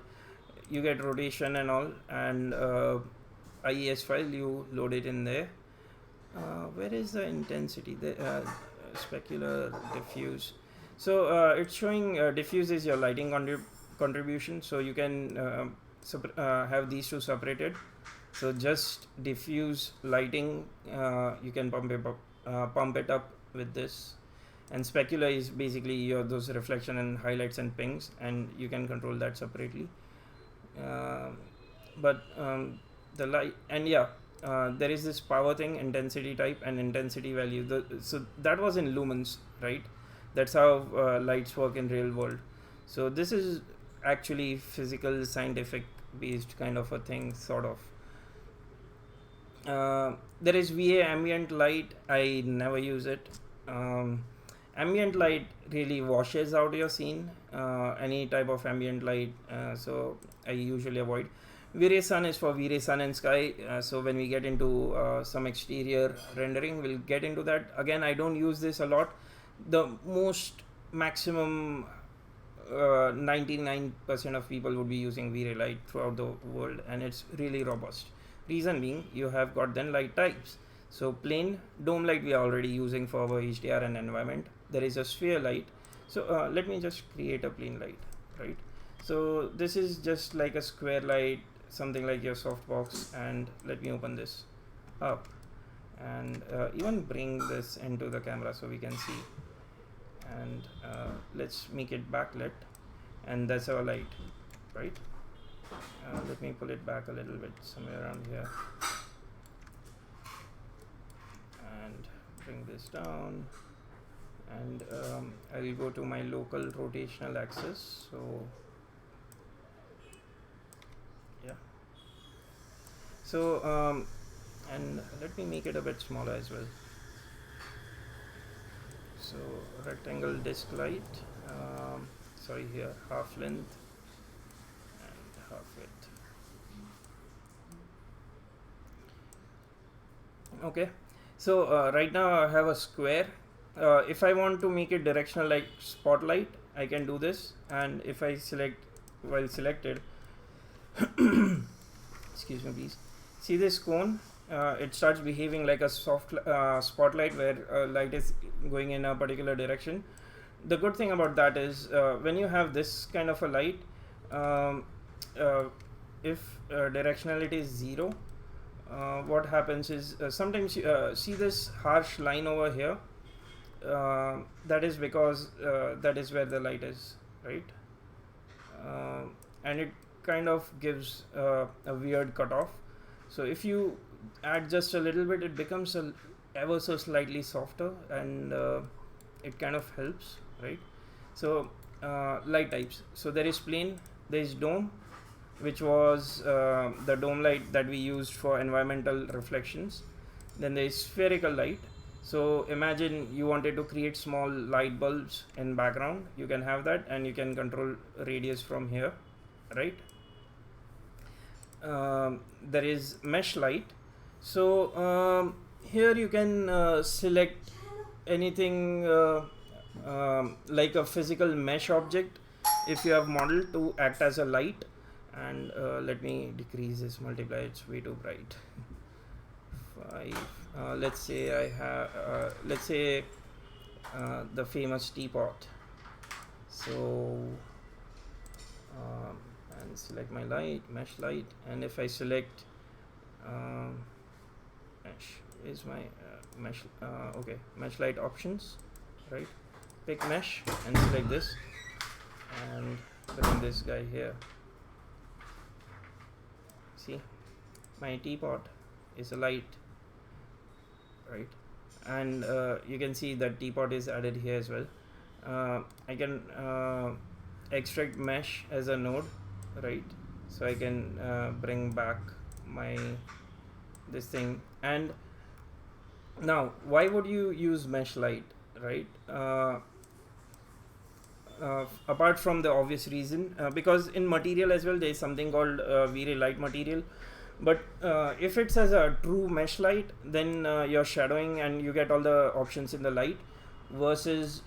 you get rotation and all, and IES file, you load it in there. Where is the intensity? The specular diffuse. So it's showing diffuse is your lighting contribution, so you can have these two separated. So just diffuse lighting, you can pump it up with this, and specular is basically your those reflection and highlights and pings, and you can control that separately. But the light, and yeah, there is this power thing, intensity type and intensity value. So that was in lumens, right? That's how lights work in real world. So this is actually physical, scientific based kind of a thing, sort of. There is VA ambient light. I never use it. Ambient light really washes out your scene, any type of ambient light, so I usually avoid. V-Ray Sun is for V-Ray Sun and sky, so when we get into some exterior rendering, we'll get into that. Again, I don't use this a lot. The most maximum 99% of people would be using V-Ray light throughout the world, and it's really robust. Reason being, you have got then light types. So plain dome light we are already using for our HDR and environment. There is a sphere light. So let me just create a plain light, right? So this is just like a square light, something like your softbox, and let me open this up and even bring this into the camera so we can see. And let's make it backlit, and that's our light, right? Let me pull it back a little bit, somewhere around here, and bring this down, and I will go to my local rotational axis. So yeah, so and let me make it a bit smaller as well. So rectangle disk light, sorry, here half length and half width. Okay, so right now I have a square. If I want to make it directional like spotlight, I can do this, and if I select, while selected excuse me please, see this cone, it starts behaving like a soft spotlight where light is going in a particular direction. The good thing about that is when you have this kind of a light, if directionality is 0, what happens is sometimes see this harsh line over here, that is because that is where the light is, right? And it kind of gives a weird cutoff. So if you add just a little bit, it becomes ever so slightly softer, and it kind of helps, right? So light types, so there is plane, there is dome, which was the dome light that we used for environmental reflections. Then there is spherical light. So imagine you wanted to create small light bulbs in background, you can have that, and you can control radius from here, right? There is mesh light. So here you can select anything like a physical mesh object if you have modeled to act as a light. And let me decrease this multiply, it's way too bright. 5. Let's say I have let's say the famous teapot. So and select my light, mesh light, and if I select mesh, is my mesh, okay, mesh light options, right? Pick mesh and select this, and bring this guy here. See, my teapot is a light, right? And you can see that teapot is added here as well. I can extract mesh as a node, right? So I can bring back my this thing. And now why would you use mesh light, right? Apart from the obvious reason, because in material as well there is something called V-Ray light material. But if it's as a true mesh light, then you're shadowing and you get all the options in the light. versus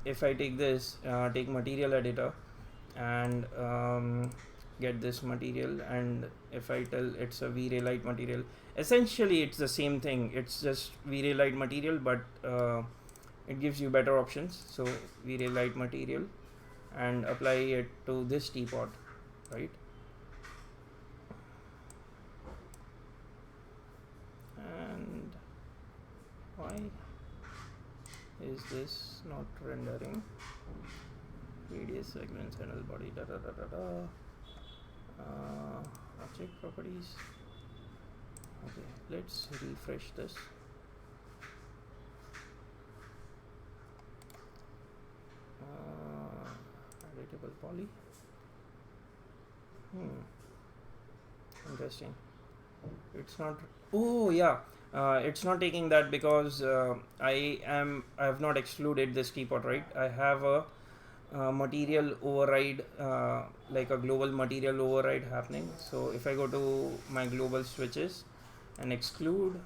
if I take this, take material editor and get this material, and if I tell it's a V-Ray light material, essentially it's the same thing, it's just V-Ray light material, but it gives you better options. So V-Ray light material and apply it to this teapot, right? And why is this not rendering? Radius, segments, handle, body, da da da da da. Object properties. Okay, let's refresh this. Editable poly. Interesting. It's not. Oh yeah. It's not taking that because I have not excluded this teapot, right? I have a material override, like a global material override happening. So if I go to my global switches and exclude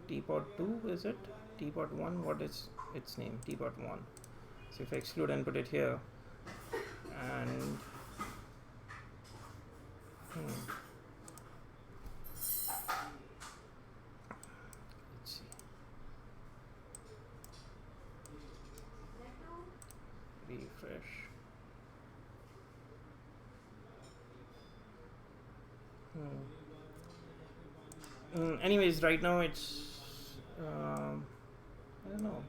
teapot 2, is it teapot 1? What is its name? Teapot 1. So if I exclude and put it here, and let's see, refresh. Anyways, right now it's I don't know,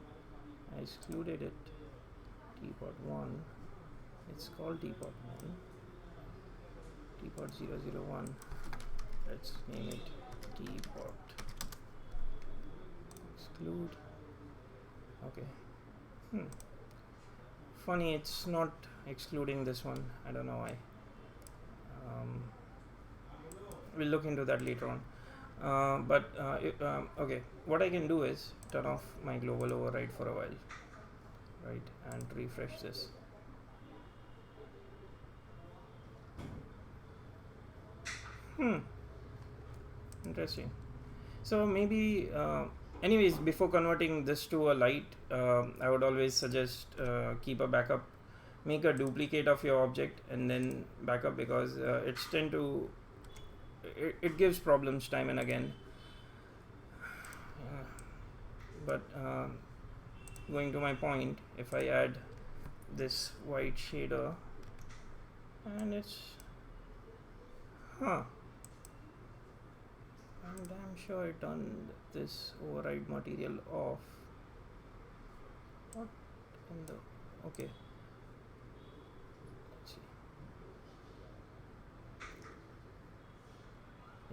I excluded it. Teapot 1, it's called teapot 1, teapot 001, let's name it teapot, exclude. Okay. Funny, it's not excluding this one, I don't know why. We'll look into that later on. Okay, what I can do is turn off my global override for a while, right, and refresh this. Interesting. So maybe anyways, before converting this to a light, I would always suggest keep a backup, make a duplicate of your object and then backup, because it's tend to it gives problems time and again. But going to my point, if I add this white shader, and it's I'm damn sure I turned this override material off. What in the... okay, let's see.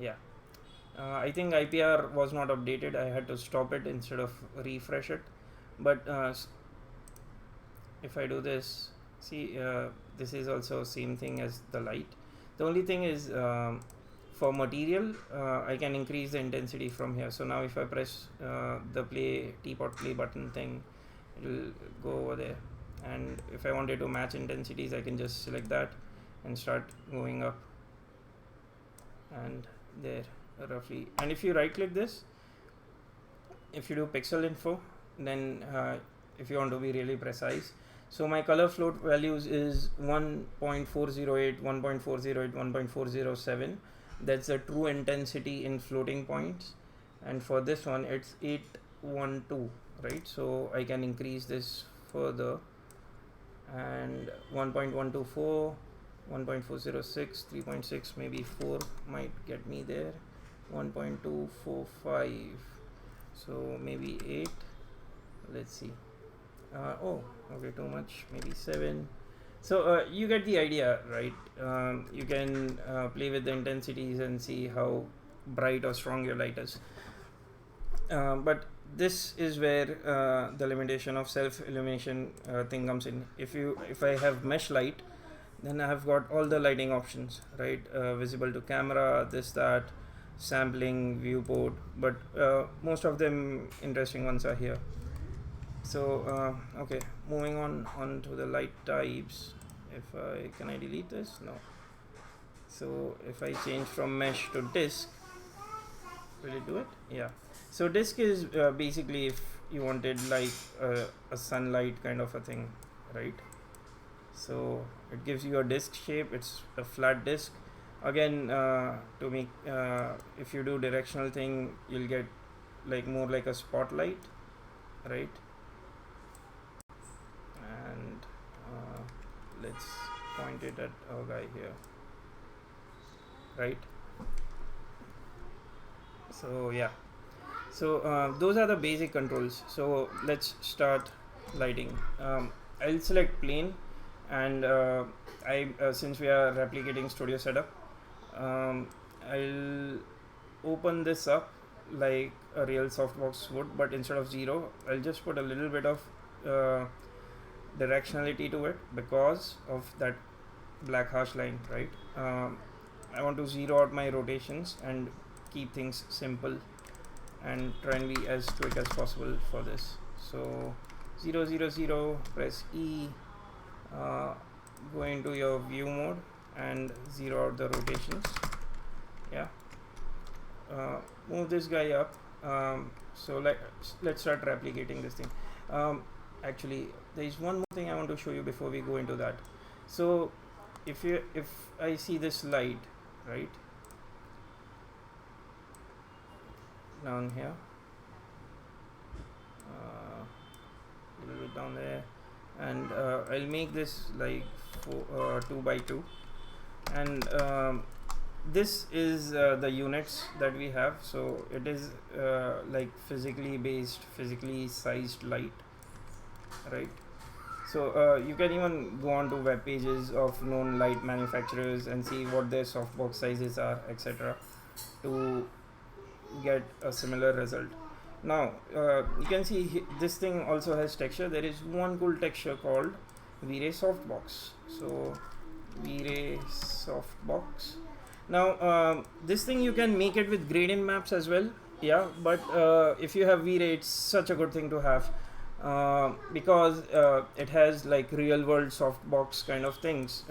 Yeah, I think IPR was not updated. I had to stop it instead of refresh it. But if I do this, see, this is also same thing as the light. The only thing is for material, I can increase the intensity from here. So now if I press the teapot play button thing, it will go over there. And if I wanted to match intensities, I can just select that and start going up. And there, roughly. And if you right click this, if you do pixel info, then if you want to be really precise, so my color float values is 1.408, 1.408, 1.407. That's the true intensity in floating points, and for this one it's 812, right? So I can increase this further, and 1.124, 1.406, 3.6, maybe 4 might get me there, 1.245, so maybe 8, let's see. Oh, okay, too much, maybe 7. So you get the idea, right? You can play with the intensities and see how bright or strong your light is. But this is where the limitation of self-illumination thing comes in. If I have mesh light, then I have got all the lighting options, right? Visible to camera, this, that, sampling, viewport, but most of them interesting ones are here. So okay, moving on to the light types. Can I delete this? No. So if I change from mesh to disk, will it do it? Yeah. So disk is basically, if you wanted like a sunlight kind of a thing, right? So it gives you a disc shape. It's a flat disc. Again, to make if you do directional thing, you'll get like more like a spotlight, right? And let's point it at our guy here, right? So yeah, so those are the basic controls. So let's start lighting. I'll select plane, and since we are replicating studio setup, I'll open this up like a real softbox would, but instead of 0, I'll just put a little bit of directionality to it because of that black harsh line, right? I want to zero out my rotations and keep things simple and try and be as quick as possible for this. So 0 0 0, press E, go into your view mode and zero out the rotations. Yeah, move this guy up. So let's start replicating this thing. Actually, there is one more thing I want to show you before we go into that. So if I see this light right down here, a little bit down there, and I'll make this like 2 by 2, and this is the units that we have. So it is like physically sized light, right? So you can even go on to web pages of known light manufacturers and see what their softbox sizes are, etc., to get a similar result. Now you can see this thing also has texture. There is one cool texture called V-Ray Softbox. So V-Ray Softbox. Now this thing you can make it with gradient maps as well. Yeah, but if you have V-Ray, it's such a good thing to have. Because it has like real world softbox kind of things.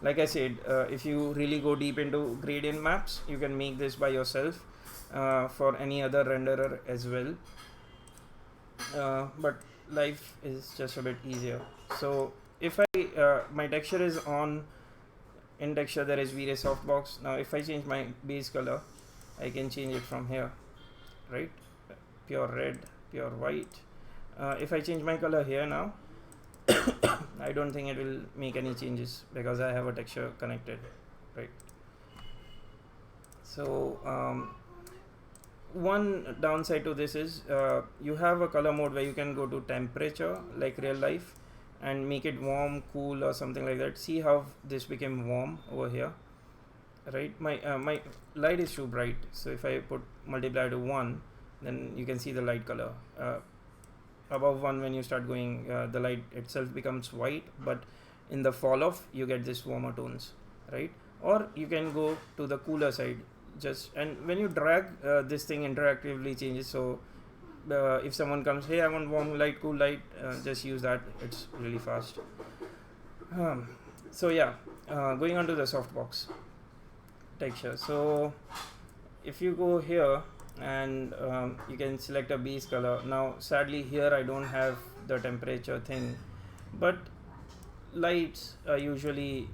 Like I said, if you really go deep into gradient maps, you can make this by yourself for any other renderer as well. But life is just a bit easier. So if my texture is on, in texture there is V-Ray Softbox. Now if I change my base color, I can change it from here, right? Pure red, pure white. If I change my color here now, I don't think it will make any changes because I have a texture connected, right? So one downside to this is you have a color mode where you can go to temperature like real life and make it warm, cool, or something like that. See how this became warm over here, right? My light is too bright, so if I put multiply to 1, then you can see the light color. Above 1, when you start going, the light itself becomes white, but in the fall off you get this warmer tones, right? Or you can go to the cooler side, and when you drag, this thing interactively changes. So if someone comes, hey, I want warm light, cool light, just use that. It's really fast. So yeah, going on to the softbox texture. So if you go here, and you can select a base color. Now sadly here I don't have the temperature thing, but lights are usually,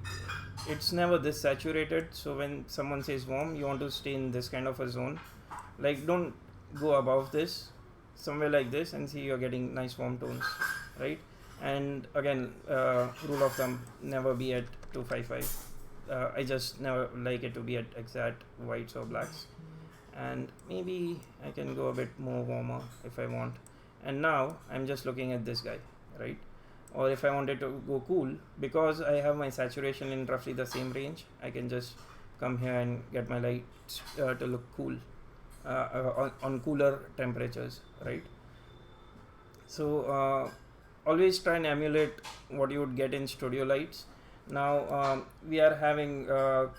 it's never this saturated. So when someone says warm, you want to stay in this kind of a zone, like don't go above this, somewhere like this, and see you're getting nice warm tones, right? And again, rule of thumb, never be at 255. I just never like it to be at exact whites or blacks. And maybe I can go a bit more warmer if I want. And now I'm just looking at this guy, right? Or if I wanted to go cool, because I have my saturation in roughly the same range, I can just come here and get my lights to look cool on cooler temperatures, right? So always try and emulate what you would get in studio lights. Now we are having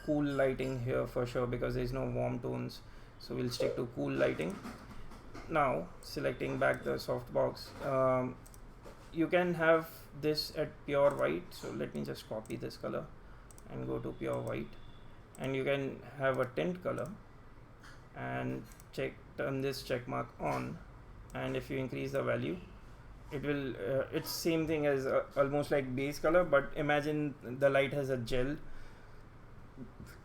cool lighting here for sure because there is no warm tones. So we'll stick to cool lighting. Now selecting back the softbox, you can have this at pure white. So let me just copy this color and go to pure white, and you can have a tint color and turn this check mark on, and if you increase the value, it will it's same thing as almost like base color, but imagine the light has a gel.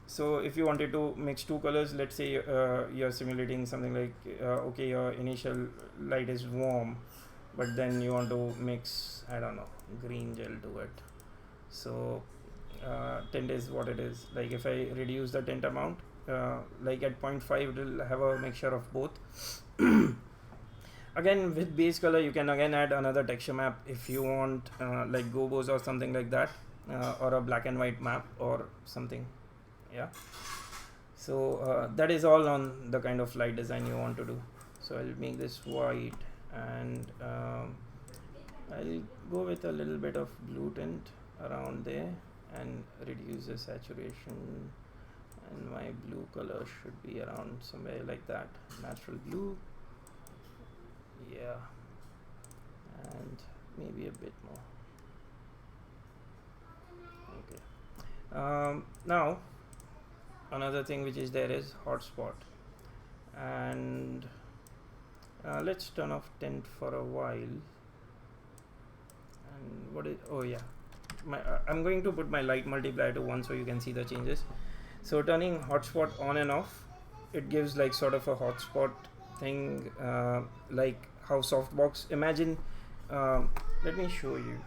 So if you wanted to mix two colors, let's say you're simulating something like okay, your initial light is warm, but then you want to mix, I don't know, green gel to it. So tint is what it is. Like if I reduce the tint amount, like at 0.5, it will have a mixture of both. Again, with base color, you can again add another texture map if you want, like gobos or something like that, or a black and white map or something. Yeah. So that is all on the kind of light design you want to do. So I'll make this white, and I'll go with a little bit of blue tint around there and reduce the saturation, and my blue color should be around somewhere like that, natural blue. Yeah, and maybe a bit more. Okay. Now another thing which is there is hotspot, and let's turn off tint for a while. And what is, oh yeah, I'm going to put my light multiplier to 1 so you can see the changes. So turning hotspot on and off, it gives like sort of a hotspot thing, like how softbox, imagine, let me show you,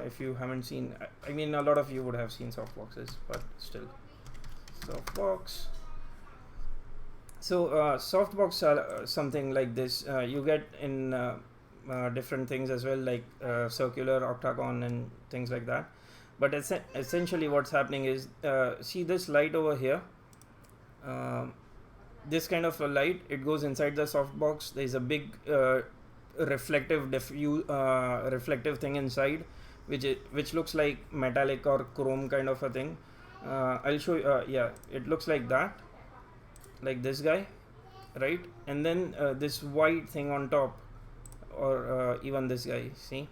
if you haven't seen, I mean a lot of you would have seen softboxes, but still, softbox. So softbox are something like this, you get in different things as well, like circular, octagon and things like that. But essentially what's happening is, see this light over here, this kind of a light, it goes inside the softbox. There's a big reflective reflective thing inside, which looks like metallic or chrome kind of a thing. I'll show you. Yeah, it looks like that, like this guy, right? And then this white thing on top, or even this guy, see,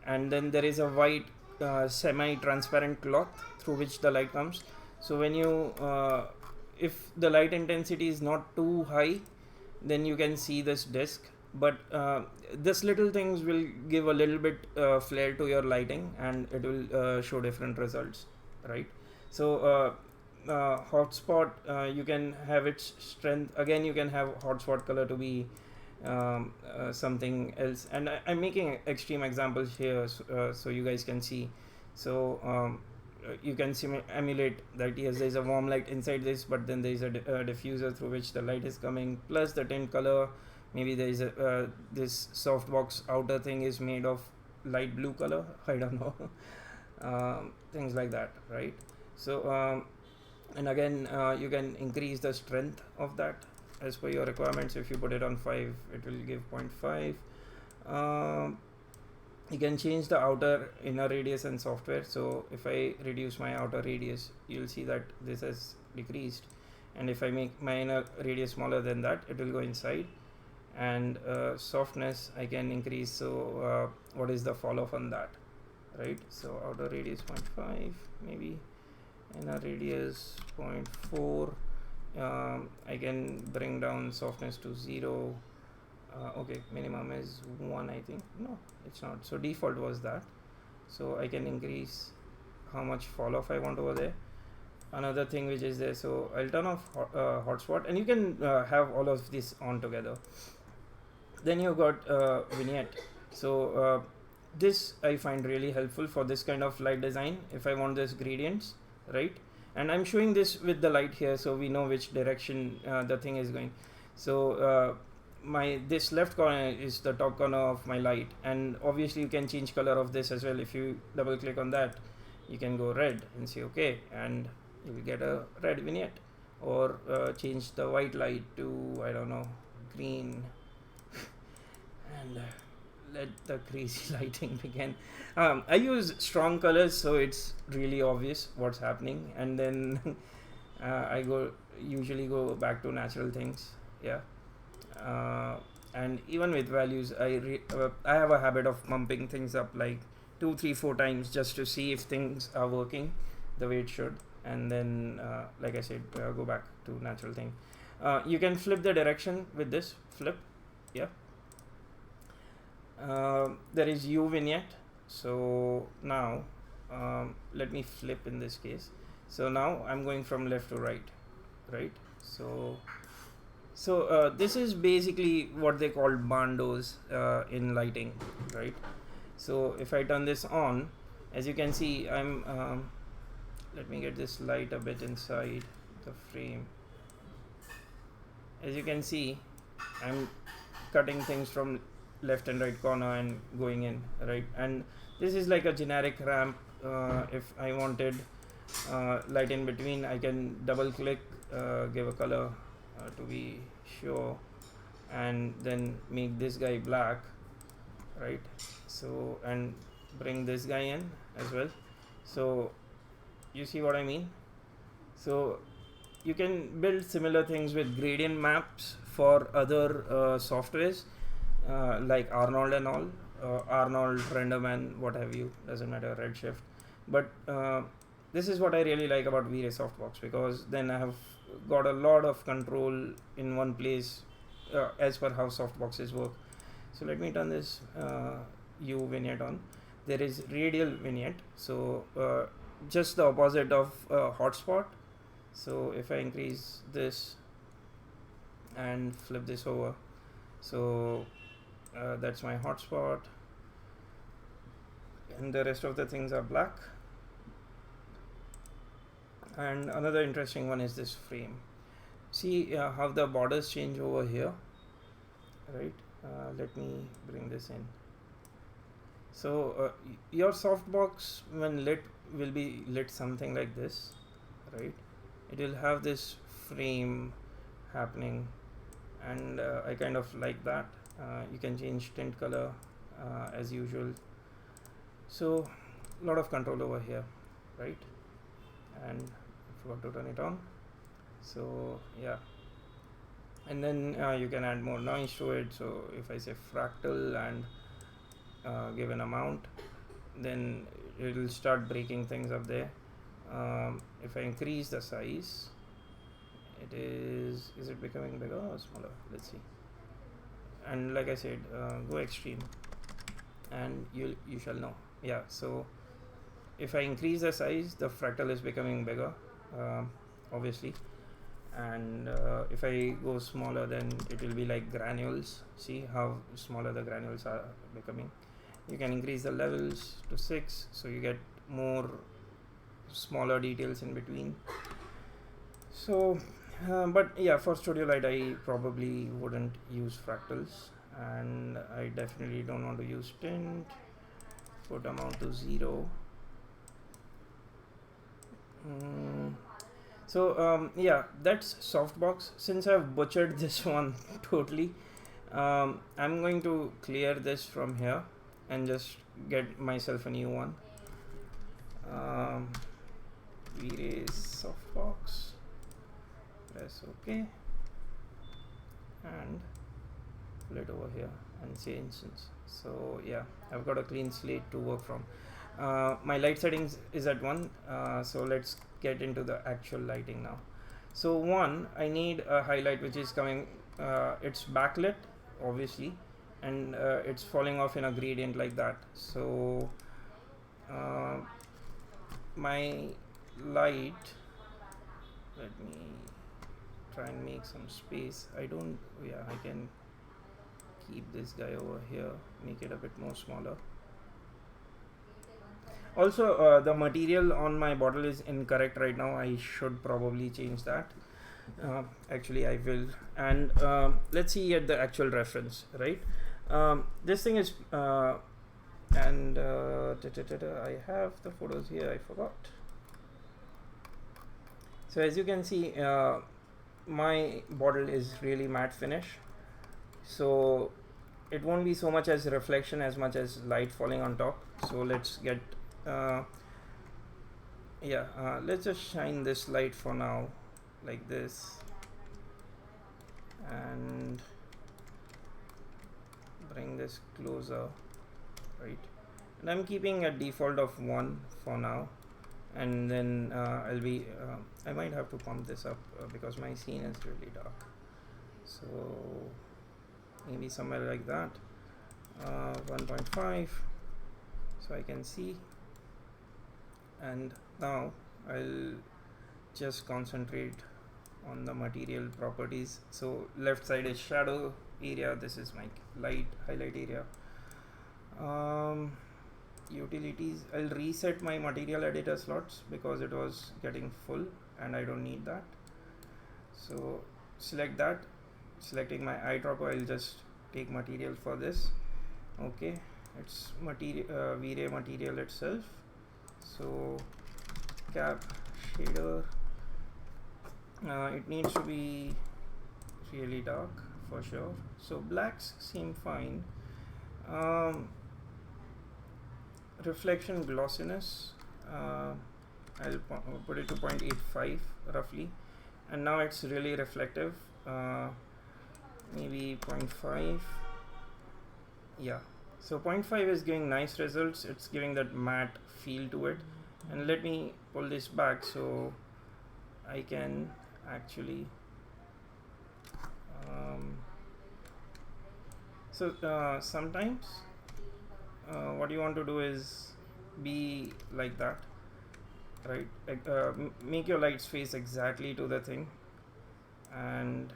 and then there is a white semi-transparent cloth through which the light comes. So when you if the light intensity is not too high, then you can see this disc, but this little things will give a little bit flare to your lighting, and it will show different results, right? So hotspot, you can have its strength. Again, you can have hotspot color to be something else, and I'm making extreme examples here so you guys can see. So you can emulate that, yes, there's a warm light inside this, but then there's a diffuser through which the light is coming, plus the tint color. Maybe there is a this softbox outer thing is made of light blue color, I don't know. Things like that, right? So and again, you can increase the strength of that as per your requirements. If you put it on 5, it will give 0.5. You can change the outer inner radius and software. So if I reduce my outer radius, you'll see that this has decreased, and if I make my inner radius smaller than that, it will go inside. And softness I can increase. So what is the fall off on that, right? So outer radius 0.5, maybe inner radius 0.4. I can bring down softness to 0. Okay, minimum is 1, I think. No, it's not. So default was that. So I can increase how much fall off I want over there. Another thing which is there, so I'll turn off hotspot, and you can have all of this on together. Then you got vignette. So this I find really helpful for this kind of light design. If I want this gradients, right? And I'm showing this with the light here, so we know which direction the thing is going. So this left corner is the top corner of my light, and obviously you can change color of this as well. If you double click on that, you can go red and say okay, and you will get a red vignette, or change the white light to, I don't know, green, and let the crazy lighting begin. I use strong colors, so it's really obvious what's happening, and then I usually go back to natural things. Yeah. And even with values, I have a habit of bumping things up like 2, 3, 4 times just to see if things are working the way it should, and then like I said, go back to natural thing. You can flip the direction with this flip. Yeah, There is U vignette. So now let me flip in this case. So now I'm going from left to right, right? So this is basically what they call bandos in lighting, right? So if I turn this on, as you can see, I'm let me get this light a bit inside the frame. As you can see, I'm cutting things from left and right corner and going in, right? And this is like a generic ramp. If I wanted light in between, I can double click, give a color to be sure, and then make this guy black, right? So, and bring this guy in as well. So you see what I mean? So you can build similar things with gradient maps for other softwares like Arnold and all, Arnold, Renderman, what have you, doesn't matter, Redshift. But this is what I really like about V-Ray Softbox, because then I have got a lot of control in one place as per how softboxes work. So let me turn this U vignette on. There is radial vignette, so just the opposite of hotspot. So if I increase this and flip this over, so that's my hotspot, and the rest of the things are black. And another interesting one is this frame. See how the borders change over here, right? Let me bring this in. So your softbox when lit will be lit something like this, right? It will have this frame happening, and I kind of like that. You can change tint color as usual. So a lot of control over here, right? And I forgot to turn it on. So yeah, and then you can add more noise to it. So if I say fractal and give an amount, then it will start breaking things up there. If I increase the size, is it becoming bigger or smaller? Let's see. And like I said, go extreme and you shall know. Yeah, so if I increase the size, the fractal is becoming bigger, obviously. And if I go smaller, then it will be like granules. See how smaller the granules are becoming. You can increase the levels to 6, so you get more smaller details in between. So but yeah, for Studio Light I probably wouldn't use fractals, and I definitely don't want to use tint. Put amount to 0. So yeah, that's softbox. Since I've butchered this one totally, I'm going to clear this from here and just get myself a new one. V-Ray Softbox. Press OK and pull it over here and say instance. So yeah, I've got a clean slate to work from. My light settings is at 1, so let's get into the actual lighting now. So 1, I need a highlight which is coming, it's backlit obviously, and it's falling off in a gradient like that. So my light, let me try and make some space. I can keep this guy over here, make it a bit more smaller. Also the material on my bottle is incorrect right now. I should probably change that. Actually I will. And let's see at the actual reference, right? This thing is and I have the photos here, I forgot. So as you can see, my bottle is really matte finish, so it won't be so much as reflection as much as light falling on top. So let's get let's just shine this light for now like this and bring this closer, right? And I'm keeping a default of 1 for now, and then I might have to pump this up because my scene is really dark, so maybe somewhere like that. 1.5 so I can see. And now I'll just concentrate on the material properties. So left side is shadow area, this is my light highlight area. Utilities, I'll reset my material editor slots because it was getting full and I don't need that. So select that, selecting my eyedropper, I'll just take material for this. Okay, it's material V-Ray material itself. So cap shader, it needs to be really dark for sure. So blacks seem fine. Reflection glossiness, I'll put it to 0.85 roughly, and now it's really reflective. Maybe 0.5. Yeah, so 0.5 is giving nice results. It's giving that matte feel to it. And let me pull this back so I can actually sometimes what you want to do is be like that, right? Make your lights face exactly to the thing. And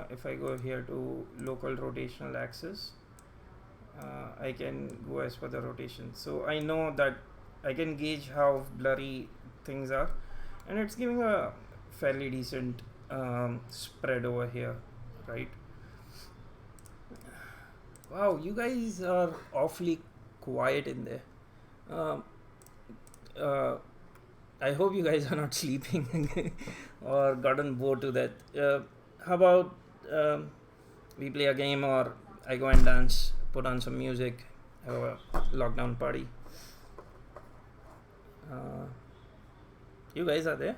if I go here to local rotational axis, I can go as per the rotation. So I know that I can gauge how blurry things are, and it's giving a fairly decent spread over here, right? Wow, you guys are awfully quiet in there. I hope you guys are not sleeping or gotten bored to that. How about we play a game, or I go and dance, put on some music, have a lockdown party. You guys are there?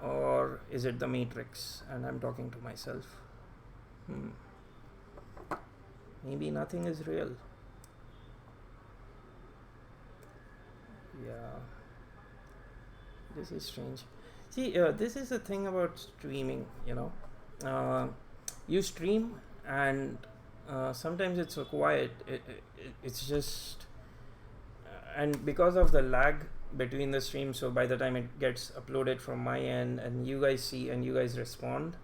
Or is it the Matrix and I'm talking to myself? Maybe nothing is real. Yeah, this is strange. See, this is the thing about streaming, you know. You stream and sometimes it's so quiet. It's just, and because of the lag between the streams, so by the time it gets uploaded from my end and you guys see and you guys respond,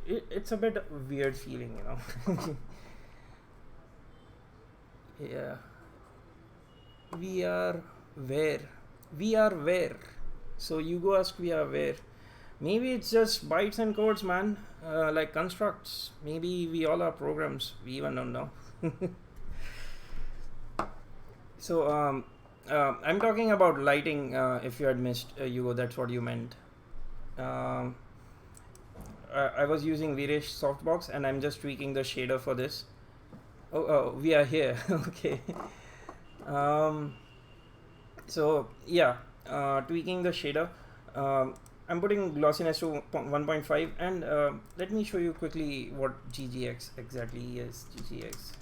it's a bit weird feeling, you know. Yeah. We are where? We are where? So you go ask we are where? Maybe it's just bytes and codes, man. Like constructs. Maybe we all are programs. We even don't know. So I'm talking about lighting. If you had missed, Hugo, that's what you meant. I was using V-Ray softbox and I'm just tweaking the shader for this. Oh, we are here. Okay. So yeah, tweaking the shader. I'm putting glossiness to 1.5, and let me show you quickly what GGX exactly is. GGX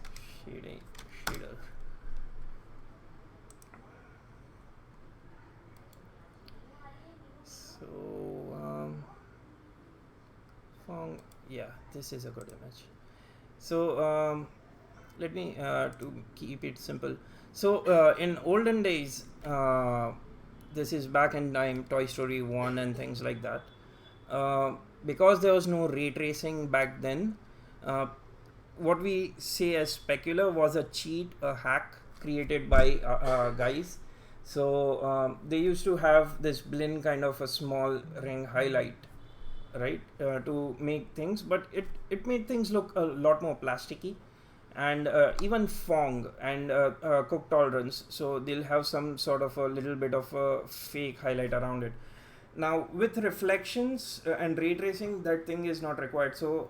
shader. So yeah, this is a good image. So let me to keep it simple. So in olden days, this is back in time, Toy Story 1 and things like that. Because there was no ray tracing back then, what we say as specular was a cheat, a hack created by guys. So they used to have this blend kind of a small ring highlight, right, to make things, but it made things look a lot more plasticky, and even Fong and cook tolerance, so they'll have some sort of a little bit of a fake highlight around it. Now with reflections and ray tracing, that thing is not required. So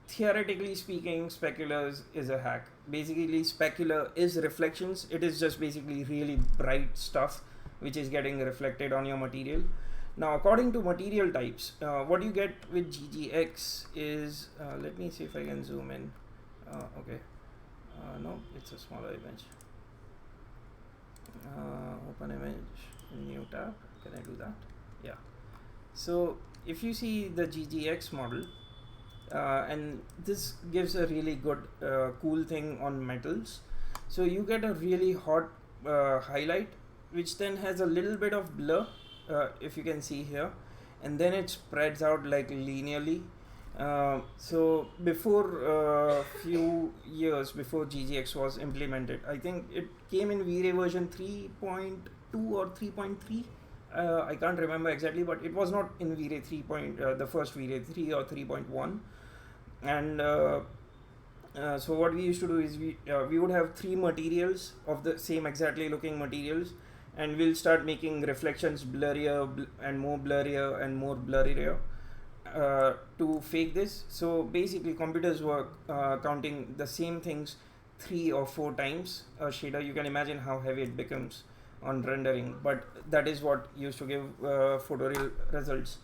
theoretically speaking, specular is a hack. Basically specular is reflections. It is just basically really bright stuff which is getting reflected on your material. Now according to material types, what you get with GGX is, let me see if I can zoom in. Okay, no, it's a smaller image. Open image, new tab, can I do that? Yeah. So if you see the GGX model, and this gives a really good cool thing on metals. So you get a really hot highlight, which then has a little bit of blur, if you can see here, and then it spreads out like linearly. So before few years before GGX was implemented, I think it came in V-Ray version 3.2 or 3.3. I can't remember exactly, but it was not in V-Ray 3. The first V-Ray 3 or 3.1. And so what we used to do is we would have three materials of the same exactly looking materials, and we'll start making reflections blurrier and more blurrier and more blurrier to fake this. So basically computers were counting the same things 3 or 4 times a shader. You can imagine how heavy it becomes on rendering, but that is what used to give photoreal results.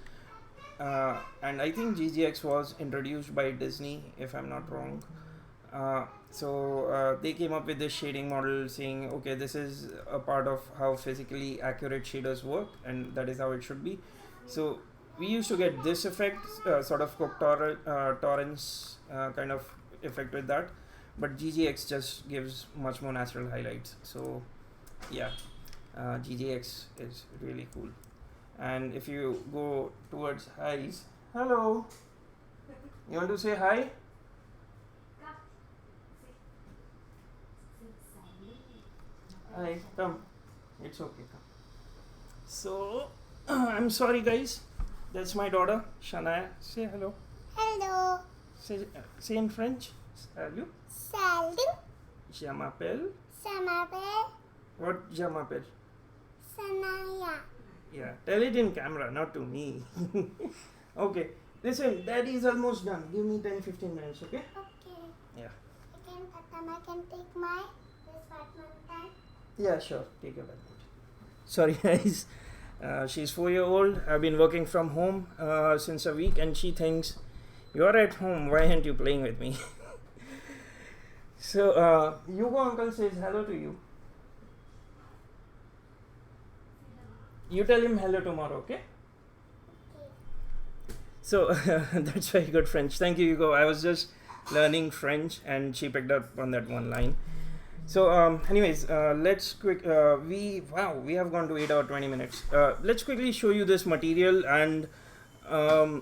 And I think GGX was introduced by Disney, if I'm not wrong. So they came up with this shading model saying, okay, this is a part of how physically accurate shaders work, and that is how it should be. So we used to get this effect, sort of Torrance kind of effect with that, but GGX just gives much more natural highlights. So yeah, GGX is really cool. And if you go towards highs, hello, you want to say hi? Hi, come. It's okay, come. So, I'm sorry guys, that's my daughter, Shania. Say hello.
Hello.
Say in French. Salut.
Salut.
Je m'appelle.
Ça m'appelle
What je m'appelle?
Sanaya.
Yeah, tell it in camera, not to me. Okay, listen, daddy's almost done. Give me 10-15 minutes, okay?
Okay.
Yeah.
I can take my this badminton.
Yeah, sure. Take your badminton. Sorry, guys. She's 4-year-old. I've been working from home since a week, and she thinks, you're at home, why aren't you playing with me? So, Hugo uncle says hello to you. You tell him hello tomorrow, okay? So, that's very good French. Thank you, Hugo. I was just learning French, and she picked up on that one line. So, anyways, let's we have gone to 8 or 20 minutes. Let's quickly show you this material, and are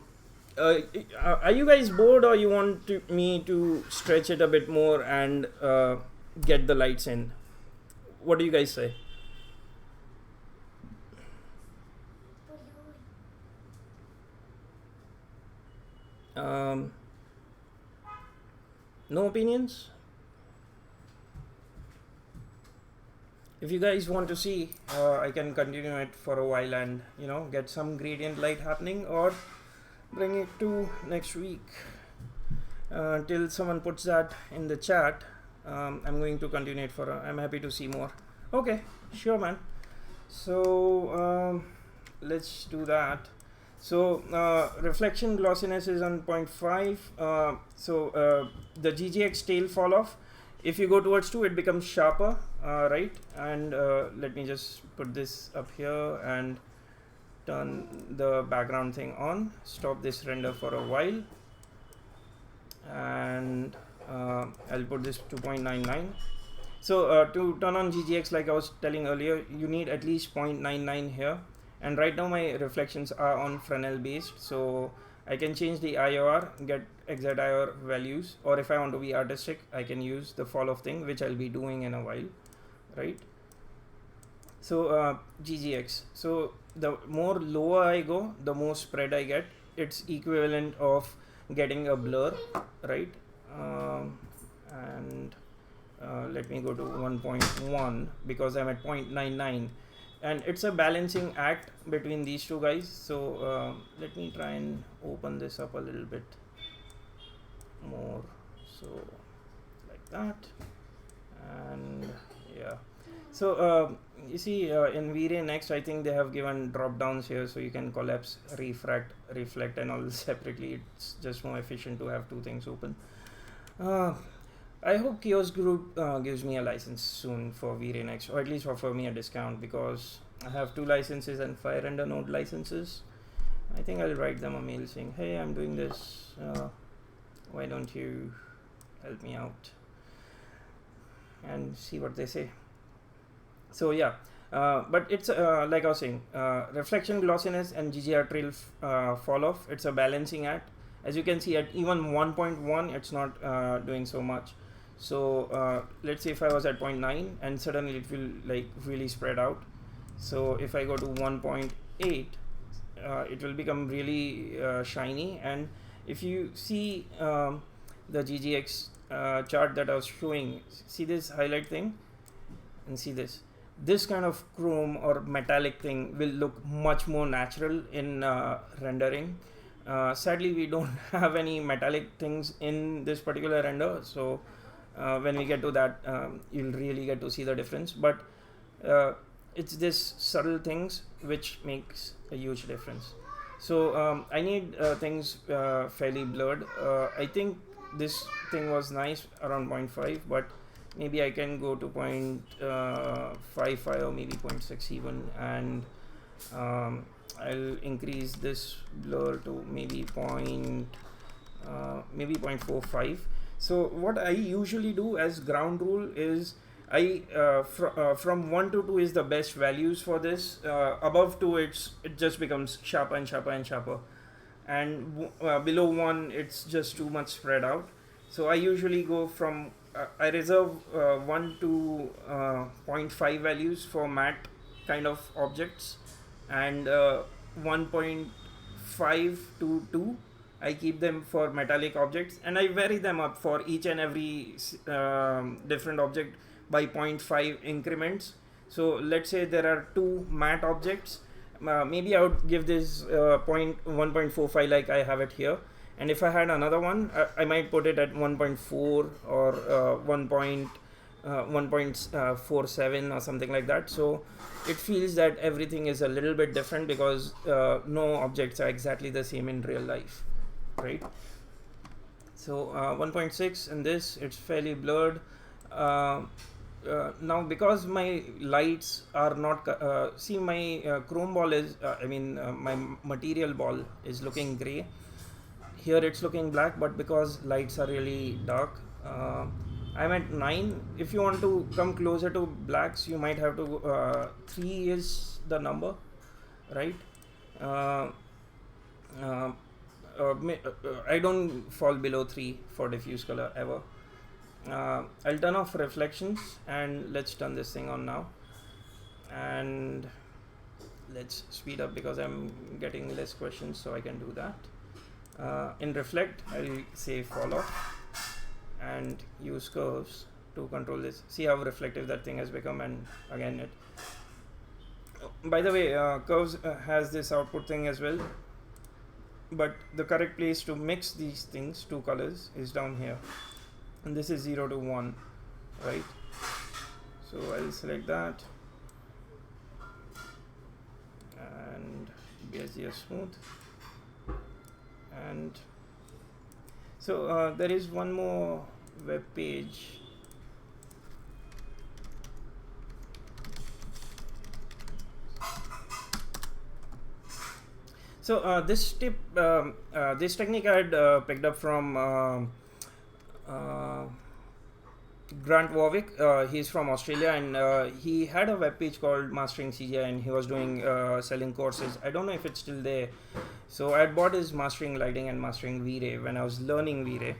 you guys bored, or you want me to stretch it a bit more and get the lights in? What do you guys say? No opinions? If you guys want to see, I can continue it for a while and get some gradient light happening, or bring it to next week till someone puts that in the chat. I'm going to continue it I'm happy to see more. Okay, sure man. So let's do that. So reflection glossiness is on 0.5. So the GGX tail fall off, if you go towards 2, it becomes sharper, right? And let me just put this up here and turn the background thing on. Stop this render for a while, and I'll put this 2.99. So to turn on GGX, like I was telling earlier, you need at least 0.99 here. And right now my reflections are on Fresnel based, so I can change the IOR, get exact IOR values, or if I want to be artistic, I can use the fall off thing, which I'll be doing in a while, right? So GGX. So the more lower I go, the more spread I get. It's equivalent of getting a blur, right? And let me go to 1.1 because I'm at 0.99. And it's a balancing act between these two guys. So let me try and open this up a little bit more. So like that. And yeah. So you see in V-Ray Next, I think they have given drop downs here, so you can collapse, refract, reflect and all separately. It's just more efficient to have two things open. I hope Kiosk Group gives me a license soon for V-Ray Next, or at least offer me a discount, because I have 2 licenses and 5 render node licenses, I think I'll write them a mail saying, hey, I'm doing this, why don't you help me out, and see what they say. So yeah, but it's like I was saying, reflection glossiness and GGR trail fall off. It's a balancing act. As you can see, at even 1.1 it's not doing so much. So let's say if I was at 0.9 and suddenly it will like really spread out. So if I go to 1.8, it will become really shiny. And if you see the GGX chart that I was showing, see this highlight thing and see this kind of chrome or metallic thing will look much more natural in rendering. Sadly, we don't have any metallic things in this particular render, so when we get to that, you'll really get to see the difference. But it's this subtle things which makes a huge difference. So I need things fairly blurred. I think this thing was nice around 0.5, but maybe I can go to 0.55 or maybe 0.6 even, and I'll increase this blur to maybe 0.45. So what I usually do as ground rule is I from 1 to 2 is the best values for this. Above 2 it just becomes sharper and sharper and sharper, and below 1 it's just too much spread out. So I usually go from I reserve 1 to 0.5 values for matte kind of objects, and 1.5 to 2 I keep them for metallic objects, and I vary them up for each and every different object by 0.5 increments. So let's say there are 2 matte objects, maybe I would give this 1.45 like I have it here. And if I had another one, I might put it at 1.4 or 1.47 or something like that. So it feels that everything is a little bit different because no objects are exactly the same in real life, right? So 1.6 in this, it's fairly blurred. Now because my lights are not see my chrome ball is my material ball is looking gray. Here it's looking black, but because lights are really dark, I'm at 9. If you want to come closer to blacks, you might have to 3 is the number, right? I don't fall below 3 for diffuse color ever. I'll turn off reflections, and let's turn this thing on now, and let's speed up because I'm getting less questions, so I can do that. In reflect, I'll say fall off and use curves to control this. See how reflective that thing has become, and again it. By the way, curves has this output thing as well, but the correct place to mix these things, 2 colors, is down here, and this is 0 to 1, right? So I'll select that and Bezier smooth. And so there is one more web page. So this tip, this technique I had picked up from Grant Warwick. He's from Australia, and he had a web page called Mastering CGI, and he was doing selling courses. I don't know if it's still there. So I had bought his Mastering Lighting and Mastering V-Ray when I was learning V-Ray,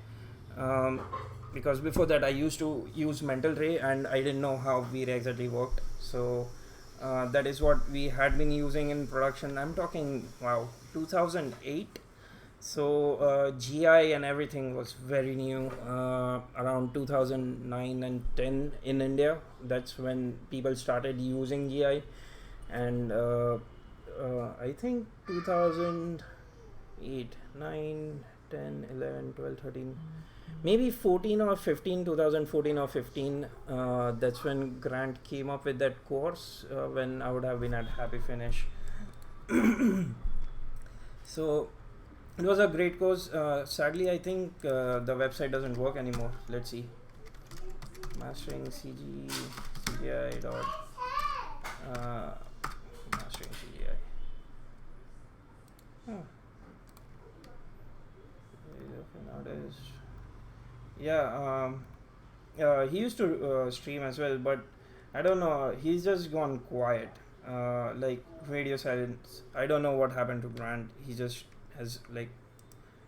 because before that I used to use Mental Ray and I didn't know how V-Ray exactly worked. So that is what we had been using in production. I'm talking, wow, 2008. So GI and everything was very new, around 2009 and 10 in India. That's when people started using GI, and I think 2008, 9, 10, 11, 12, 13, maybe 14 or 15, 2014 or 15, that's when Grant came up with that course, when I would have been at Happy Finish. So it was a great course. Sadly, I think the website doesn't work anymore. Let's see. Mastering CGI dot Mastering CGI. Oh, Yeah, he used to stream as well, but I don't know. He's just gone quiet, like radio silence. I don't know what happened to Grant. He just has like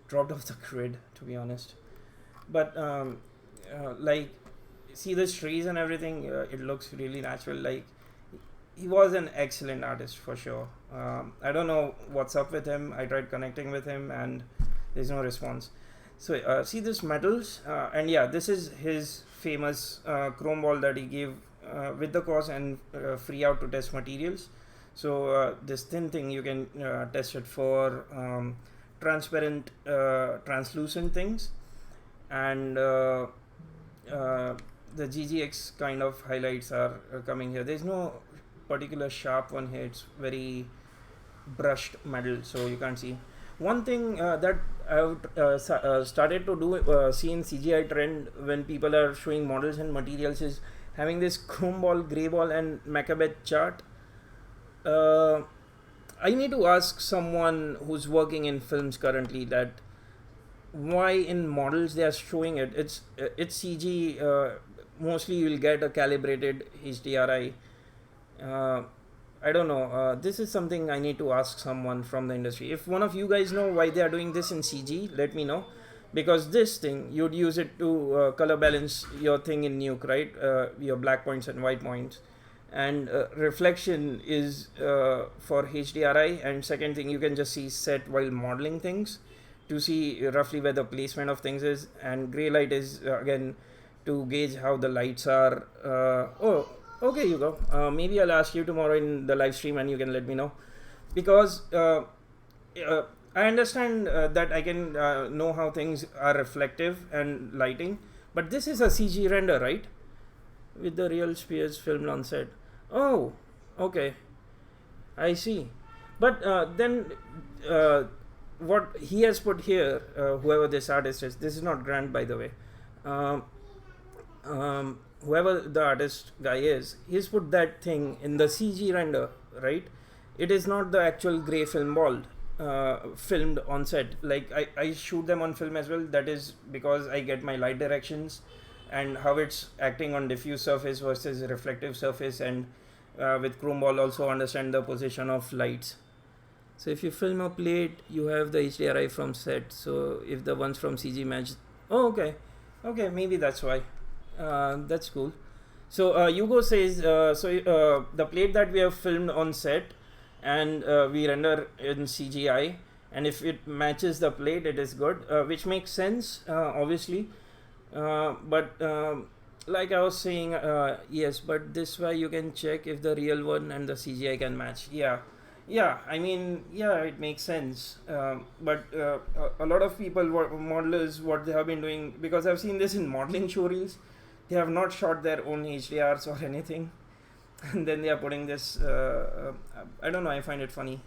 dropped off the grid, to be honest. But like, see the trees and everything. It looks really natural. Like, he was an excellent artist for sure. I don't know what's up with him. I tried connecting with him, and there's no response. So see this metals, and yeah, this is his famous chrome ball that he gave with the course and free out to test materials. So this thin thing you can test it for transparent, translucent things, and the GGX kind of highlights are coming here. There's no particular sharp one here. It's very brushed metal, so you can't see. One thing that I've started to do see in CGI trend when people are showing models and materials is having this chrome ball, gray ball, and Macbeth chart. I need to ask someone who's working in films currently that why in models they are showing it. It's CG. Mostly you'll get a calibrated HDRI. I don't know. This is something I need to ask someone from the industry. If one of you guys know why they are doing this in CG, let me know. Because this thing, you'd use it to color balance your thing in Nuke, right? Your black points and white points. And reflection is for HDRI. And second thing, you can just see set while modeling things to see roughly where the placement of things is. And gray light is, again, to gauge how the lights are. Oh, okay, you go. Maybe I'll ask you tomorrow in the live stream and you can let me know. Because I understand that I can know how things are reflective and lighting. But this is a CG render, right? With the real spheres filmed on set. Oh, okay. I see. But then what he has put here, whoever this artist is, this is not Grant, by the way. Um, whoever the artist guy is, he's put that thing in the CG render, right? It is not the actual gray film ball filmed on set. Like I shoot them on film as well. That is because I get my light directions and how it's acting on diffuse surface versus reflective surface, and with chrome ball also understand the position of lights. So if you film a plate, you have the HDRI from set. So if the ones from CG match, oh okay, maybe that's why. That's cool. So Hugo says, the plate that we have filmed on set and we render in CGI, and if it matches the plate, it is good, which makes sense, obviously. But like I was saying, yes, but this way you can check if the real one and the CGI can match. Yeah, I mean, yeah, it makes sense. But a lot of people, modelers, what they have been doing, because I've seen this in modeling showreels, they have not shot their own HDRs or anything, and then they are putting this. I don't know. I find it funny.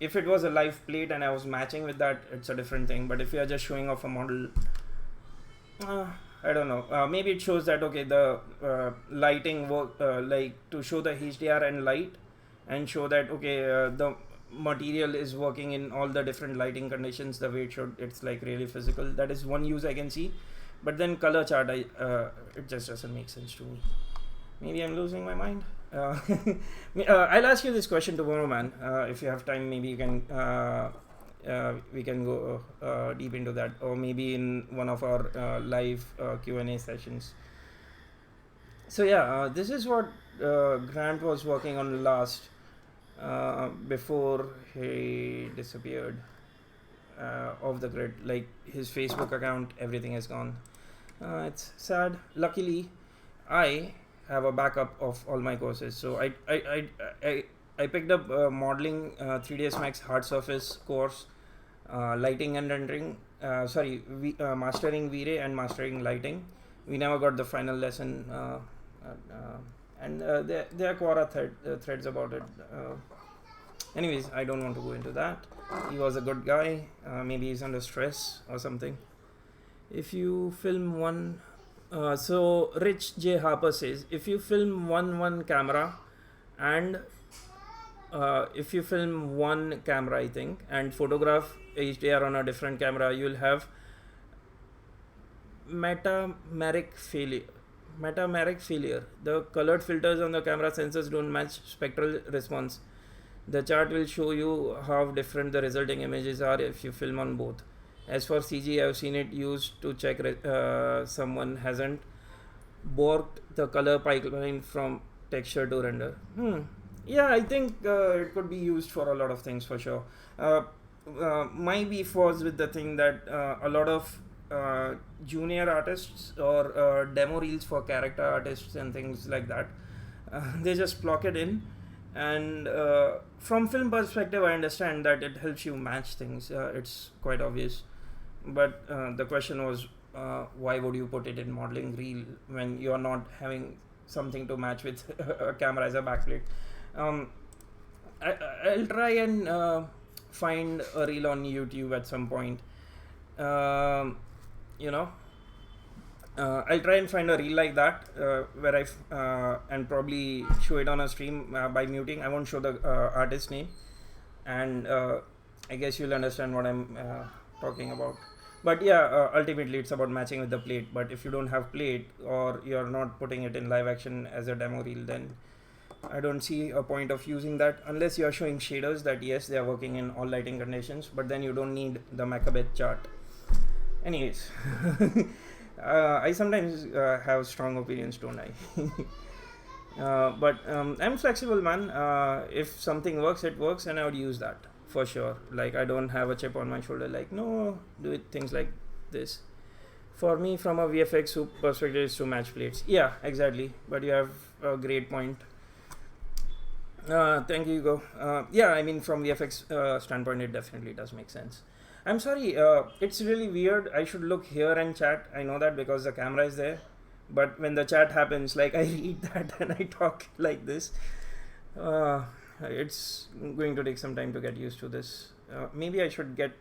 If it was a live plate and I was matching with that, it's a different thing. But if you are just showing off a model, I don't know. Maybe it shows that okay, the lighting work, like to show the HDR and light, and show that okay, the material is working in all the different lighting conditions the way it should. It's like really physical. That is one use I can see. But then color chart, it just doesn't make sense to me. Maybe I'm losing my mind. I'll ask you this question tomorrow, man. If you have time, maybe you can. We can go deep into that, or maybe in one of our live Q&A sessions. So yeah, this is what Grant was working on last before he disappeared off the grid. Like his Facebook account, everything is gone. It's sad. Luckily, I have a backup of all my courses. So I picked up modeling 3ds Max hard surface course, lighting and rendering. Mastering V-Ray and mastering lighting. We never got the final lesson, and there are Quora threads about it. Anyways, I don't want to go into that. He was a good guy. Maybe he's under stress or something. If you film one, so Rich J Harper says, if you film one camera, and if you film one camera, I think, and photograph HDR on a different camera, you'll have metameric failure. Metameric failure. The colored filters on the camera sensors don't match spectral response. The chart will show you how different the resulting images are if you film on both. As for CG, I've seen it used to check someone hasn't borked the color pipeline from texture to render. Yeah, I think it could be used for a lot of things for sure. My beef was with the thing that a lot of junior artists or demo reels for character artists and things like that, they just block it in. And from film perspective, I understand that it helps you match things. It's quite obvious. But the question was, why would you put it in modeling reel when you're not having something to match with a camera as a backplate? I'll try and find a reel on YouTube at some point. I'll try and find a reel like that where and probably show it on a stream by muting. I won't show the artist name, and I guess you'll understand what I'm talking about. But yeah, ultimately it's about matching with the plate. But if you don't have plate or you're not putting it in live action as a demo reel, then I don't see a point of using that unless you are showing shaders that yes, they are working in all lighting conditions, but then you don't need the Macbeth chart. Anyways, I sometimes have strong opinions, don't I? But I'm flexible, man. If something works, it works, and I would use that for sure. Like, I don't have a chip on my shoulder, like, no, do it things like this. For me, from a VFX perspective, is to match plates. Yeah, exactly. But you have a great point. Thank you, Hugo. Yeah, I mean, from VFX standpoint, it definitely does make sense. I'm sorry, it's really weird. I should look here and chat. I know that because the camera is there. But when the chat happens, like, I read that and I talk like this. It's going to take some time to get used to this. Maybe I should get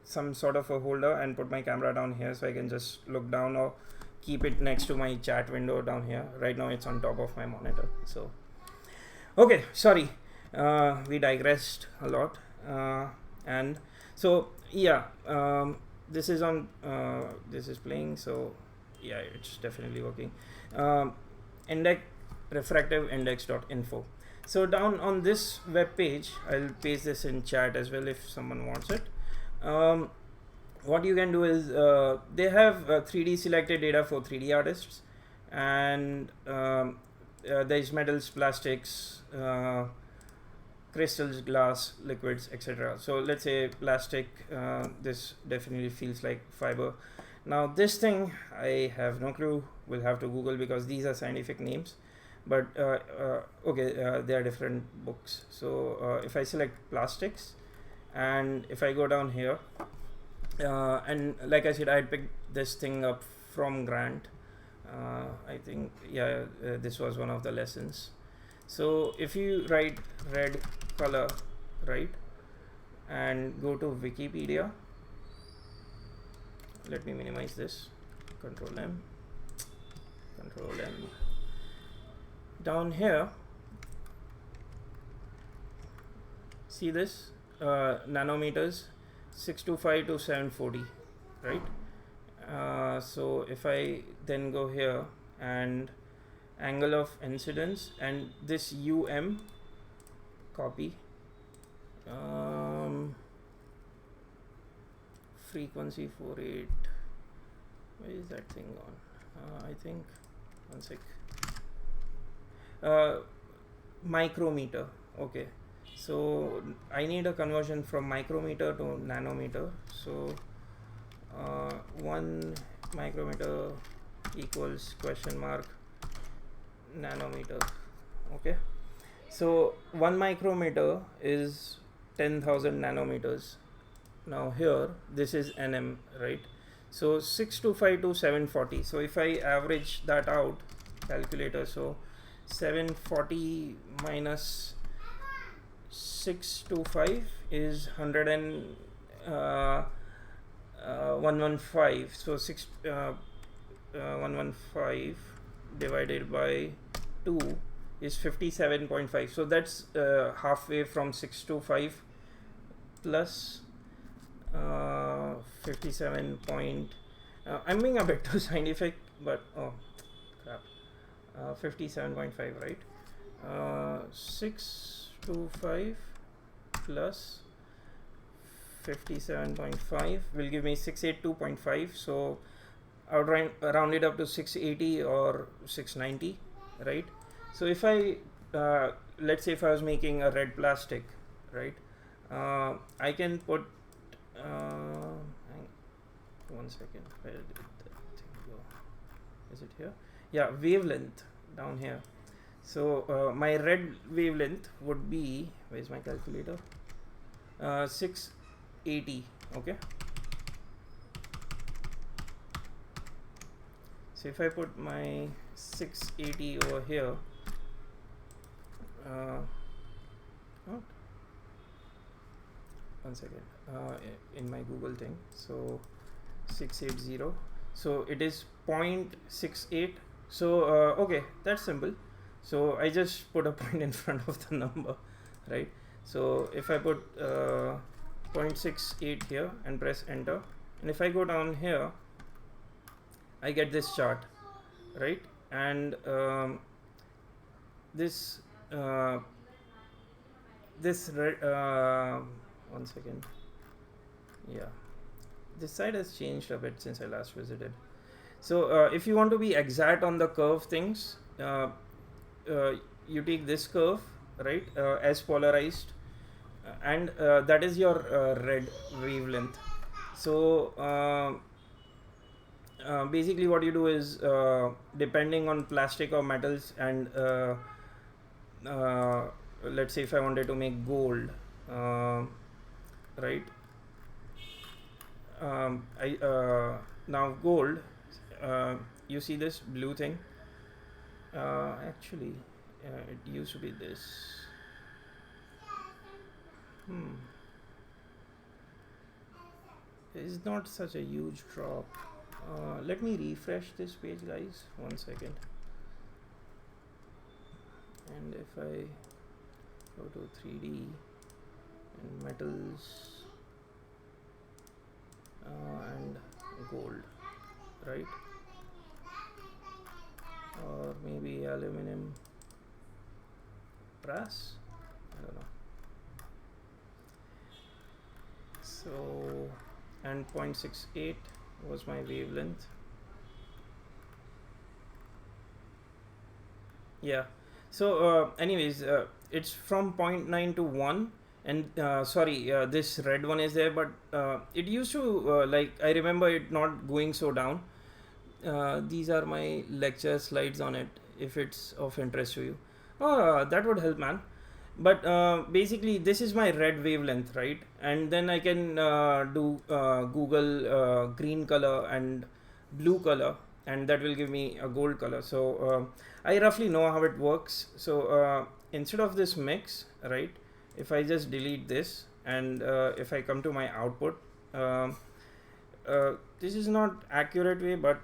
some sort of a holder and put my camera down here so I can just look down, or keep it next to my chat window down here. Right now it's on top of my monitor. So, okay, sorry. We digressed a lot. And so, yeah, this is on, this is playing. So, yeah, it's definitely working. Index refractive index.info. So down on this web page, I'll paste this in chat as well if someone wants it. What you can do is they have 3D selected data for 3D artists, and there's metals, plastics, crystals, glass, liquids, etc. So let's say plastic, this definitely feels like fiber. Now this thing, I have no clue, we'll have to Google because these are scientific names. But okay, they are different books. So if I select plastics, and if I go down here, and like I said, I picked this thing up from Grant. I think, yeah, this was one of the lessons. So if you write red color, right, and go to Wikipedia, let me minimize this, Control M, Control M. Down here, see this, nanometers, 625 to 740, right? So if I then go here and angle of incidence, and this copy, frequency 48, where is that thing gone? I think, one sec. Micrometer. Okay, so I need a conversion from micrometer to nanometer. So 1 micrometer equals question mark nanometer. Okay, so 1 micrometer is 10,000 nanometers. Now here this is nm, right? So 625 to 740. So if I average that out, calculator, so 740 minus 625 is 115. So 115 divided by 2 is 57.5. So that's halfway from 625 plus 57.5 I'm being a bit too scientific, but oh crap. 57.5, right? 625 plus 57.5 will give me 682.5. So I would round it up to 680 or 690, right? So if I let's say if I was making a red plastic, right? I can put one second. Where did that thing go? Is it here? Yeah, wavelength down here. So my red wavelength would be, where's my calculator? 680. Okay. So if I put my 680 over here, oh, one second, in my Google thing. So 680. So it is 0.68. So okay, that's simple. So I just put a point in front of the number, right? So if I put 0.68 here and press enter, and if I go down here, I get this chart, right? And this one second, yeah, this side has changed a bit since I last visited. So if you want to be exact on the curve things, you take this curve, right, as polarized, and that is your red wavelength. So basically what you do is, depending on plastic or metals, and let's say if I wanted to make gold, right, now gold, you see this blue thing, actually it used to be this. It's not such a huge drop. Let me refresh this page, guys, one second. And if I go to 3D and metals and gold, right, or maybe aluminum brass, I don't know. So, and 0.68 was my wavelength. Yeah. So anyways, it's from 0.9 to 1, and sorry, this red one is there, but it used to like, I remember it not going so down. These are my lecture slides on it, if it's of interest to you. Oh, that would help, man. But basically this is my red wavelength, right? And then I can do Google green color and blue color, and that will give me a gold color. So I roughly know how it works. So instead of this mix, right, if I just delete this, and if I come to my output, this is not accurate way, but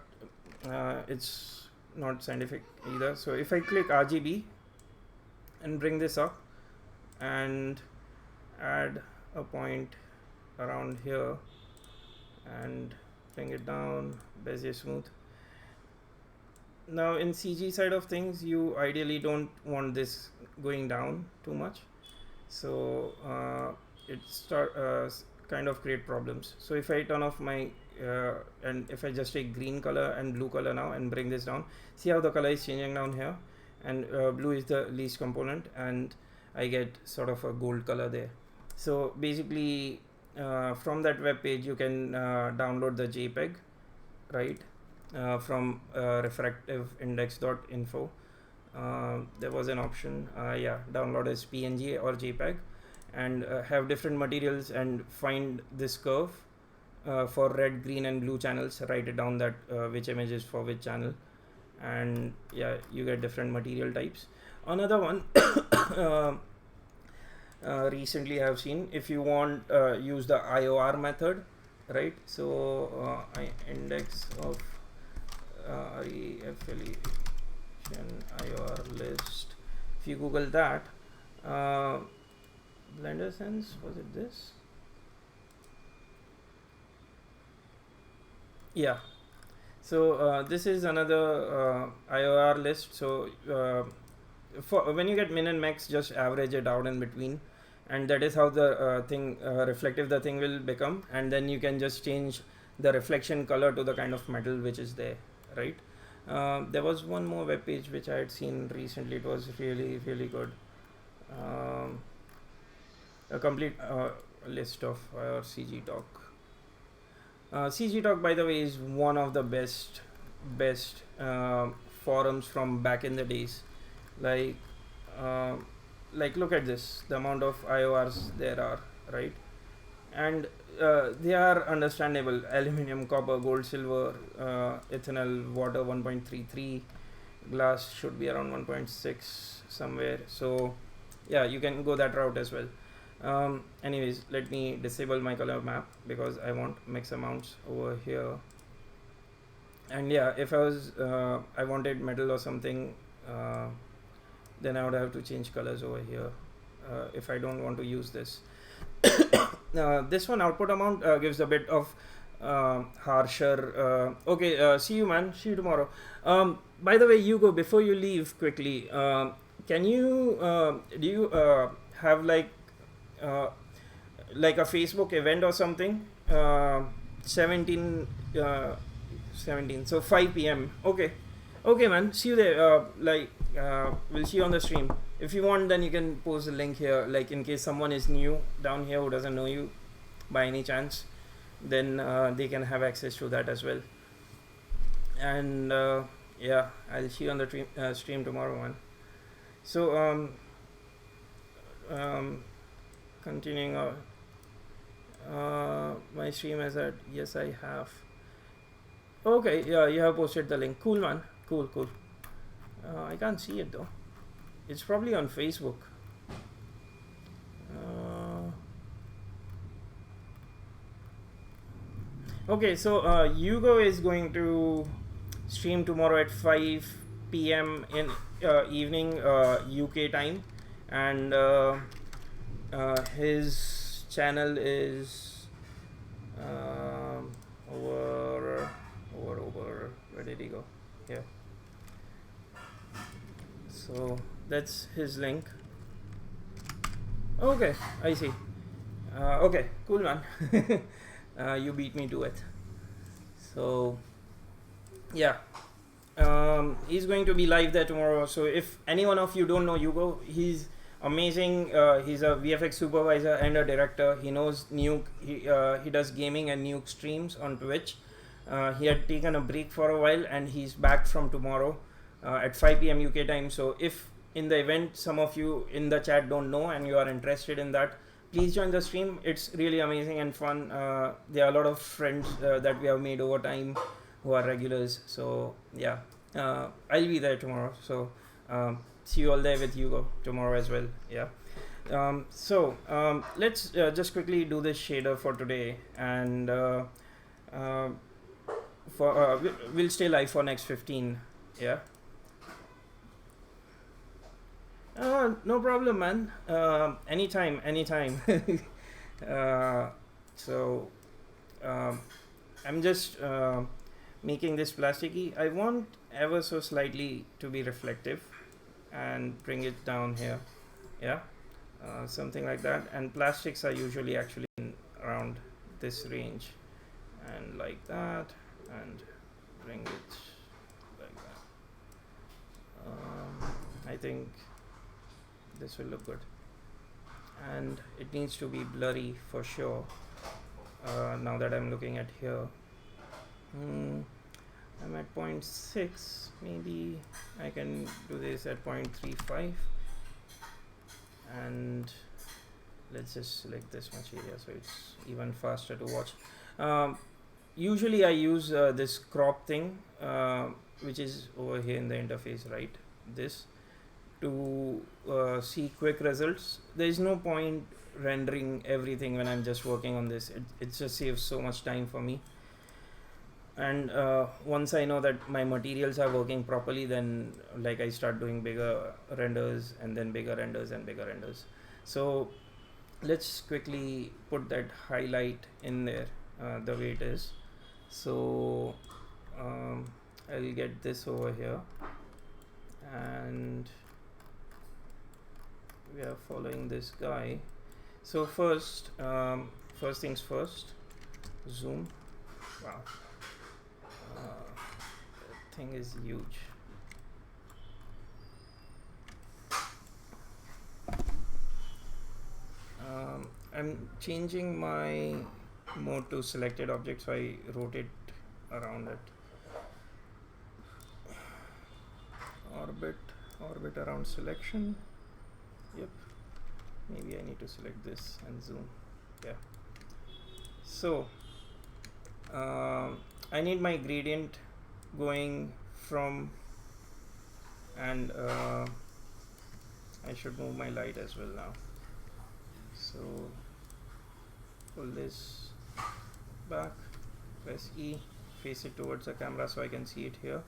it's not scientific either. So if I click RGB and bring this up and add a point around here and bring it down, Bezier smooth. Now in CG side of things, you ideally don't want this going down too much, so it kind of create problems. So if I turn off my and if I just take green color and blue color now and bring this down, see how the color is changing down here, and blue is the least component, and I get sort of a gold color there. So basically from that web page you can download the JPEG, right, from refractiveindex.info. There was an option, yeah, download as PNG or JPEG, and have different materials and find this curve for red, green and blue channels, write it down that which image is for which channel, and yeah, you get different material types. Another one recently I have seen, if you want use the IOR method, right? So index of reaffiliation IOR list, if you Google that, Blender Sense, was it this? Yeah, So this is another IOR list. So for when you get min and max, just average it out in between, and that is how the thing reflective the thing will become, and then you can just change the reflection color to the kind of metal which is there, right? There was one more web page which I had seen recently. It was really good. A complete list of CG Talk. CG Talk, by the way, is one of the best forums from back in the days. Like, uh, like look at this, the amount of IORs there are, right? And they are understandable: aluminium, copper, gold, silver, ethanol, water 1.33, glass should be around 1.6 somewhere. So yeah, you can go that route as well. Anyways, let me disable my color map because I want mix amounts over here. And yeah, if I wanted metal or something, then I would have to change colors over here if I don't want to use this. This one output amount gives a bit of harsher. Okay, see you, man. See you tomorrow. By the way, Hugo, before you leave quickly, can you do you have uh, like a Facebook event or something? 17 17, so 5 p.m. Okay, man, see you there. We'll see you on the stream. If you want, then you can post a link here, like in case someone is new down here who doesn't know you by any chance, then they can have access to that as well. And yeah, I'll see you on the stream tomorrow, man. So continuing my stream is at, yes, I have. Okay, yeah, you have posted the link. Cool, man. Cool. I can't see it though. It's probably on Facebook. Okay, so Hugo is going to stream tomorrow at 5 p.m. in evening UK time, and his channel is over. Where did he go? Here. So that's his link. Okay, I see. Okay, cool, man. You beat me to it. So yeah, he's going to be live there tomorrow. So if any one of you don't know Hugo, he's amazing. He's a VFX supervisor and a director. He knows Nuke. He does gaming and Nuke streams on Twitch. He had taken a break for a while, and he's back from tomorrow at 5 p.m. UK time. So if in the event some of you in the chat don't know and you are interested in that, please join the stream. It's really amazing and fun. There are a lot of friends that we have made over time who are regulars. So yeah, I'll be there tomorrow. So see you all there with Hugo tomorrow as well. Yeah. Let's just quickly do this shader for today, and we'll stay live for next 15. Yeah. No problem, man. Anytime. I'm just making this plasticky. I want ever so slightly to be reflective, and bring it down here. Yeah, something like that. And plastics are usually actually around this range, and like that, and bring it like that. I think this will look good, and it needs to be blurry for sure. Now that I'm looking at here, I'm at 0.6. Maybe I can do this at 0.35, and let's just select this much area so it's even faster to watch. Usually I use this crop thing, which is over here in the interface, right? This to see quick results. There is no point rendering everything when I'm just working on this. It just saves so much time for me. And once I know that my materials are working properly, then like I start doing bigger renders, and then bigger renders and bigger renders. So let's quickly put that highlight in there the way it is. So I'll get this over here, and we are following this guy. So first things first, zoom. Wow, that thing is huge. I'm changing my mode to selected object, so I rotate around it. Orbit around selection. Yep, maybe I need to select this and zoom. Yeah, so I need my gradient going from, and I should move my light as well now. So pull this back, press E, face it towards the camera so I can see it here,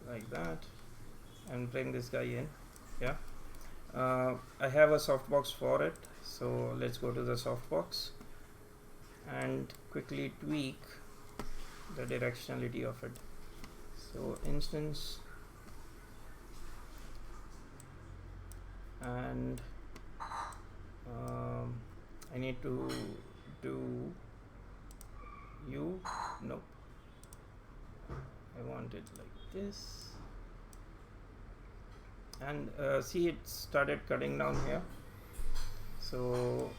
like that, and bring this guy in. Yeah, I have a softbox for it, so let's go to the softbox and quickly tweak the directionality of it. So instance, and I need to do nope, I want it like this, and see, it started cutting down here. So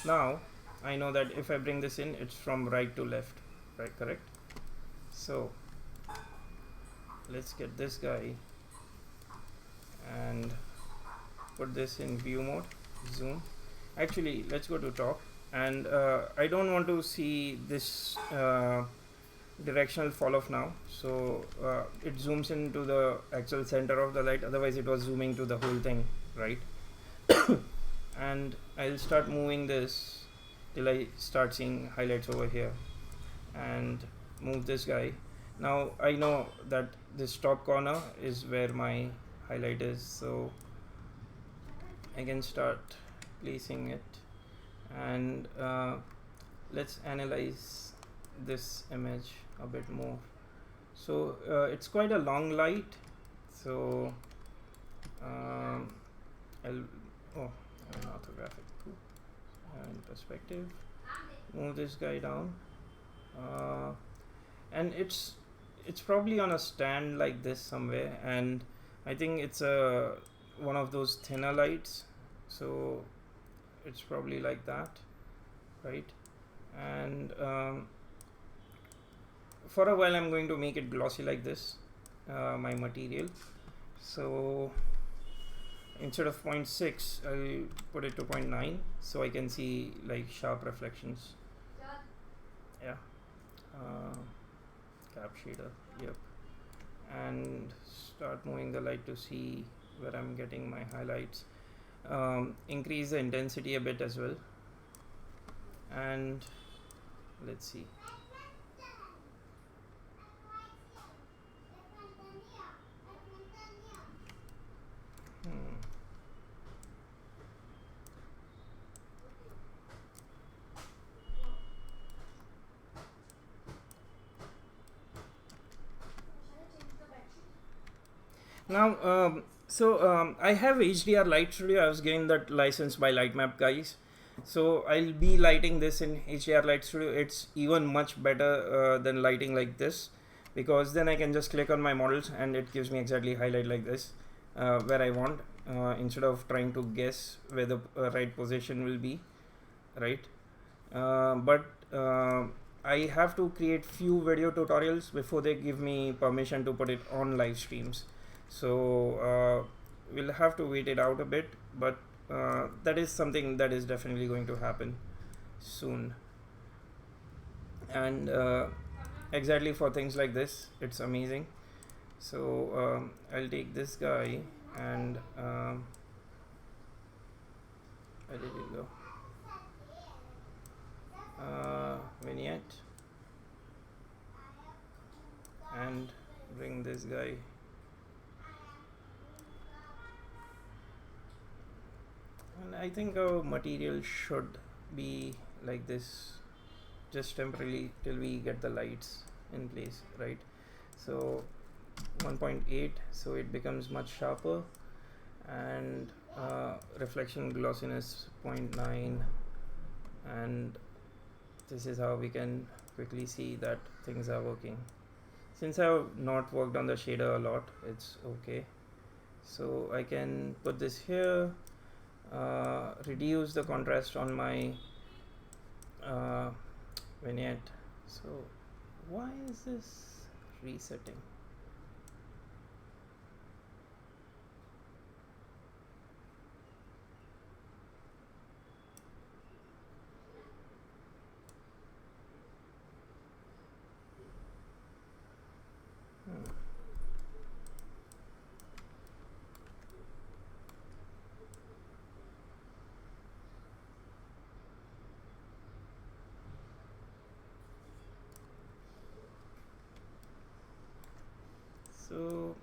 now I know that if I bring this in, it's from right to left, right? Correct. So let's get this guy and put this in view mode, zoom. Actually, let's go to top, and I don't want to see this directional fall off now, so it zooms into the actual center of the light, otherwise it was zooming to the whole thing, right? And I'll start moving this till I start seeing highlights over here, and move this guy. Now I know that this top corner is where my highlight is, so I can start placing it, and let's analyze this image a bit more. So it's quite a long light, so I'll an orthographic and perspective, move this guy down, and it's probably on a stand like this somewhere, and I think it's a one of those thinner lights, so it's probably like that, right? And for a while I'm going to make it glossy like this, my material. So instead of 0.6 I'll put it to 0.9 so I can see like sharp reflections. Yeah, cap shader, yep, and start moving the light to see where I'm getting my highlights. Increase the intensity a bit as well, and let's see. Now I have HDR Light Studio. I was getting that license by Lightmap guys, so I'll be lighting this in HDR Light Studio. It's even much better than lighting like this, because then I can just click on my models and it gives me exactly highlight like this where I want, instead of trying to guess where the right position will be, right? But I have to create few video tutorials before they give me permission to put it on live streams. So we'll have to wait it out a bit, but that is something that is definitely going to happen soon. And exactly for things like this, it's amazing. So I'll take this guy and where did it go? Vignette, and bring this guy. And I think our material should be like this, just temporarily till we get the lights in place, right? So 1.8, so it becomes much sharper, and reflection glossiness 0.9, and this is how we can quickly see that things are working. Since I have not worked on the shader a lot, it's okay. So I can put this here, reduce the contrast on my vignette. So why is this resetting? So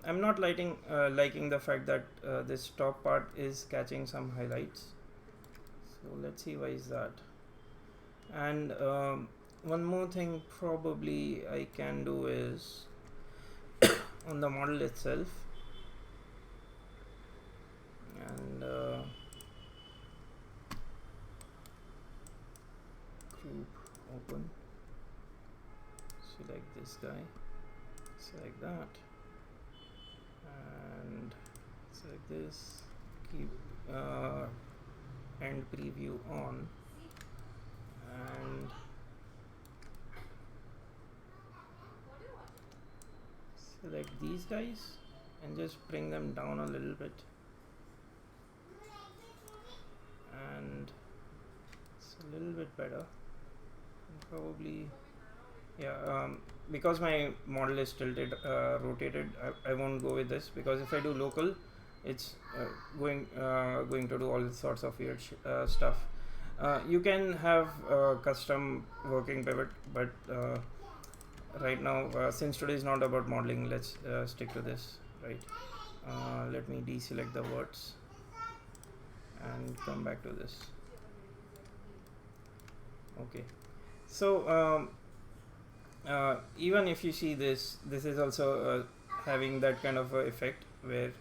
I'm not liking the fact that this top part is catching some highlights. So let's see why is that. And one more thing probably I can do is on the model itself, and group open, select this guy, select that, and select this, keep end preview on, and select these guys and just bring them down a little bit, and it's a little bit better. And probably, yeah, because my model is tilted, rotated, I won't go with this, because if I do local, it's going to do all sorts of weird stuff. You can have custom working pivot, but right now, since today is not about modeling, let's stick to this, right? Let me deselect the words and come back to this. Okay, so even if you see this is also having that kind of effect where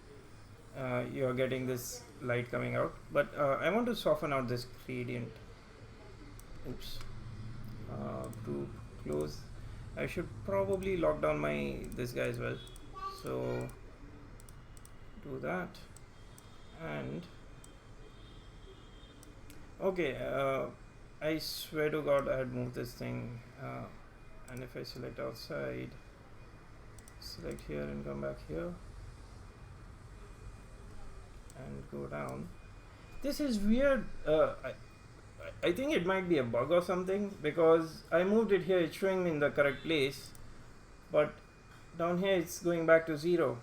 you are getting this light coming out, but I want to soften out this gradient. Oops. Group close. I should probably lock down this guy as well, so do that. And okay, I swear to God I had moved this thing, and if I select outside, select here and come back here and go down, this is weird. I think it might be a bug or something, because I moved it here, it's showing me in the correct place, but down here it's going back to 0.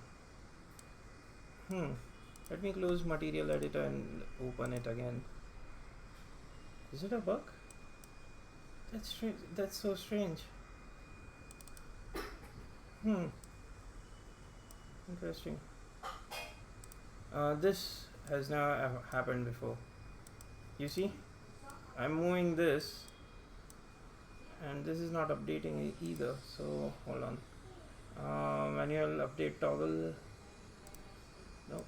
Let me close material editor and open it again. Is it a bug? That's strange. That's so strange. Interesting. This has never happened before. You see, I'm moving this and this is not updating either, so hold on. Manual update toggle. No.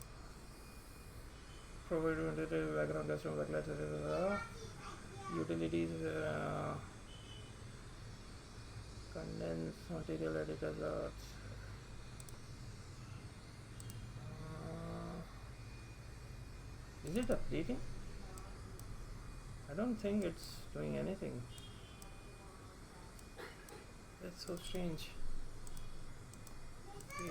Provide background custom backlight. Utilities. Condense material editor. Is it updating? I don't think it's doing anything. That's so strange. Wait.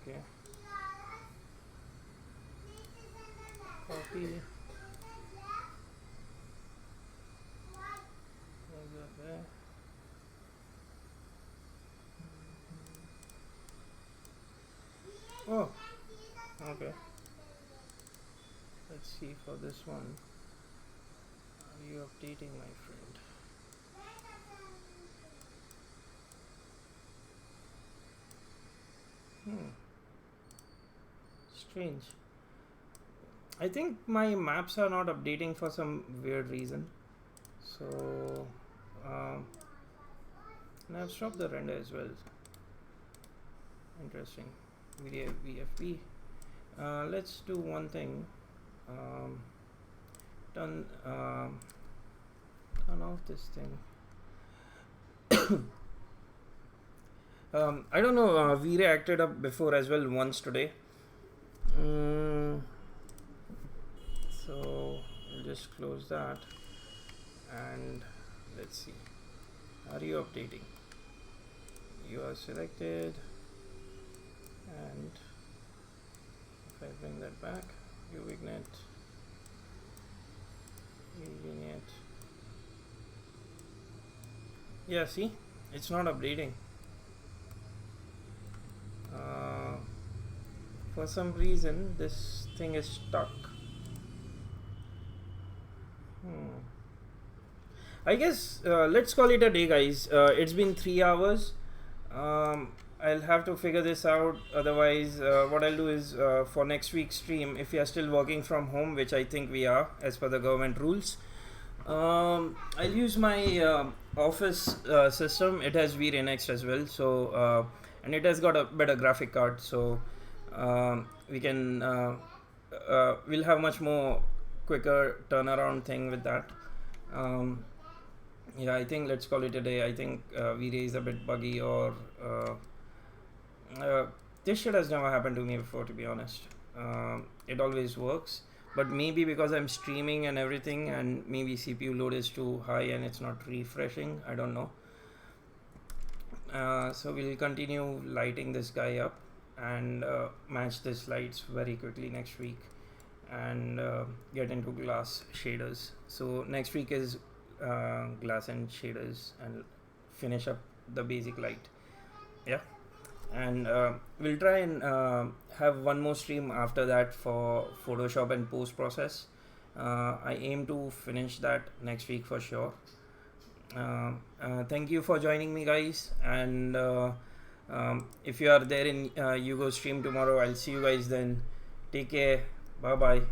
Okay. Copy. There. Oh, okay. Let's see for this one. Are you updating, my friend? strange. I think my maps are not updating for some weird reason. So and I've stopped the render as well. Interesting. VFP. Let's do one thing. Turn off this thing. I don't know. V-Ray acted up before as well once today. So we'll just close that and let's see. Are you updating? You are selected, and if I bring that back, uignit, yeah, see, it's not updating. For some reason this thing is stuck. I guess let's call it a day, guys. It's been 3 hours. I'll have to figure this out. Otherwise, what I'll do is for next week's stream, if we are still working from home, which I think we are as per the government rules, I'll use my office system. It has V-Ray Next as well, so and it has got a better graphic card, so we can we'll have much more quicker turnaround thing with that. Yeah, I think let's call it a day. I think V-Ray is a bit buggy, or this shit has never happened to me before, to be honest. It always works, but maybe because I'm streaming and everything, and maybe CPU load is too high and it's not refreshing, I don't know. So we'll continue lighting this guy up and match these lights very quickly next week, and get into glass shaders. So next week is glass and shaders, and finish up the basic light. Yeah, and we'll try and have one more stream after that for Photoshop and post process. I aim to finish that next week for sure. Thank you for joining me, guys, and if you are there in Hugo stream tomorrow, I'll see you guys then. Take care. Bye bye.